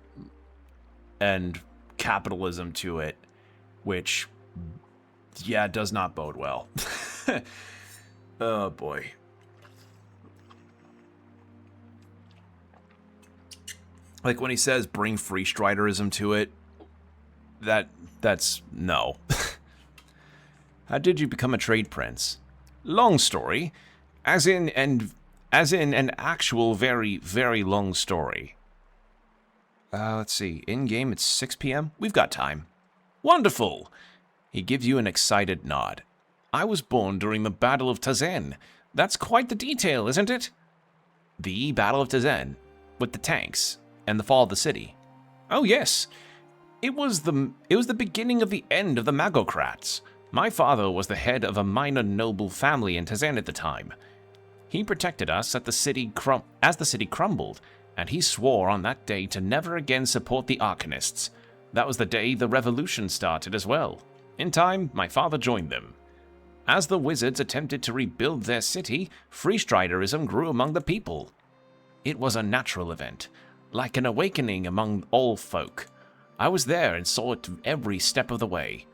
capitalism to it, which, yeah, does not bode well. Oh boy. Like when he says bring Free Striderism to it, that's no. How did you become a trade prince? Long story, as in an actual very, very long story. Let's see, in-game it's 6 p.m.? We've got time. Wonderful! He gives you an excited nod. I was born during the Battle of Tazen. That's quite the detail, isn't it? The Battle of Tazen, with the tanks, and the fall of the city. Oh yes. It was the beginning of the end of the Magocrats. My father was the head of a minor noble family in Tazen at the time. He protected us as the city crumbled, and he swore on that day to never again support the Arcanists. That was the day the revolution started as well. In time, my father joined them. As the wizards attempted to rebuild their city, Free Striderism grew among the people. It was a natural event, like an awakening among all folk. I was there and saw it every step of the way.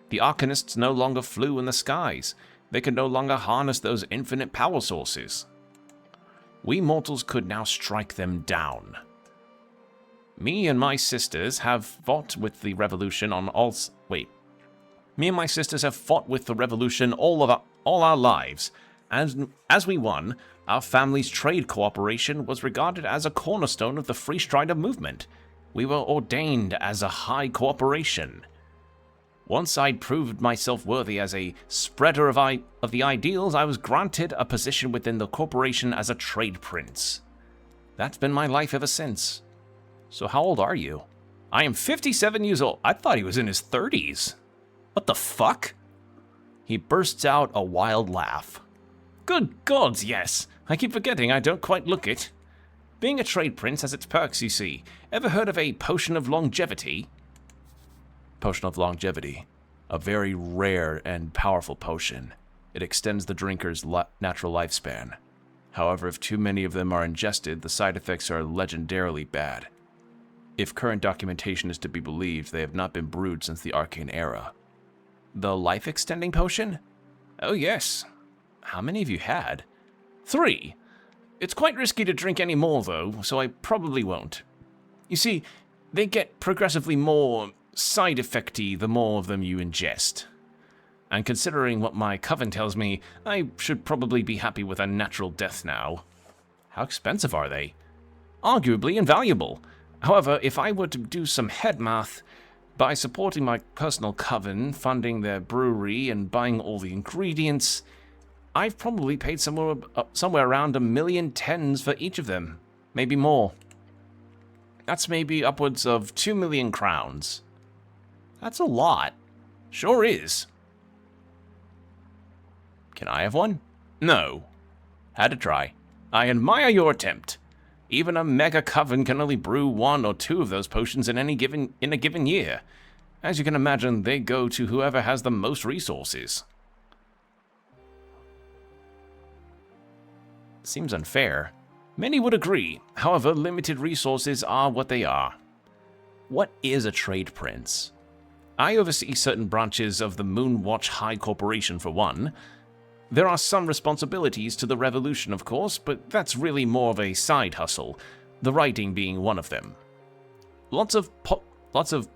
The Arcanists no longer flew in the skies. They could no longer harness those infinite power sources. We mortals could now strike them down. Me and my sisters have fought with the revolution all our lives. And as we won, our family's trade cooperation was regarded as a cornerstone of the Free Strider movement. We were ordained as a high corporation. Once I'd proved myself worthy as a spreader of the ideals, I was granted a position within the corporation as a trade prince. That's been my life ever since. So how old are you? I am 57 years old. I thought he was in his 30s. What the fuck? He bursts out a wild laugh. Good gods, yes. I keep forgetting I don't quite look it. Being a trade prince has its perks, you see. Ever heard of a potion of longevity? Potion of longevity. A very rare and powerful potion. It extends the drinker's natural lifespan. However, if too many of them are ingested, the side effects are legendarily bad. If current documentation is to be believed, they have not been brewed since the Arcane era. The life-extending potion? Oh yes. How many have you had? 3. It's quite risky to drink any more, though, so I probably won't. You see, they get progressively more side-effecty the more of them you ingest. And considering what my coven tells me, I should probably be happy with a natural death now. How expensive are they? Arguably invaluable. However, if I were to do some head math, by supporting my personal coven, funding their brewery, and buying all the ingredients, I've probably paid somewhere around 1,000,000 for each of them. Maybe more. That's maybe upwards of 2,000,000 crowns. That's a lot. Sure is. Can I have one? No. Had to try. I admire your attempt. Even a mega coven can only brew 1 or 2 of those potions in a given year. As you can imagine, they go to whoever has the most resources. Seems unfair. Many would agree. However, limited resources are what they are. What is a trade prince? I oversee certain branches of the Moonwatch High Corporation for one. There are some responsibilities to the revolution, of course, but that's really more of a side hustle, the writing being one of them. Lots of politicking?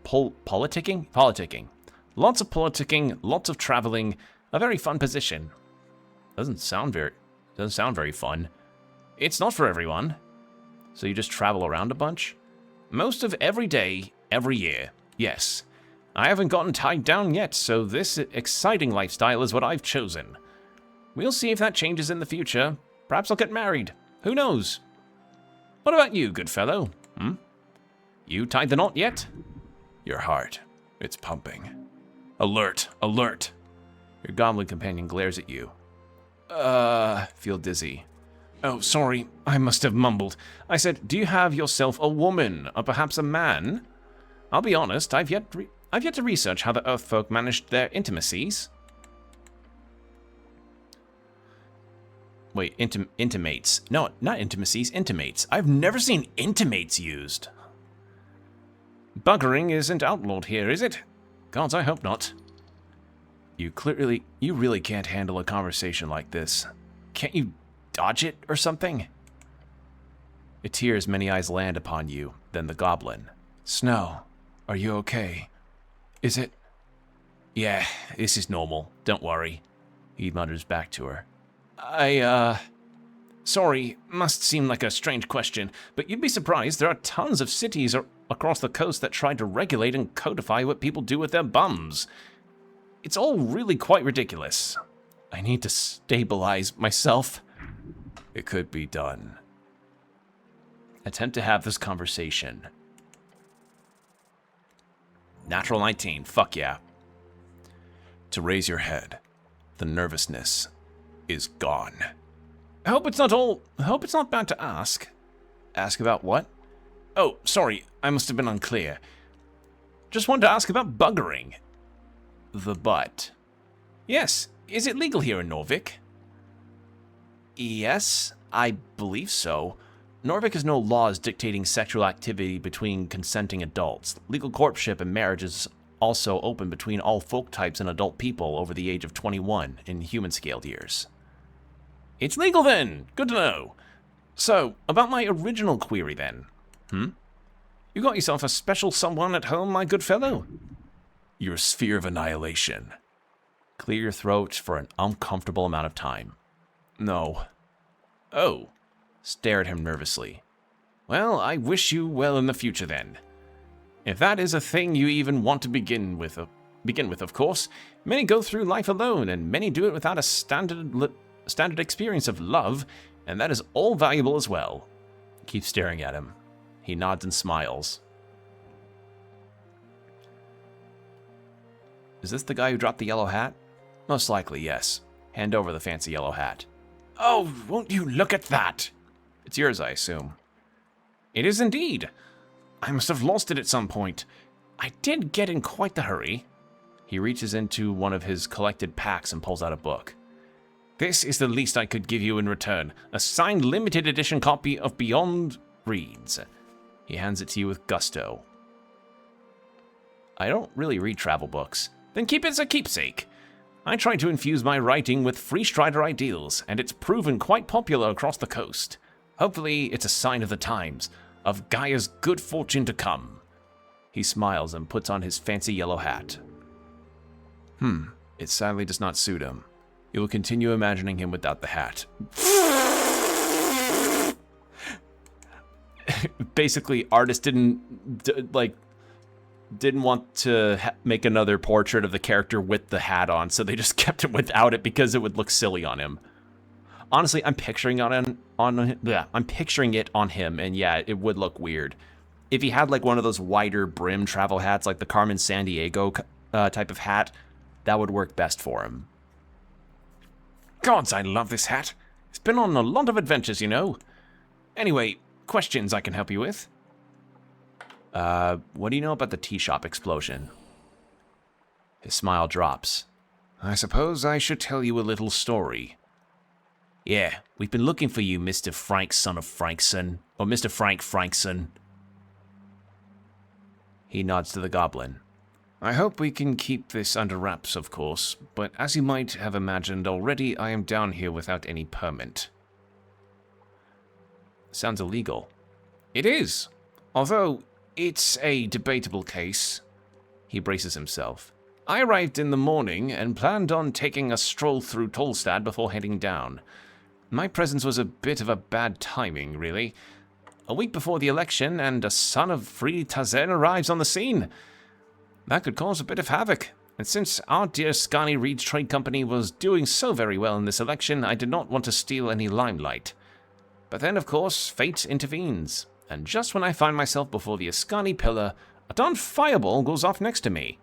Politicking. Lots of politicking, lots of traveling, a very fun position. Doesn't sound very fun. It's not for everyone. So you just travel around a bunch? Most of every day, every year, yes. I haven't gotten tied down yet, so this exciting lifestyle is what I've chosen. We'll see if that changes in the future. Perhaps I'll get married. Who knows? What about you, good fellow? You tied the knot yet? Your heart. It's pumping. Alert! Alert! Your goblin companion glares at you. Feel dizzy. Oh, sorry. I must have mumbled. I said, do you have yourself a woman, or perhaps a man? I'll be honest, I've yet to research how the Earthfolk managed their intimacies. Wait, intimates. No, not intimacies, intimates. I've never seen intimates used. Buggering isn't outlawed here, is it? Gods, I hope not. You really can't handle a conversation like this. Can't you dodge it or something? A tear's many eyes land upon you, then the goblin. Snow, are you okay? Is it? Yeah, this is normal. Don't worry. He mutters back to her. Sorry, must seem like a strange question, but you'd be surprised there are tons of cities across the coast that try to regulate and codify what people do with their bums. It's all really quite ridiculous. I need to stabilize myself. It could be done. Attempt to have this conversation. Natural 19, fuck yeah. To raise your head, the nervousness is gone. I hope it's not bad to ask. Ask about what? Oh, sorry, I must have been unclear. Just wanted to ask about buggering. The butt. Yes, is it legal here in Norvik? Yes, I believe so. Norvik has no laws dictating sexual activity between consenting adults. Legal courtship and marriage is also open between all folk types and adult people over the age of 21 in human-scaled years. It's legal then! Good to know. So, about my original query then. You got yourself a special someone at home, my good fellow? Your sphere of annihilation. Clear your throat for an uncomfortable amount of time. No. Oh. Stare at him nervously. Well, I wish you well in the future then. If that is a thing you even want to begin with, of course. Many go through life alone, and many do it without a standard experience of love, and that is all valuable as well. Keep staring at him. He nods and smiles. Is this the guy who dropped the yellow hat? Most likely, yes. Hand over the fancy yellow hat. Oh, won't you look at that? It's yours, I assume. It is indeed. I must have lost it at some point. I did get in quite the hurry. He reaches into one of his collected packs and pulls out a book. This is the least I could give you in return. A signed limited edition copy of Beyond Reads. He hands it to you with gusto. I don't really read travel books. Then keep it as a keepsake. I try to infuse my writing with Free Strider ideals, and it's proven quite popular across the coast. Hopefully, it's a sign of the times, of Gaia's good fortune to come. He smiles and puts on his fancy yellow hat. It sadly does not suit him. You will continue imagining him without the hat. Basically, artists didn't want to make another portrait of the character with the hat on, so they just kept it without it because it would look silly on him. Honestly, I'm picturing I'm picturing it on him, and yeah, it would look weird. If he had like one of those wider brim travel hats, like the Carmen Sandiego type of hat, that would work best for him. Gods, I love this hat. It's been on a lot of adventures, you know. Anyway, questions I can help you with? What do you know about the tea shop explosion? His smile drops. I suppose I should tell you a little story. Yeah, we've been looking for you, Mr. Frank, son of Frankson. Or Mr. Frank Frankson. He nods to the goblin. I hope we can keep this under wraps, of course, but as you might have imagined already, I am down here without any permit. Sounds illegal. It is, although it's a debatable case. He braces himself. I arrived in the morning and planned on taking a stroll through Tolstad before heading down. My presence was a bit of a bad timing, really. A week before the election, and a son of Free Tazen arrives on the scene. That could cause a bit of havoc, and since our dear Scani Reed's Trade Company was doing so very well in this election, I did not want to steal any limelight. But then, of course, fate intervenes, and just when I find myself before the Ascani pillar, a darn fireball goes off next to me.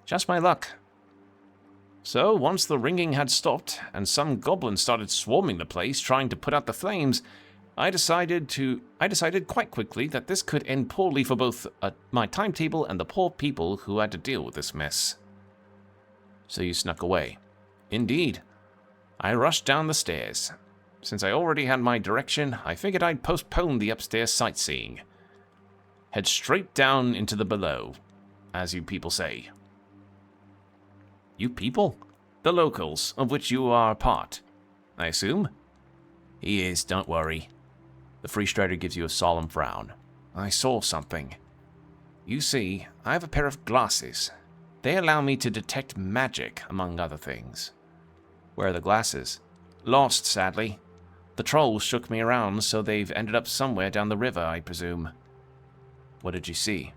Just my luck. So, once the ringing had stopped, and some goblins started swarming the place trying to put out the flames, I decided quite quickly that this could end poorly for both my timetable and the poor people who had to deal with this mess. So you snuck away. Indeed. I rushed down the stairs. Since I already had my direction, I figured I'd postpone the upstairs sightseeing. Head straight down into the below, as you people say. You people? The locals, of which you are a part, I assume? He is, don't worry. The Free Strider gives you a solemn frown. I saw something. You see, I have a pair of glasses. They allow me to detect magic, among other things. Where are the glasses? Lost, sadly. The trolls shook me around, so they've ended up somewhere down the river, I presume. What did you see?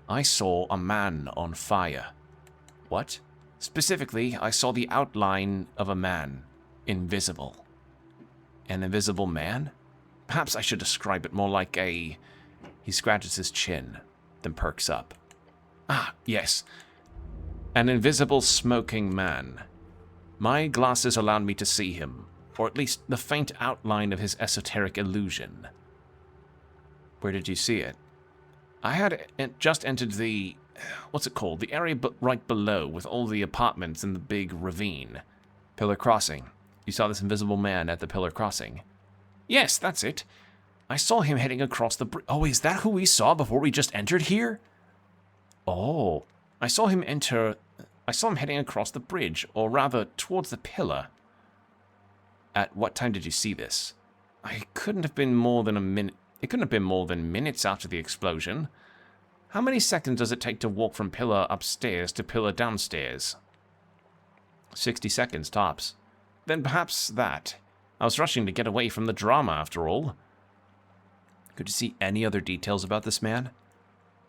I saw a man on fire. What? Specifically, I saw the outline of a man. Invisible. An invisible man? Perhaps I should describe it more like a... He scratches his chin, then perks up. Ah, yes. An invisible smoking man. My glasses allowed me to see him, or at least the faint outline of his esoteric illusion. Where did you see it? I had just entered the... what's it called? The area right below, with all the apartments and the big ravine. Pillar Crossing. You saw this invisible man at the Pillar Crossing. Yes, that's it. I saw him heading across the bridge. Oh, is that who we saw before we just entered here? Oh. I saw him heading across the bridge, or rather, towards the pillar. At what time did you see this? It couldn't have been more than minutes after the explosion. How many seconds does it take to walk from pillar upstairs to pillar downstairs? 60 seconds, tops. Then perhaps that. I was rushing to get away from the drama, after all. Could you see any other details about this man?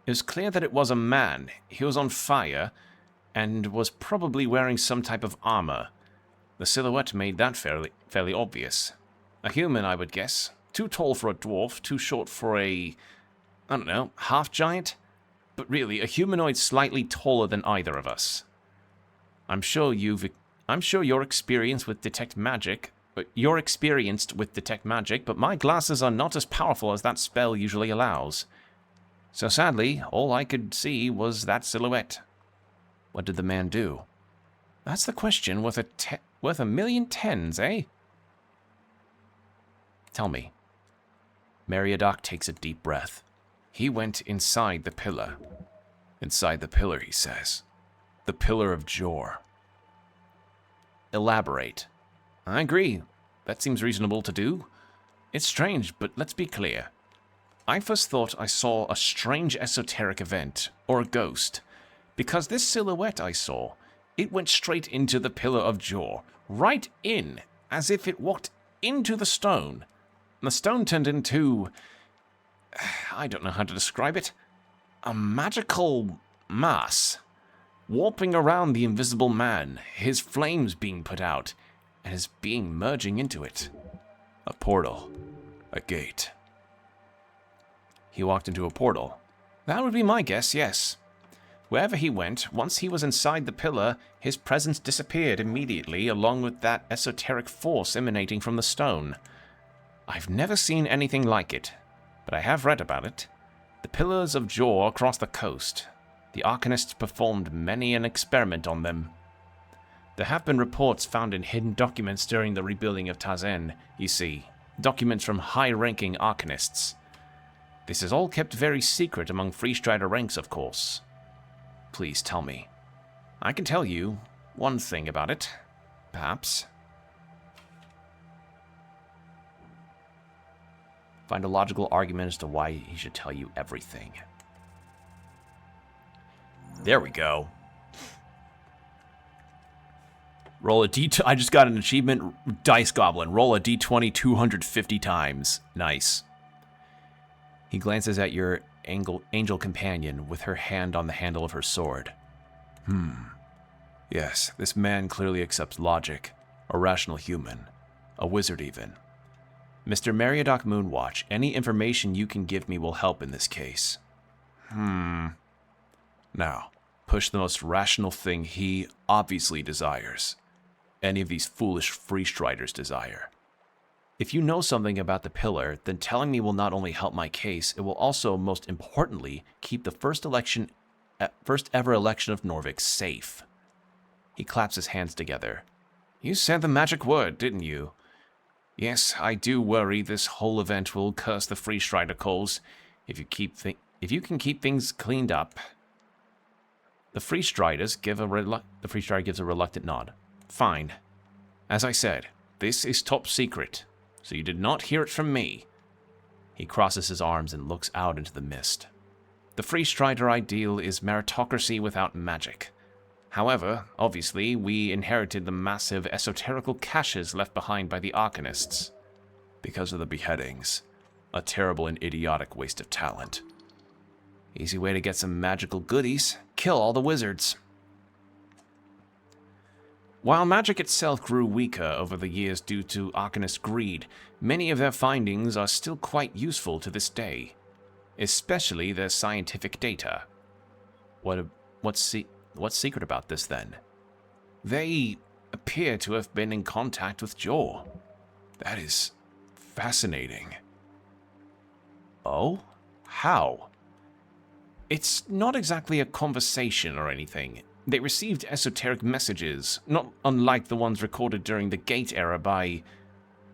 It was clear that it was a man. He was on fire, and was probably wearing some type of armor. The silhouette made that fairly obvious. A human, I would guess. Too tall for a dwarf, too short for a... I don't know, half-giant? But really, a humanoid slightly taller than either of us. I'm sure you're experienced with detect magic, but my glasses are not as powerful as that spell usually allows. So sadly, all I could see was that silhouette. What did the man do? That's the question worth a million tens, eh? Tell me. Meriadoc takes a deep breath. He went inside the pillar. Inside the pillar, he says. The pillar of Jor. Elaborate. I agree. That seems reasonable to do. It's strange, but let's be clear. I first thought I saw a strange esoteric event, or a ghost, because this silhouette I saw, It went straight into the pillar of jaw, right in, as if it walked into the stone. And the stone turned into, I don't know how to describe it, a magical mass, warping around the invisible man, his flames being put out, and his being merging into it. A portal. A gate. He walked into a portal. That would be my guess, yes. Wherever he went, once he was inside the pillar, his presence disappeared immediately, along with that esoteric force emanating from the stone. I've never seen anything like it, but I have read about it. The pillars of jaw across the coast. The Arcanists performed many an experiment on them. There have been reports found in hidden documents during the rebuilding of Tazen, you see. Documents from high-ranking Arcanists. This is all kept very secret among Freestrider ranks, of course. Please tell me. I can tell you one thing about it, perhaps. Find a logical argument as to why he should tell you everything. There we go. Roll a D20. I just got an achievement, Dice Goblin. Roll a D20 250 times. Nice. He glances at your angel companion with her hand on the handle of her sword. Yes, this man clearly accepts logic. A rational human. A wizard even. Mr. Meriadoc Moonwatch, any information you can give me will help in this case. Now, push the most rational thing he obviously desires. Any of these foolish Freestriders desire. If you know something about the pillar, then telling me will not only help my case, it will also, most importantly, keep the first ever election of Norvik safe. He claps his hands together. You said the magic word, didn't you? Yes, I do worry this whole event will curse the Freestrider cause if you can keep things cleaned up. The Freestrider gives a reluctant nod. Fine. As I said, this is top secret, so you did not hear it from me. He crosses his arms and looks out into the mist. The Freestrider ideal is meritocracy without magic. However, obviously, we inherited the massive esoterical caches left behind by the Arcanists. Because of the beheadings. A terrible and idiotic waste of talent. Easy way to get some magical goodies. Kill all the wizards. While magic itself grew weaker over the years due to Arcanist greed, many of their findings are still quite useful to this day. Especially their scientific data. What's secret about this, then? They appear to have been in contact with Jaw. That is fascinating. Oh? How? It's not exactly a conversation or anything. They received esoteric messages, not unlike the ones recorded during the Gate era by,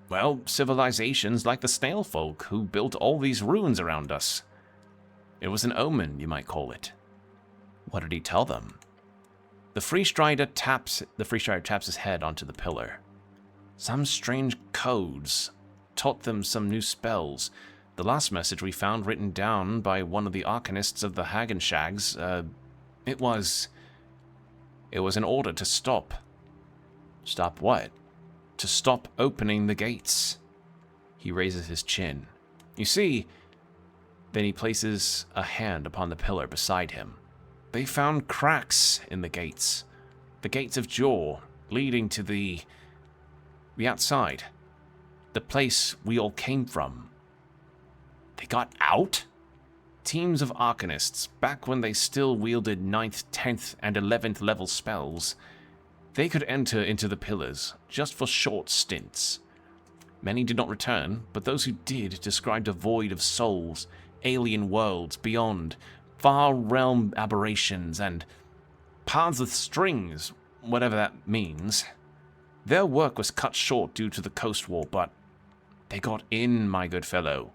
well, civilizations like the Snail Folk who built all these ruins around us. It was an omen, you might call it. What did he tell them? The Freestrider taps his head onto the pillar. Some strange codes. Taught them some new spells. The last message we found written down by one of the Arcanists of the Hagenshags, it was an order to stop. Stop what? To stop opening the gates. He raises his chin. You see, then he places a hand upon the pillar beside him. They found cracks in the gates of Jaw, leading to the outside, the place we all came from. They got out? Teams of Arcanists, back when they still wielded 9th, 10th, and 11th level spells, they could enter into the pillars, just for short stints. Many did not return, but those who did described a void of souls, alien worlds beyond, far realm aberrations, and paths with strings, whatever that means. Their work was cut short due to the Coast War, but they got in, my good fellow.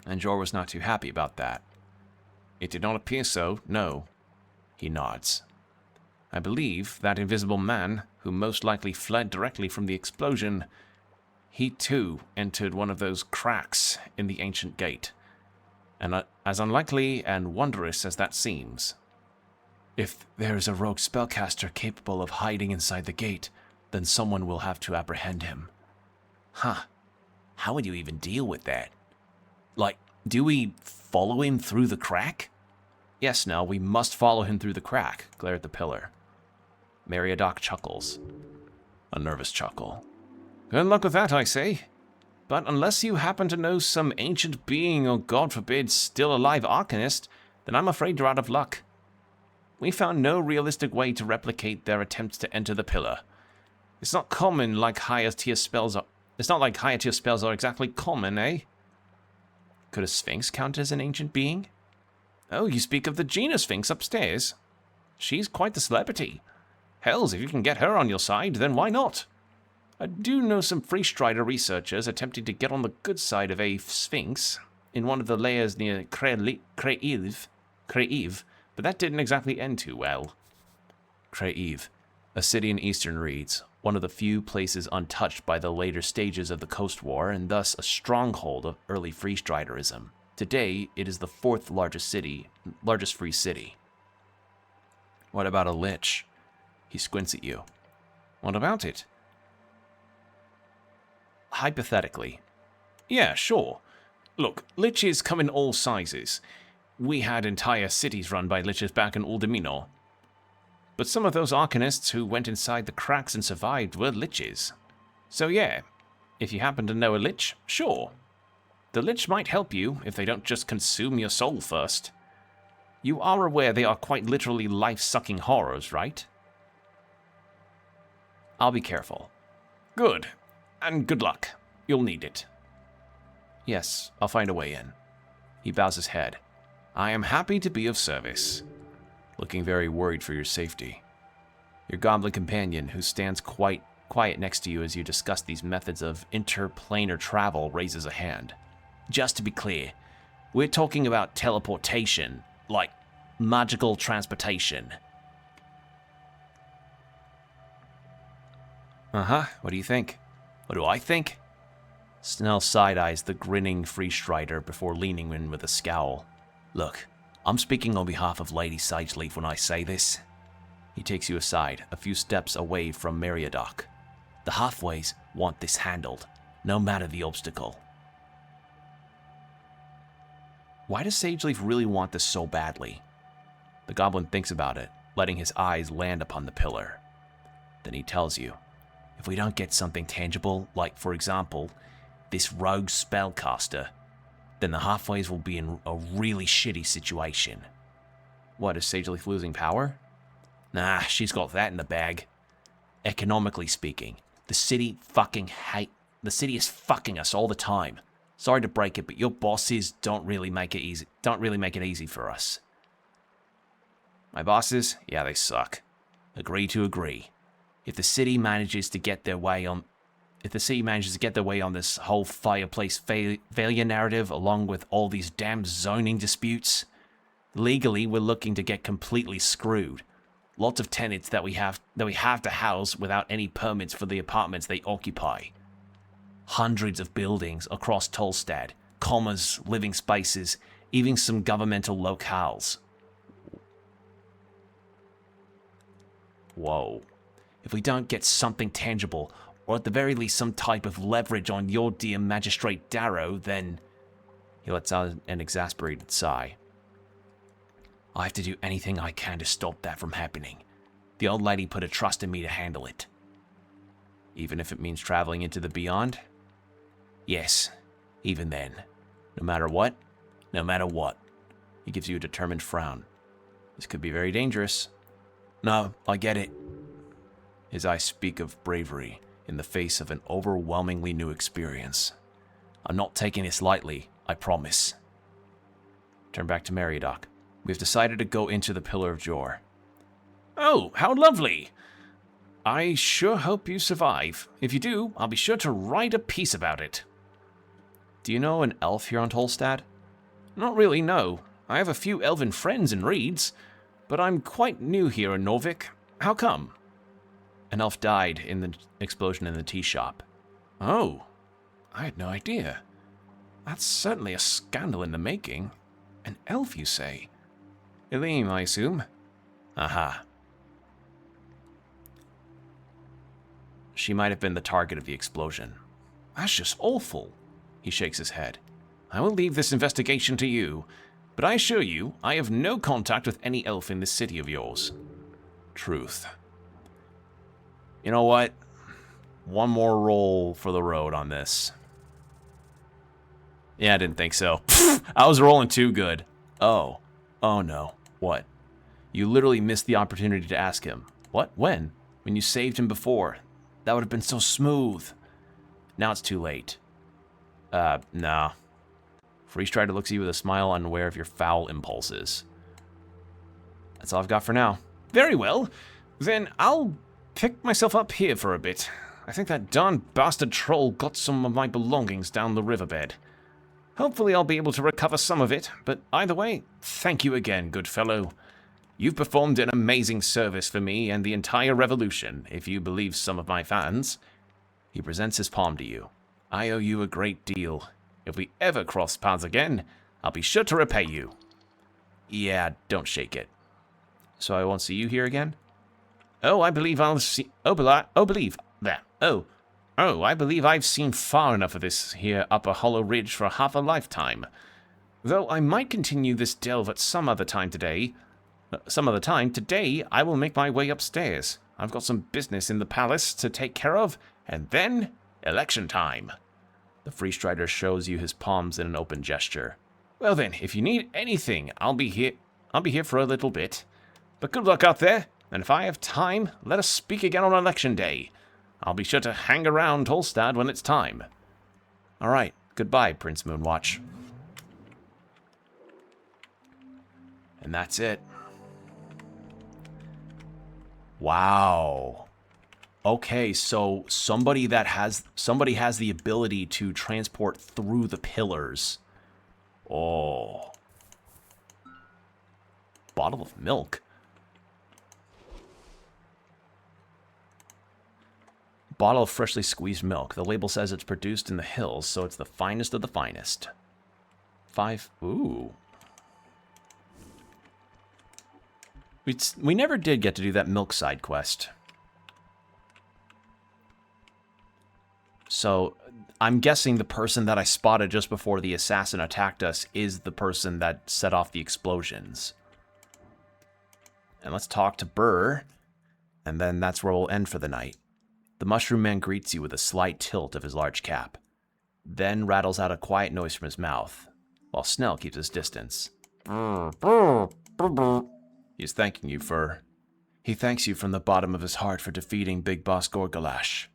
And Jor was not too happy about that. It did not appear so, no. He nods. I believe that invisible man, who most likely fled directly from the explosion, he too entered one of those cracks in the ancient gate. And as unlikely and wondrous as that seems, If there is a rogue spellcaster capable of hiding inside the gate, then someone will have to apprehend him. Huh. How would you even deal with that? Like, do we follow him through the crack? Yes, Nell, we must follow him through the crack. Glare at the pillar. Meriadoc chuckles. A nervous chuckle. Good luck with that, I say. But unless you happen to know some ancient being or, God forbid, still alive arcanist, then I'm afraid you're out of luck. We found no realistic way to replicate their attempts to enter the pillar. It's not common like higher tier spells are. It's not like higher tier spells are exactly common, eh? Could a sphinx count as an ancient being? Oh, you speak of the Gina Sphinx upstairs. She's quite the celebrity. Hells, if you can get her on your side, then why not? I do know some Free Strider researchers attempting to get on the good side of a sphinx in one of the layers near Craive, but that didn't exactly end too well. Craive, a city in eastern Reeds, one of the few places untouched by the later stages of the Coast War and thus a stronghold of early Free Striderism. Today, it is the fourth largest free city. What about a lich? He squints at you. What about it? Hypothetically. Yeah, sure. Look, liches come in all sizes. We had entire cities run by liches back in Uldaminor. But some of those arcanists who went inside the cracks and survived were liches. So yeah, if you happen to know a lich, sure. The lich might help you if they don't just consume your soul first. You are aware they are quite literally life-sucking horrors, right? I'll be careful. Good. And good luck. You'll need it. Yes, I'll find a way in. He bows his head. I am happy to be of service. Looking very worried for your safety. Your goblin companion, who stands quite quiet next to you as you discuss these methods of interplanar travel, raises a hand. Just to be clear, we're talking about teleportation, like magical transportation. Uh-huh, what do you think? What do I think? Snell side-eyes the grinning Free Strider before leaning in with a scowl. Look, I'm speaking on behalf of Lady Sageleaf when I say this. He takes you aside, a few steps away from Meriadoc. The Halfways want this handled, no matter the obstacle. Why does Sageleaf really want this so badly? The goblin thinks about it, letting his eyes land upon the pillar. Then he tells you. If we don't get something tangible, like, for example, this rogue spellcaster, then the Halfways will be in a really shitty situation. What, is Sageleaf losing power? Nah, she's got that in the bag. Economically speaking, the city is fucking us all the time. Sorry to break it, but your bosses don't really make it easy for us. My bosses? Yeah, they suck. Agree to agree. If the city manages to get their way on this whole fireplace failure narrative, along with all these damn zoning disputes, legally we're looking to get completely screwed. Lots of tenants that we have to house without any permits for the apartments they occupy. Hundreds of buildings across Tolstad, commas, living spaces, even some governmental locales. Whoa. If we don't get something tangible, or at the very least some type of leverage on your dear Magistrate Darrow, then... He lets out an exasperated sigh. I have to do anything I can to stop that from happening. The old lady put a trust in me to handle it. Even if it means traveling into the beyond? Yes, even then. No matter what? No matter what. He gives you a determined frown. This could be very dangerous. No, I get it. His eyes speak of bravery in the face of an overwhelmingly new experience. I'm not taking this lightly, I promise. Turn back to Meriadoc. We've decided to go into the Pillar of Jor. Oh, how lovely! I sure hope you survive. If you do, I'll be sure to write a piece about it. Do you know an elf here on Tolstad? Not really, no. I have a few elven friends in Reeds, but I'm quite new here in Norvik. How come? An elf died in the explosion in the tea shop. Oh, I had no idea. That's certainly a scandal in the making. An elf, you say? Elim, I assume? Aha. She might have been the target of the explosion. That's just awful. He shakes his head. I will leave this investigation to you, but I assure you, I have no contact with any elf in this city of yours. Truth. You know what? One more roll for the road on this. Yeah, I didn't think so. I was rolling too good. Oh. Oh no. What? You literally missed the opportunity to ask him. What? When? When you saved him before. That would have been so smooth. Now it's too late. Nah. Free Strider looks at you with a smile, unaware of your foul impulses. That's all I've got for now. Very well. Then I'll pick myself up here for a bit. I think that darn bastard troll got some of my belongings down the riverbed. Hopefully I'll be able to recover some of it, but either way, thank you again, good fellow. You've performed an amazing service for me and the entire revolution, if you believe some of my fans. He presents his palm to you. I owe you a great deal. If we ever cross paths again, I'll be sure to repay you. Yeah, don't shake it. So I won't see you here again? Oh, I believe I'll see... I believe I've seen far enough of this here upper hollow ridge for half a lifetime. Though I might continue this delve at some other time today. Today I will make my way upstairs. I've got some business in the palace to take care of, and then election time. The Free Strider shows you his palms in an open gesture. Well then, if you need anything, I'll be here for a little bit. But good luck out there, and if I have time, let us speak again on election day. I'll be sure to hang around Tolstad when it's time. All right, goodbye, Prince Moonwatch. And that's it. Wow. Okay, so somebody has the ability to transport through the pillars. Oh. Bottle of milk. Bottle of freshly squeezed milk. The label says it's produced in the hills, so it's the finest of the finest. 5. Ooh. We never did get to do that milk side quest. So, I'm guessing the person that I spotted just before the assassin attacked us is the person that set off the explosions. And let's talk to Burr, and then that's where we'll end for the night. The Mushroom Man greets you with a slight tilt of his large cap, then rattles out a quiet noise from his mouth, while Snell keeps his distance. He's thanking you for... He thanks you from the bottom of his heart for defeating Big Boss Gorgalash.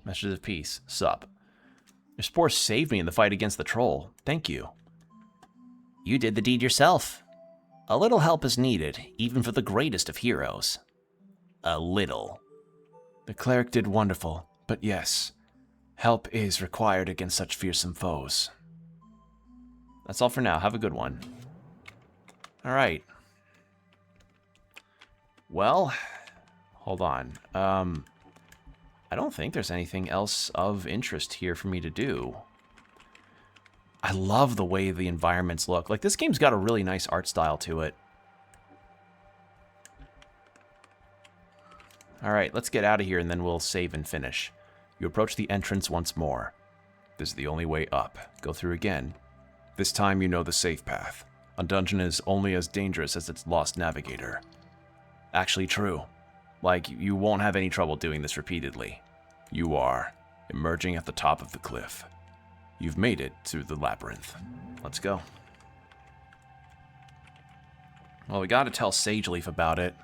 Message of peace. Sup. Your spore saved me in the fight against the troll. Thank you. You did the deed yourself. A little help is needed, even for the greatest of heroes. A little. The cleric did wonderful, but yes, help is required against such fearsome foes. That's all for now. Have a good one. All right. Well, hold on. I don't think there's anything else of interest here for me to do. I love the way the environments look. Like, this game's got a really nice art style to it. Alright, let's get out of here and then we'll save and finish. You approach the entrance once more. This is the only way up. Go through again. This time you know the safe path. A dungeon is only as dangerous as its lost navigator. Actually true. Like, you won't have any trouble doing this repeatedly. You are emerging at the top of the cliff. You've made it through the labyrinth. Let's go. Well, we gotta tell Sageleaf about it.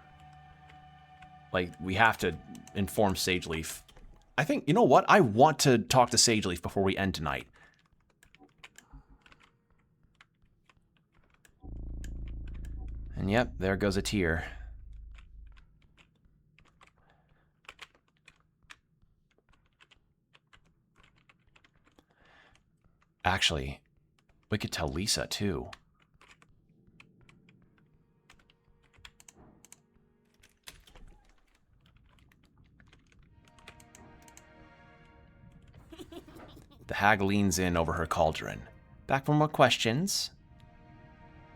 Like, we have to inform Sageleaf. I think, you know what? I want to talk to Sageleaf before we end tonight. And yep, there goes a tear. Actually, we could tell Lisa, too. The hag leans in over her cauldron. Back for more questions?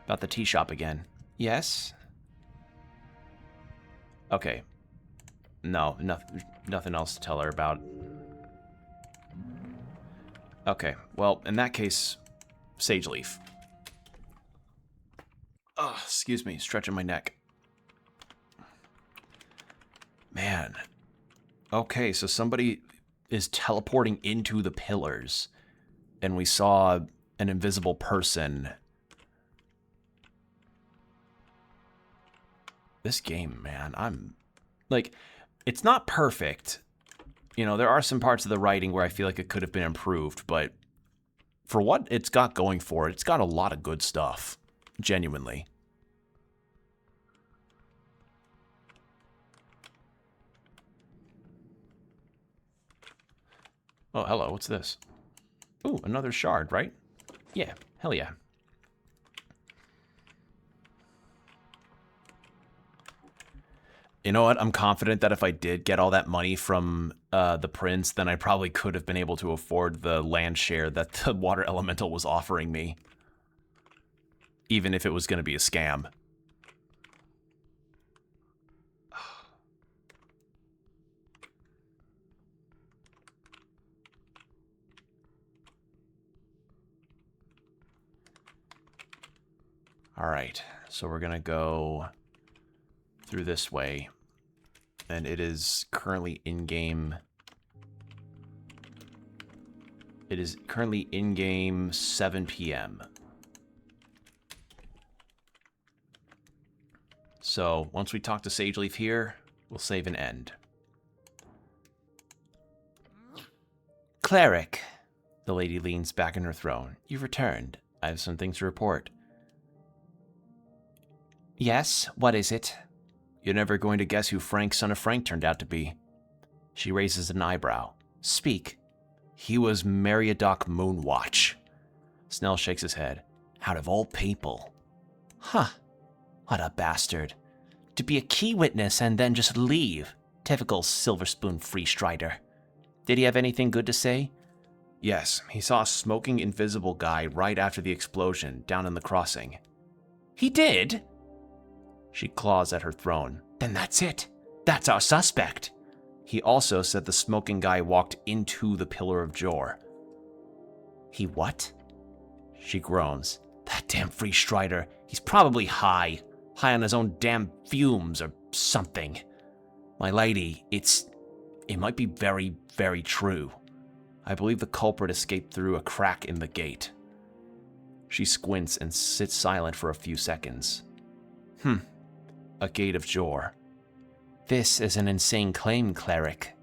About the tea shop again. Yes? Okay. No, nothing else to tell her about. Okay, well, in that case, Sage Leaf. Oh, excuse me, stretching my neck. Man. Okay, so somebody is teleporting into the pillars, and we saw an invisible person. This game, man, I'm... like, it's not perfect. You know, there are some parts of the writing where I feel like it could have been improved, but for what it's got going for it, it's got a lot of good stuff. Genuinely. Oh, hello, what's this? Ooh, another shard, right? Yeah, hell yeah. You know what? I'm confident that if I did get all that money from the prince, then I probably could have been able to afford the land share that the water elemental was offering me. Even if it was going to be a scam. Alright, so we're going to go through this way. And it is currently in-game... It is currently in-game 7 p.m. So, once we talk to Sage Leaf here, we'll save and end. Cleric. The lady leans back in her throne. You've returned. I have some things to report. Yes, what is it? You're never going to guess who Frank, son of Frank, turned out to be. She raises an eyebrow. Speak. He was Meriadoc Moonwatch. Snell shakes his head. Out of all people. Huh. What a bastard. To be a key witness and then just leave. Typical Silver Spoon Free Strider. Did he have anything good to say? Yes, he saw a smoking invisible guy right after the explosion down in the crossing. He did? She claws at her throne. Then that's it. That's our suspect. He also said the smoking guy walked into the Pillar of Jor. He what? She groans. That damn Free Strider. He's probably high. High on his own damn fumes or something. My lady, it might be very, very true. I believe the culprit escaped through a crack in the gate. She squints and sits silent for a few seconds. A gate of Jor. This is an insane claim, cleric.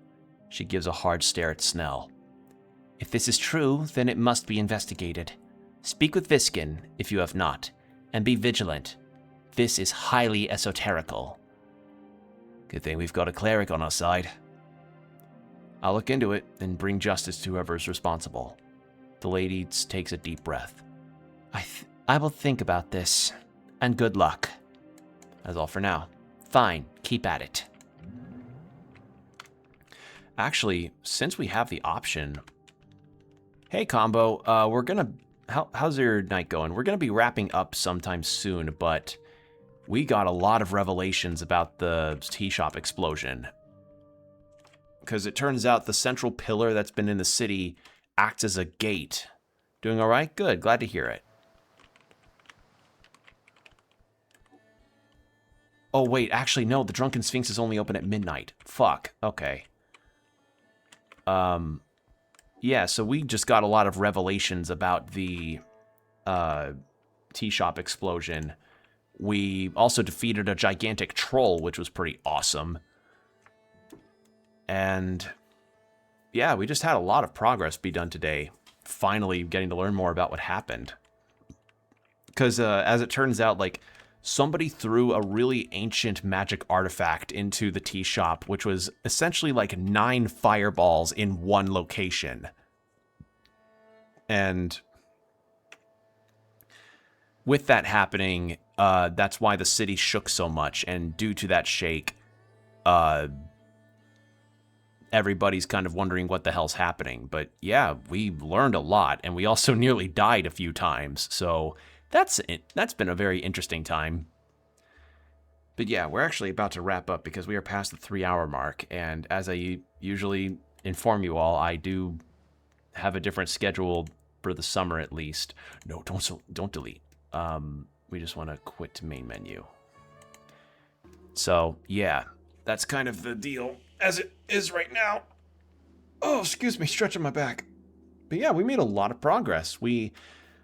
She gives a hard stare at Snell. If this is true, then it must be investigated. Speak with Viskin, if you have not, and be vigilant. This is highly esoterical. Good thing we've got a cleric on our side. I'll look into it and bring justice to whoever's responsible. The lady takes a deep breath. I will think about this, and good luck. That's all for now. Fine, keep at it. Actually, since we have the option... Hey, Combo, we're gonna... How's your night going? We're gonna be wrapping up sometime soon, but we got a lot of revelations about the tea shop explosion. Because it turns out the central pillar that's been in the city acts as a gate. Doing all right? Good, glad to hear it. Oh, wait, actually, no, the Drunken Sphinx is only open at midnight. Fuck, okay. Yeah, so we just got a lot of revelations about the tea shop explosion. We also defeated a gigantic troll, which was pretty awesome. And yeah, we just had a lot of progress be done today. Finally getting to learn more about what happened. Because as it turns out, like, somebody threw a really ancient magic artifact into the tea shop, which was essentially like 9 fireballs in one location. And with that happening, that's why the city shook so much. And due to that shake, everybody's kind of wondering what the hell's happening. But yeah, we learned a lot, and we also nearly died a few times. So that's been a very interesting time. But yeah, we're actually about to wrap up because we are past the 3-hour mark. And as I usually inform you all, I do have a different schedule for the summer at least. No, don't delete. We just want to quit to main menu. So yeah, that's kind of the deal as it is right now. Oh, excuse me, stretching my back. But yeah, we made a lot of progress. We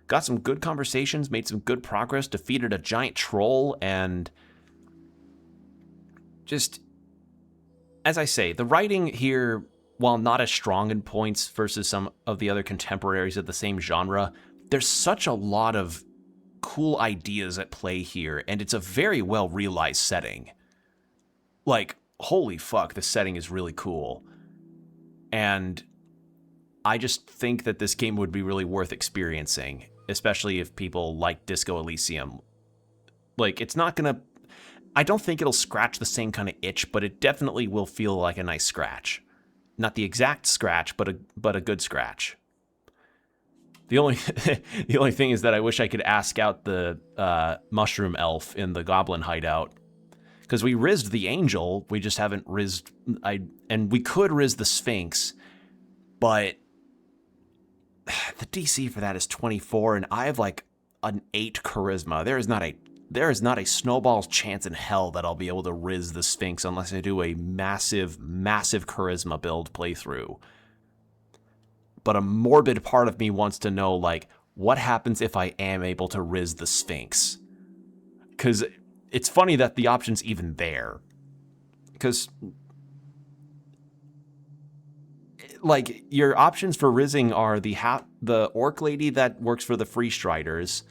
got some good conversations, made some good progress, defeated a giant troll, and just, as I say, the writing here, while not as strong in points versus some of the other contemporaries of the same genre, there's such a lot of cool ideas at play here, and it's a very well realized setting. Like, holy fuck, the setting is really cool. And I just think that this game would be really worth experiencing, especially if people like Disco Elysium. Like, it's not gonna... I don't think it'll scratch the same kind of itch, but it definitely will feel like a nice scratch. Not the exact scratch, but a good scratch. The only thing is that I wish I could ask out the mushroom elf in the goblin hideout, because we rizzed the angel, we just haven't rizzed... and we could rizz the Sphinx, but the DC for that is 24, and I have like an 8 charisma. There is not a snowball's chance in hell that I'll be able to rizz the Sphinx unless I do a massive, massive charisma build playthrough. But a morbid part of me wants to know, like, what happens if I am able to rizz the Sphinx? Because it's funny that the option's even there. Because, like, your options for rizzing are the orc lady that works for the Free Striders,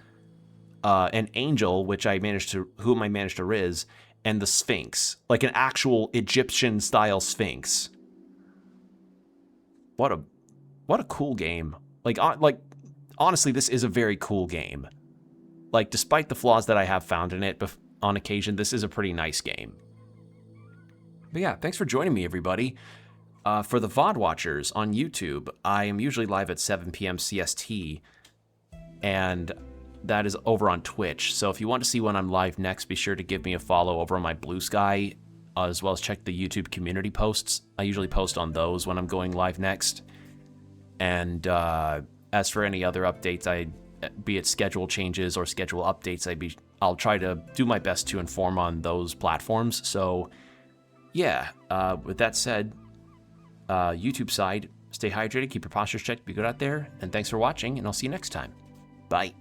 an angel, whom I managed to rizz, and the Sphinx, like an actual Egyptian-style Sphinx. What a cool game. Like, honestly, this is a very cool game. Like, despite the flaws that I have found in it on occasion, this is a pretty nice game. But yeah, thanks for joining me, everybody. For the VOD watchers on YouTube, I am usually live at 7 p.m. CST, and that is over on Twitch. So if you want to see when I'm live next, be sure to give me a follow over on my Blue Sky, as well as check the YouTube community posts. I usually post on those when I'm going live next. And as for any other updates, be it schedule changes or schedule updates, I'll try to do my best to inform on those platforms. So yeah, with that said, YouTube side, stay hydrated, keep your postures checked, be good out there, and thanks for watching, and I'll see you next time. Bye.